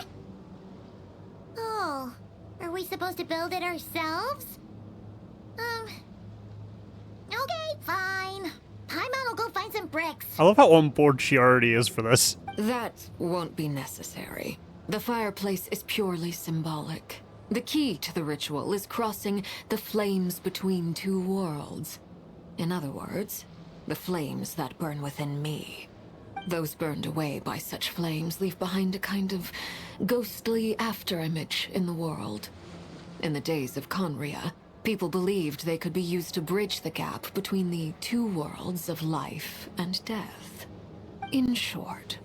Oh, are we supposed to build it ourselves? Okay, fine. Paimon will go find some bricks. I love how on board she already is for this. That won't be necessary. The fireplace is purely symbolic. The key to the ritual is crossing the flames between two worlds. In other words, the flames that burn within me. Those burned away by such flames leave behind a kind of ghostly afterimage in the world. In the days of Conria, people believed they could be used to bridge the gap between the two worlds of life and death. In short,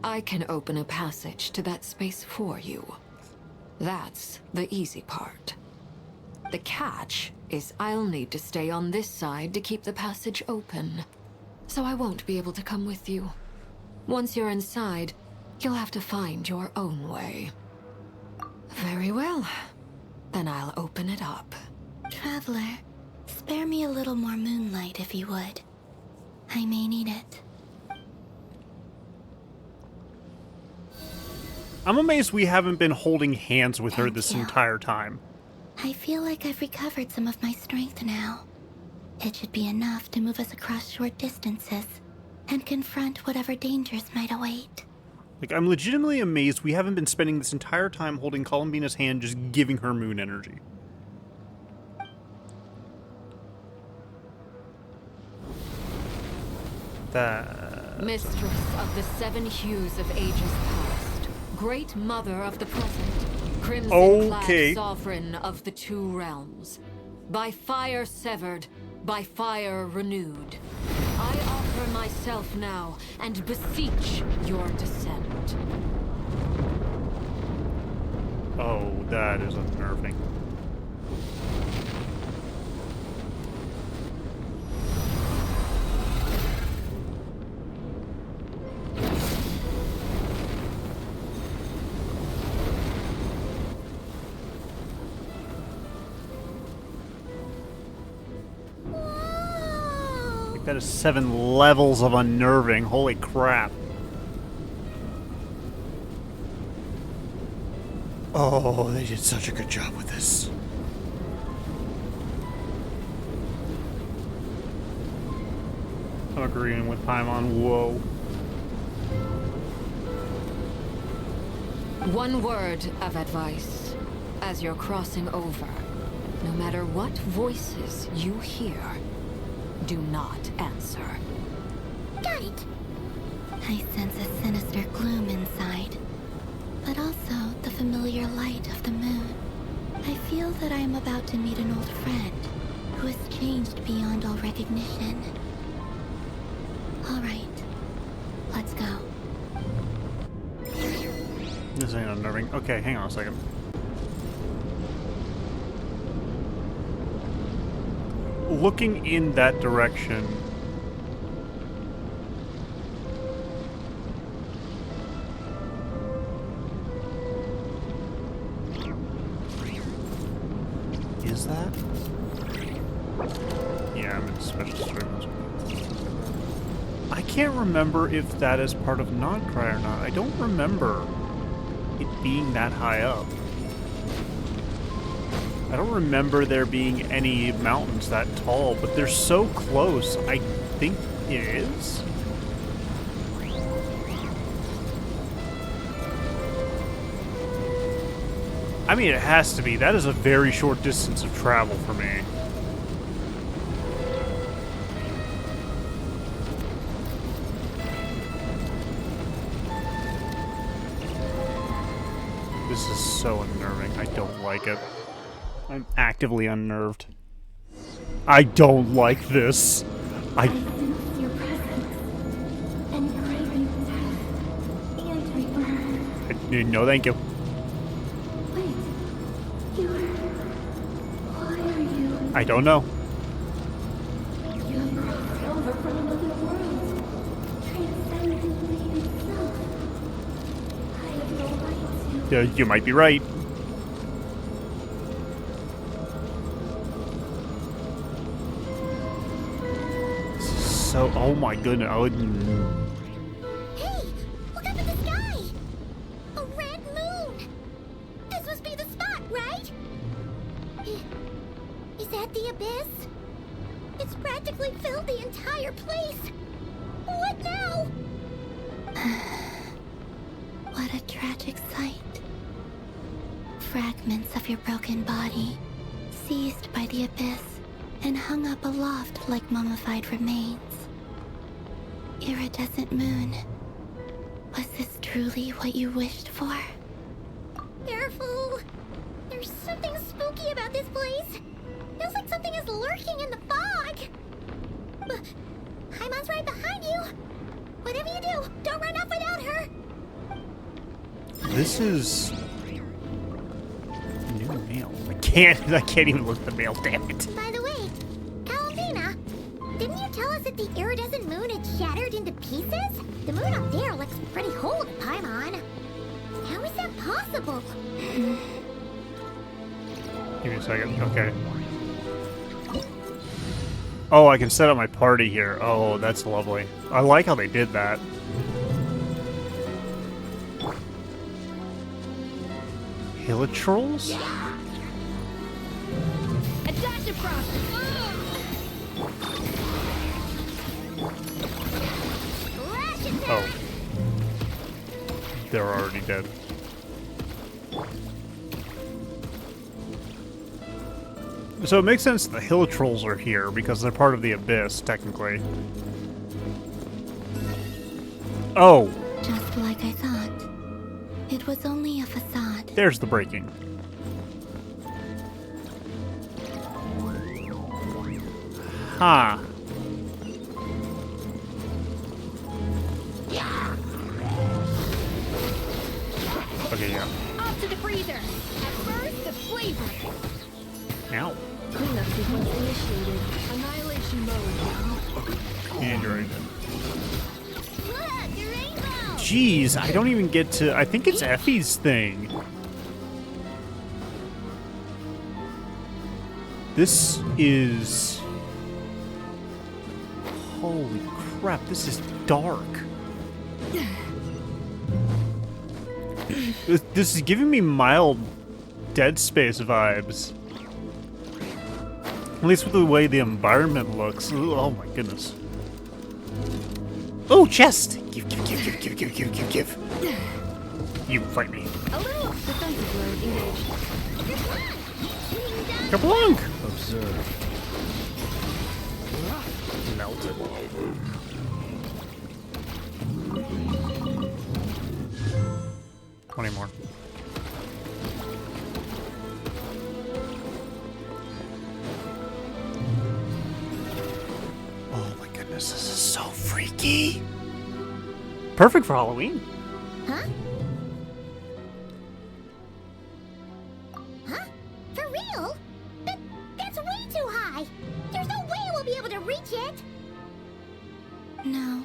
I can open a passage to that space for you. That's the easy part. The catch is I'll need to stay on this side to keep the passage open, so I won't be able to come with you. Once you're inside, you'll have to find your own way. Very well. Then I'll open it up. Traveler, spare me a little more moonlight if you would. I may need it. I'm amazed we haven't been holding hands with her Thank this you. entire time. I feel like I've recovered some of my strength now. It should be enough to move us across short distances and confront whatever dangers might await. Like, I'm legitimately amazed we haven't been spending this entire time holding Columbina's hand just giving her moon energy. Mistress of the seven hues of ages past, great mother of the present, crimson-clad sovereign of the two realms, by fire severed, by fire renewed, I offer myself now and beseech your descent. Oh, that is unnerving. That is 7 levels of unnerving. Holy crap. Oh, they did such a good job with this. I'm agreeing with Paimon. Whoa. One word of advice. As you're crossing over, no matter what voices you hear, do not answer. Got it. I sense a sinister gloom inside, but also the familiar light of the moon. I feel that I am about to meet an old friend who has changed beyond all recognition. All right, let's go. This ain't unnerving. Okay, hang on a second. Looking in that direction. Is that? Yeah, I'm in special circles. I can't remember if that is part of Nodcry or not. I don't remember it being that high up. I don't remember there being any mountains that tall, but they're so close. I think it is. I mean, it has to be. That is a very short distance of travel for me. This is so unnerving. I don't like it. I'm actively unnerved. I don't like this. Your presence and craving death and rebirth. No, thank you. Wait, why are you? I don't know. You have crossed over from another world, transcendently itself. I have no right to. Yeah, you might be right. Hey, look up at the sky! the abyss. It's practically filled the entire place. What now? What a tragic sight. Fragments of your broken body, seized by the abyss, and hung up aloft like mummified remains. Iridescent moon. Was this truly what you wished for? Careful. There's something spooky about this place. Feels like something is lurking in the fog. Paimon's right behind you. Whatever you do, don't run off without her. This is new mail. I can't even look at the mail, damn it. By the way, Kalumpina, didn't you tell us that the iridescent moon had shattered into pieces? The moon up there looks pretty whole to Paimon. How is that possible? Give me a second. Okay. Oh, I can set up my party here. Oh, that's lovely. I like how they did that. Hilitrolls? A dash across. Oh. They're already dead. So it makes sense the Hilitrolls are here because they're part of the Abyss, technically. Oh! Just like I thought. It was only a facade. There's the breaking. Huh. Okay, yeah. Off to the freezer. At first, the flavor. Ow. Cleanup sequence initiated. Annihilation mode. Android. Look, your rainbow. Jeez, I don't even get to... I think it's Effie's thing. This is... Holy crap, this is dark. This is giving me mild Dead Space vibes. At least with the way the environment looks. Ooh, oh my goodness. Oh, chest! Give. You fight me. A little defensive mode engaged. Kablunk! Observe. Melted. Twenty more. Oh my goodness, this is so freaky. Perfect for Halloween. Huh? Huh? For real? That's way too high. There's no way we'll be able to reach it. No.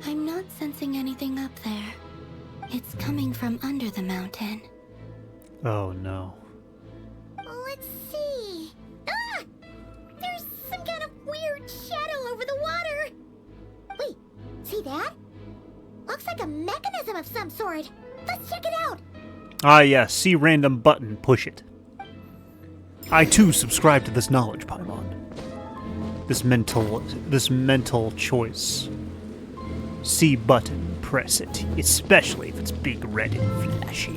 I'm not sensing anything up there. It's coming from under the mountain. Oh no. Let's see. Ah! There's some kind of weird shadow over the water. Wait, see that? Looks like a mechanism of some sort. Let's check it out. Ah yes, see random button, push it. I too subscribe to this knowledge, Paimon. This mental choice. C button, press it, especially if it's big, red, and flashy.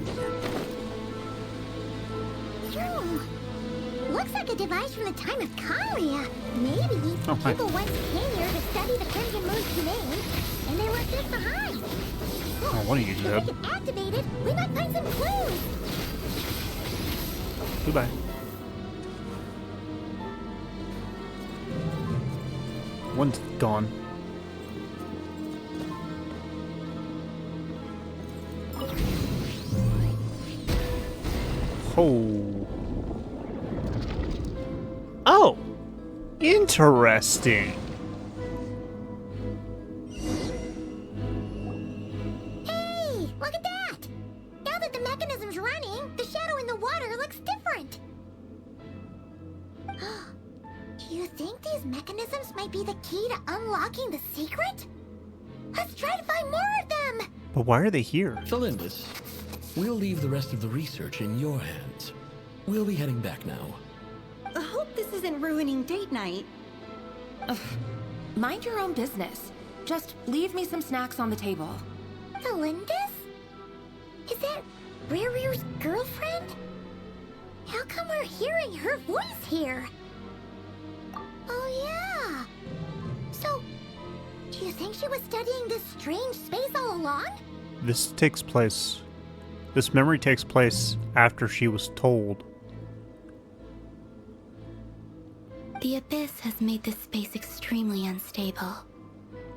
Looks like a device from the time of Conria. Maybe Oh, hi. people once came here to study the Crimson Moon's domain, and they left this behind. Oh, what are you, If Zeb? we can activate it, we might find some clues. Goodbye. One's gone. Oh. Oh! Interesting. Hey, look at that! Now that the mechanism's running, the shadow in the water looks different. Do you think these mechanisms might be the key to unlocking the secret? Let's try to find more of them! But why are they here? Felindis, we'll leave the rest of the research in your hands. We'll be heading back now. I hope this is isn't ruining date night. Ugh. Mind your own business. Just leave me some snacks on the table. Melinda's? Is that Rear's girlfriend? How come we're hearing her voice here? Oh yeah. So, do you think she was studying this strange space all along? This memory takes place after she was told. The Abyss has made this space extremely unstable.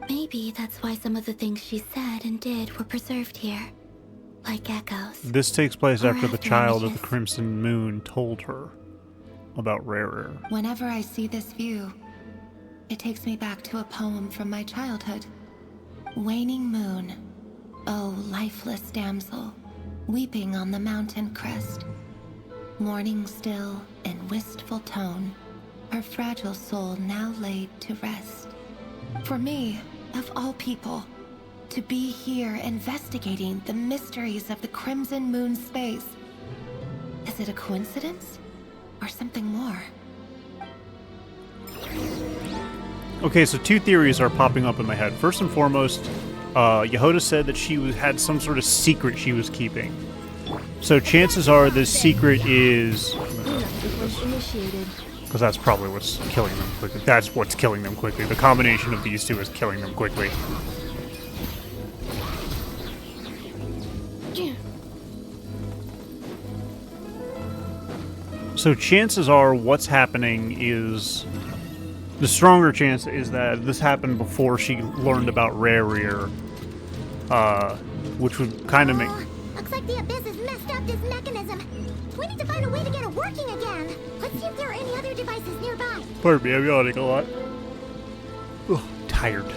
Maybe that's why some of the things she said and did were preserved here. Like echoes. This takes place Or after the child of the images. Crimson Moon told her about Rare. Whenever I see this view, it takes me back to a poem from my childhood. Waning moon, oh lifeless damsel, weeping on the mountain crest. Mourning still in wistful tone, her fragile soul now laid to rest. For me, of all people, to be here investigating the mysteries of the Crimson Moon space. Is it a coincidence? Or something more? Okay, so two theories are popping up in my head. First and foremost, Yehoda said that she had some sort of secret she was keeping. So chances are this secret is... Because that's probably what's killing them quickly. That's what's killing them quickly. The combination of these two is killing them quickly. So chances are what's happening is... The stronger chance is that this happened before she learned about Rare, which would kind of make... Looks like the Abyss has messed up this mechanism. We need to find a way to get it working again. Let's see if there are any other devices nearby. Pardon me, I'm yawning a lot. Ugh, tired.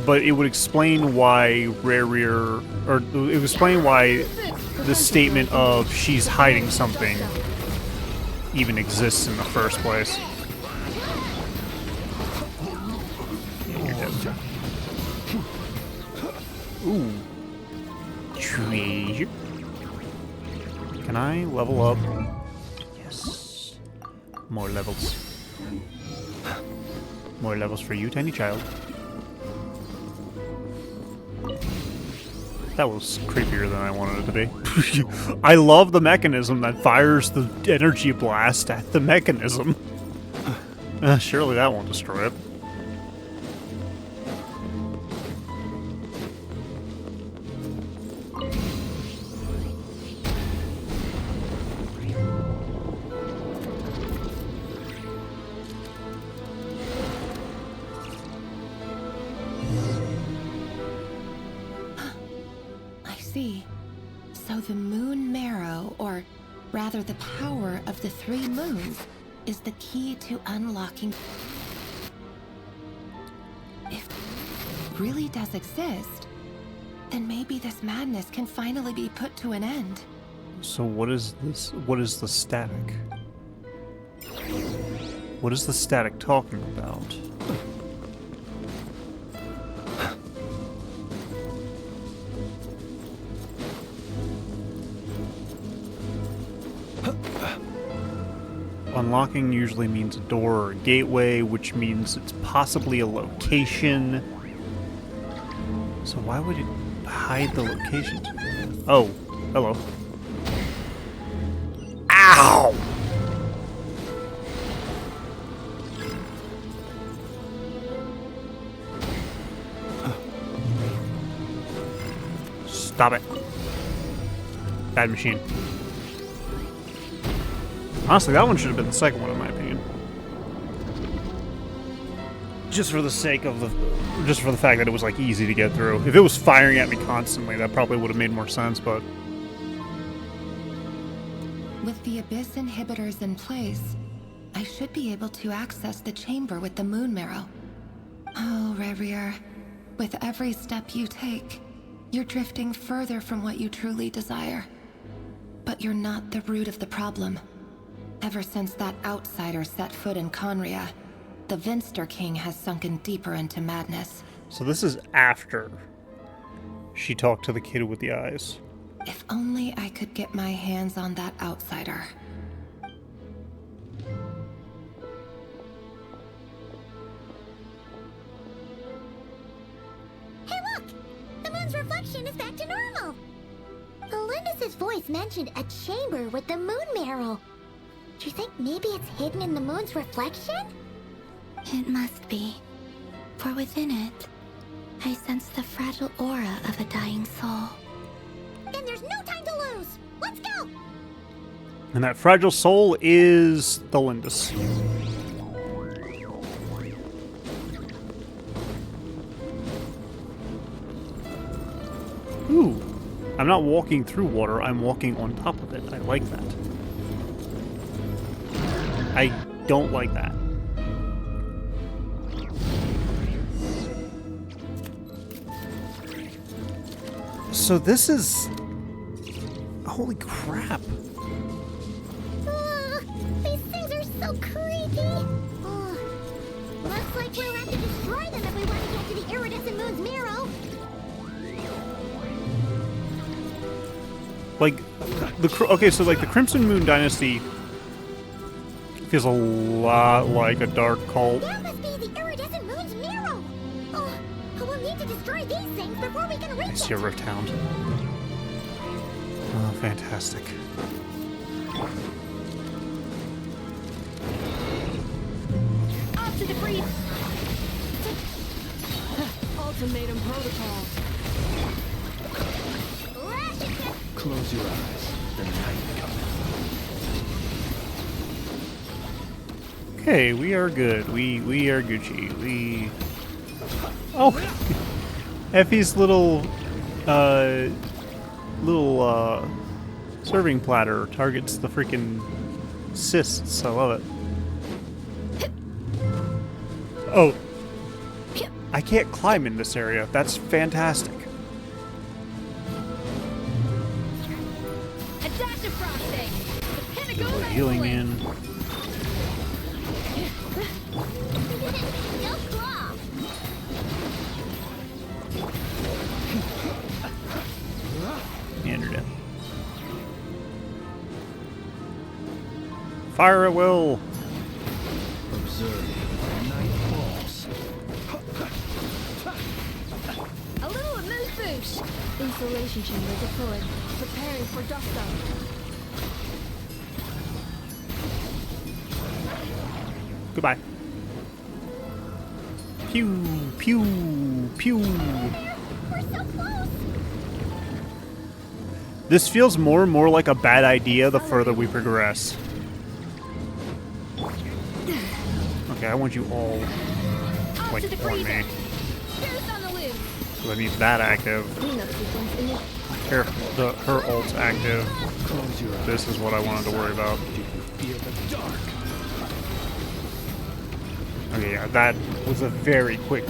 But it would explain why Rare, or it would explain why the statement of she's hiding something even exists in the first place. Ooh. Treasure. Can I level up? Yes. More levels. More levels for you, tiny child. That was creepier than I wanted it to be. I love the mechanism that fires the energy blast at the mechanism. Surely that won't destroy it. So the moon marrow, or rather the power of the 3 moons, is the key to unlocking... If it really does exist, then maybe this madness can finally be put to an end. So what is this? What is the static? What is the static talking about? Unlocking usually means a door or a gateway, which means it's possibly a location. So why would it hide the location? Oh, hello. Ow! Stop it. Bad machine. Honestly, that one should have been the second one, in my opinion. Just for the sake of just for the fact that it was like easy to get through. If it was firing at me constantly, that probably would have made more sense, but... With the Abyss inhibitors in place, I should be able to access the chamber with the moon marrow. Oh, Rerir, with every step you take, you're drifting further from what you truly desire. But you're not the root of the problem. Ever since that outsider set foot in Conria, the Vinster King has sunken deeper into madness. So this is after she talked to the kid with the eyes. If only I could get my hands on that outsider. to normal. Elindis' voice mentioned a chamber with the moon marrow. Do you think maybe it's hidden in the moon's reflection? It must be. For within it, I sense the fragile aura of a dying soul. Then there's no time to lose. Let's go! And that fragile soul is the Lindis. Ooh. I'm not walking through water, I'm walking on top of it. I like that. I don't like that. So this is... Holy crap. These things are so creepy. Looks like we'll have to destroy them if we want to get to the iridescent moon's marrow. Like, okay, so like the Crimson Moon Dynasty feels a lot like a dark cult. That must be the iridescent moon's marrow. We'll need to destroy these things before we can reach I see a Rift Hound. Oh, fantastic. Off to the breach. Ultimatum protocol. Close your eyes. The night comes. Okay, we are good. We are Gucci. We... Oh! Effie's little serving platter targets the freaking cysts. I love it. Oh! I can't climb in this area. That's fantastic. A dash of frosting. The pinnacle of Healing in. And you're dead. Fire at will. Observe. Night falls. A little moose boosh. Insulation chamber deployed. Preparing for dust up. Goodbye. Pew, pew, pew. We're so close. This feels more and more like a bad idea the further we progress. Okay, I want you all, like, on me. So I need that active. Her ult's active. This is what I wanted to worry about. Okay, yeah, that was a very quick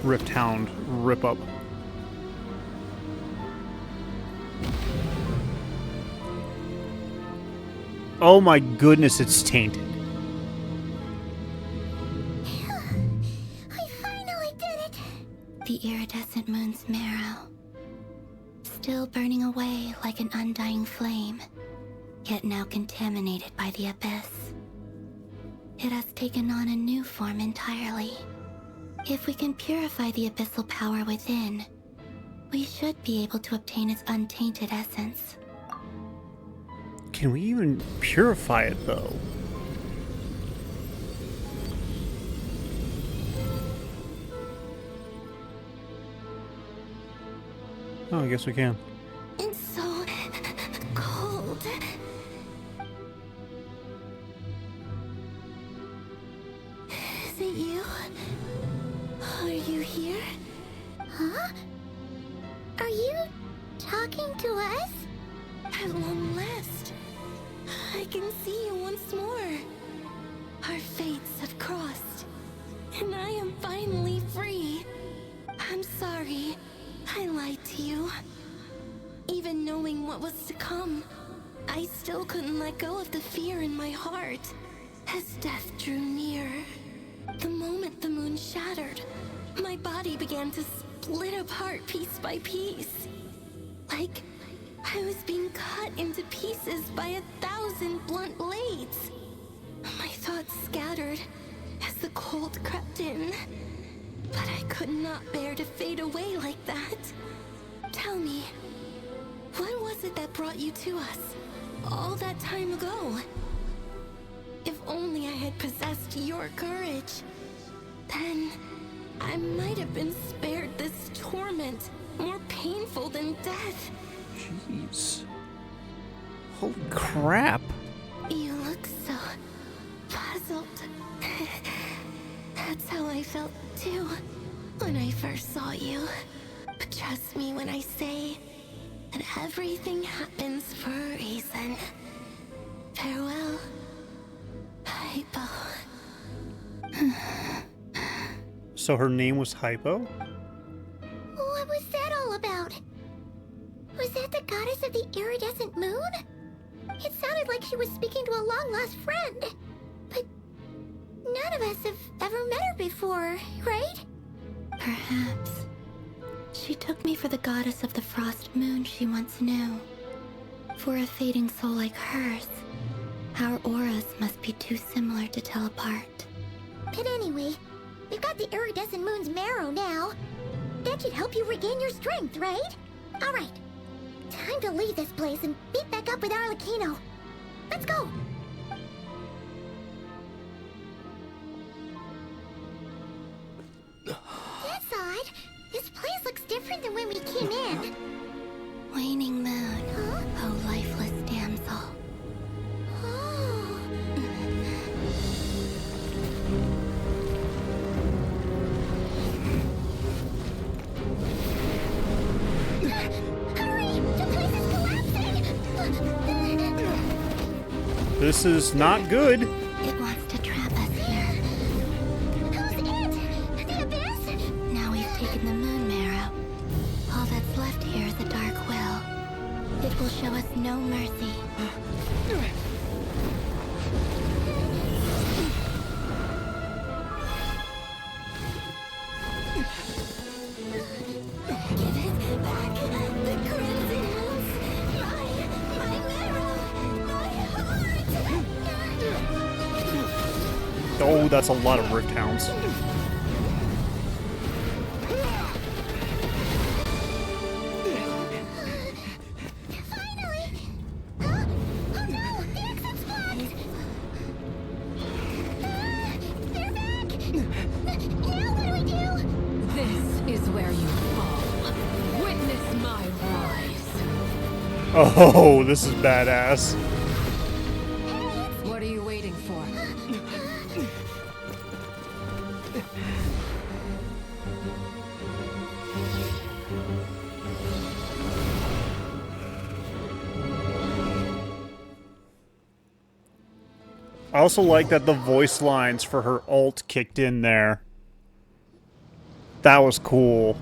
Rift Hound rip-up. Oh my goodness, it's tainted. I finally did it. The iridescent moon's marrow. Still burning away like an undying flame, yet now contaminated by the abyss. It has taken on a new form entirely. If we can purify the abyssal power within, we should be able to obtain its untainted essence. Can we even purify it, though? Oh, I guess we can. It's so cold. Is it you? Are you here? Huh? Are you talking to us? At long last, I can see you once more. Our fates have crossed, and I am finally free. I'm sorry, I lied to you. Even knowing what was to come, I still couldn't let go of the fear in my heart. As death drew near, the moment the moon shattered, my body began to split apart piece by piece. Like I was being cut into pieces by 1,000 blunt blades. My thoughts scattered as the cold crept in. But I could not bear to fade away like that. brought you to us all that time ago. If only I had possessed your courage, then I might have been spared this torment more painful than death. Jeez. Holy crap. You look so puzzled. That's how I felt too when I first saw you. But trust me when I say that everything happens for a reason. Farewell, Hypo. So her name was Hypo? What was that all about? Was that the goddess of the iridescent moon? It sounded like she was speaking to a long-lost friend. But none of us have ever met her before, right? Perhaps. She took me for the goddess of the frost moon she once knew. For a fading soul like hers, our auras must be too similar to tell apart. But anyway, we've got the iridescent moon's marrow now. That should help you regain your strength, right? Alright. Time to leave this place and meet back up with Arlecchino. Let's go! That's odd. This place looks different than when we came in. Waning moon, oh lifeless damsel. Oh. Hurry! The place is collapsing! This is not good. It wants to trap us here. Who's it? The abyss? Now we've taken the moon marrow. All that's left here is a dark will. It will show us no mercy. Give it back! The crimson moons! My marrow! My heart! Oh, that's a lot of Rift Hounds. Finally! Huh? Oh no! The exit's blocked! They're back! Now what do we do? This is where you fall. Witness my rise. Oh, this is badass. What are you waiting for? I also like that the voice lines for her ult kicked in there. That was cool.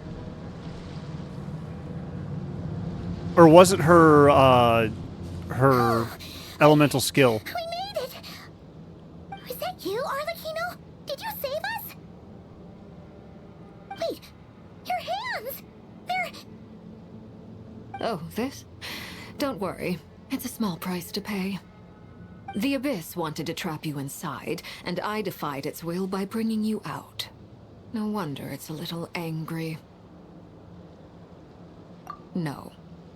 Or was it her, her elemental skill? We made it! Was that you, Arlecchino? Did you save us? Wait, your hands! They're... Oh, this? Don't worry. It's a small price to pay. The Abyss wanted to trap you inside, and I defied its will by bringing you out. No wonder it's a little angry. No.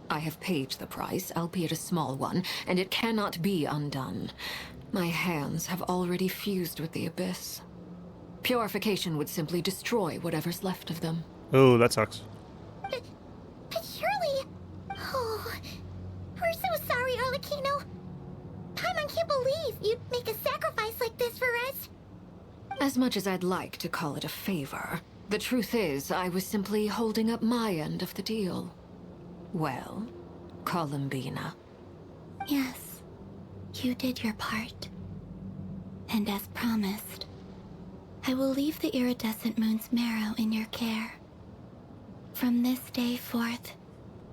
I have paid the price, albeit a small one, and it cannot be undone. My hands have already fused with the Abyss. Purification would simply destroy whatever's left of them. Oh, that sucks. But surely... Oh... We're so sorry, Arlecchino. Paimon can't believe you'd make a sacrifice like this for us. As much as I'd like to call it a favor, the truth is I was simply holding up my end of the deal. Well, Columbina. Yes, you did your part. And as promised, I will leave the iridescent moon's marrow in your care. From this day forth,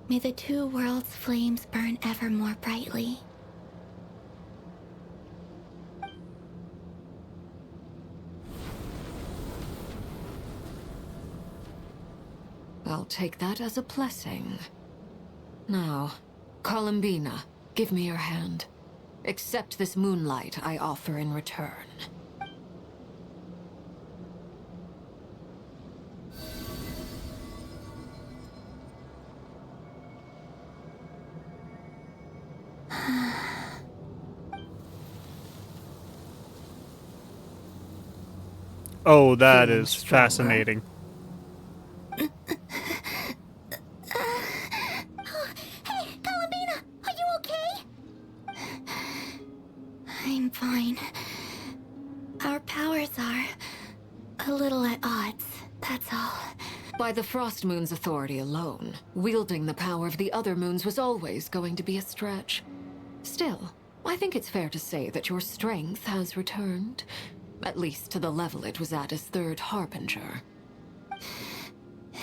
may the two worlds' flames burn ever more brightly. I'll take that as a blessing. Now, Columbina, give me your hand. Accept this moonlight I offer in return. Oh, that Feeling is stronger. fascinating. Hey, Columbina, are you okay? I'm fine. Our powers are a little at odds, that's all. By the Frost Moon's authority alone, wielding the power of the other moons was always going to be a stretch. Still, I think it's fair to say that your strength has returned. At least to the level it was at as Third Harbinger.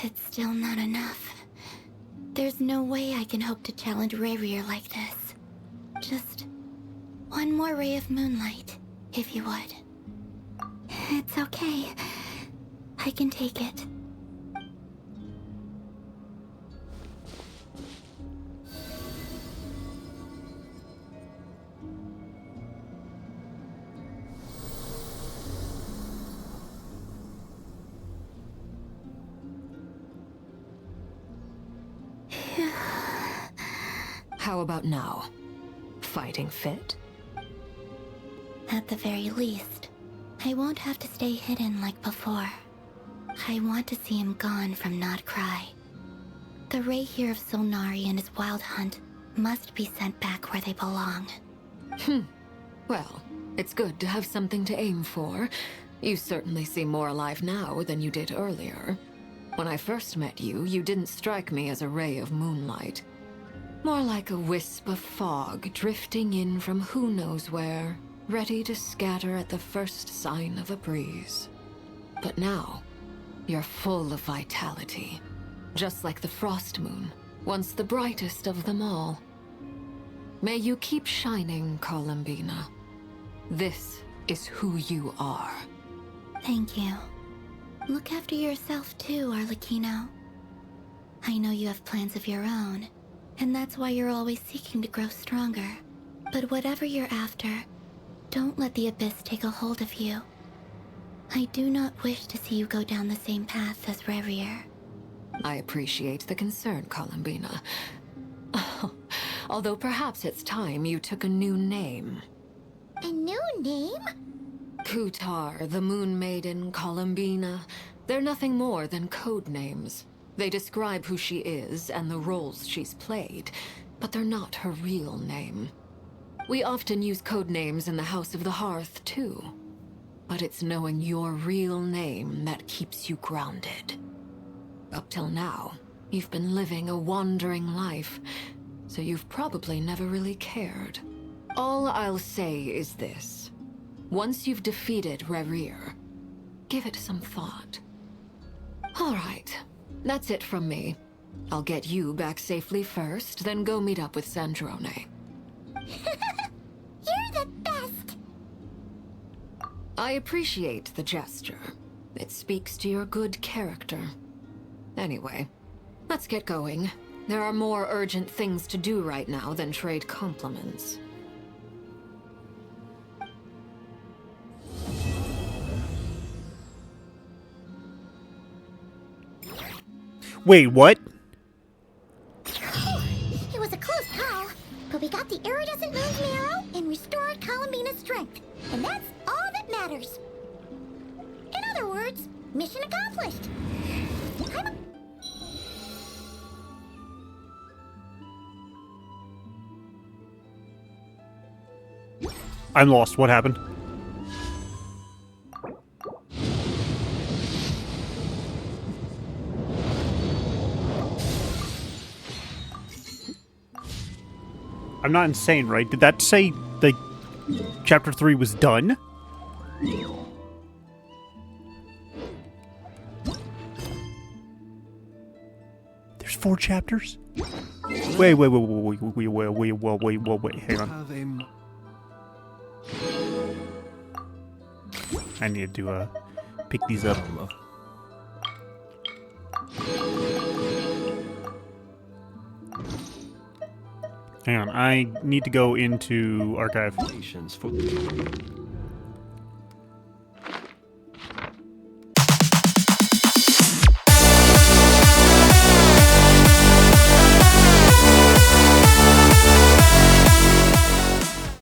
It's still not enough. There's no way I can hope to challenge Rayrear like this. Just one more ray of moonlight, if you would. It's okay. I can take it. How about now? Fighting fit? At the very least, I won't have to stay hidden like before. I want to see him gone from Nodcry. The Ray here of Solnari and his wild hunt must be sent back where they belong. Well, it's good to have something to aim for. You certainly seem more alive now than you did earlier. When I first met you, you didn't strike me as a ray of moonlight. More like a wisp of fog drifting in from who knows where, ready to scatter at the first sign of a breeze. But now, you're full of vitality. Just like the Frost Moon, once the brightest of them all. May you keep shining, Columbina. This is who you are. Thank you. Look after yourself too, Arlecchino. I know you have plans of your own, and that's why you're always seeking to grow stronger. But whatever you're after, don't let the Abyss take a hold of you. I do not wish to see you go down the same path as Rayrear. I appreciate the concern, Columbina. Although perhaps it's time you took a new name. A new name? Kutar, the Moon Maiden, Columbina. They're nothing more than code names. They describe who she is and the roles she's played, but they're not her real name. We often use code names in the House of the Hearth, too. But it's knowing your real name that keeps you grounded. Up till now, you've been living a wandering life, so you've probably never really cared. All I'll say is this. Once you've defeated Rayrear, give it some thought. All right, that's it from me. I'll get you back safely first, then go meet up with Sandrone. You're the best! I appreciate the gesture. It speaks to your good character. Anyway, let's get going. There are more urgent things to do right now than trade compliments. Wait, what? It was a close call, but we got the iridescent moon's marrow and restored Columbina's strength. And that's all that matters. In other words, mission accomplished. I'm lost. What happened? I'm not insane, right? Did that say, like, Chapter 3 was done? There's 4 chapters? Wait, hang on. I need to, pick these up. Hang on, I need to go into archive. Patience for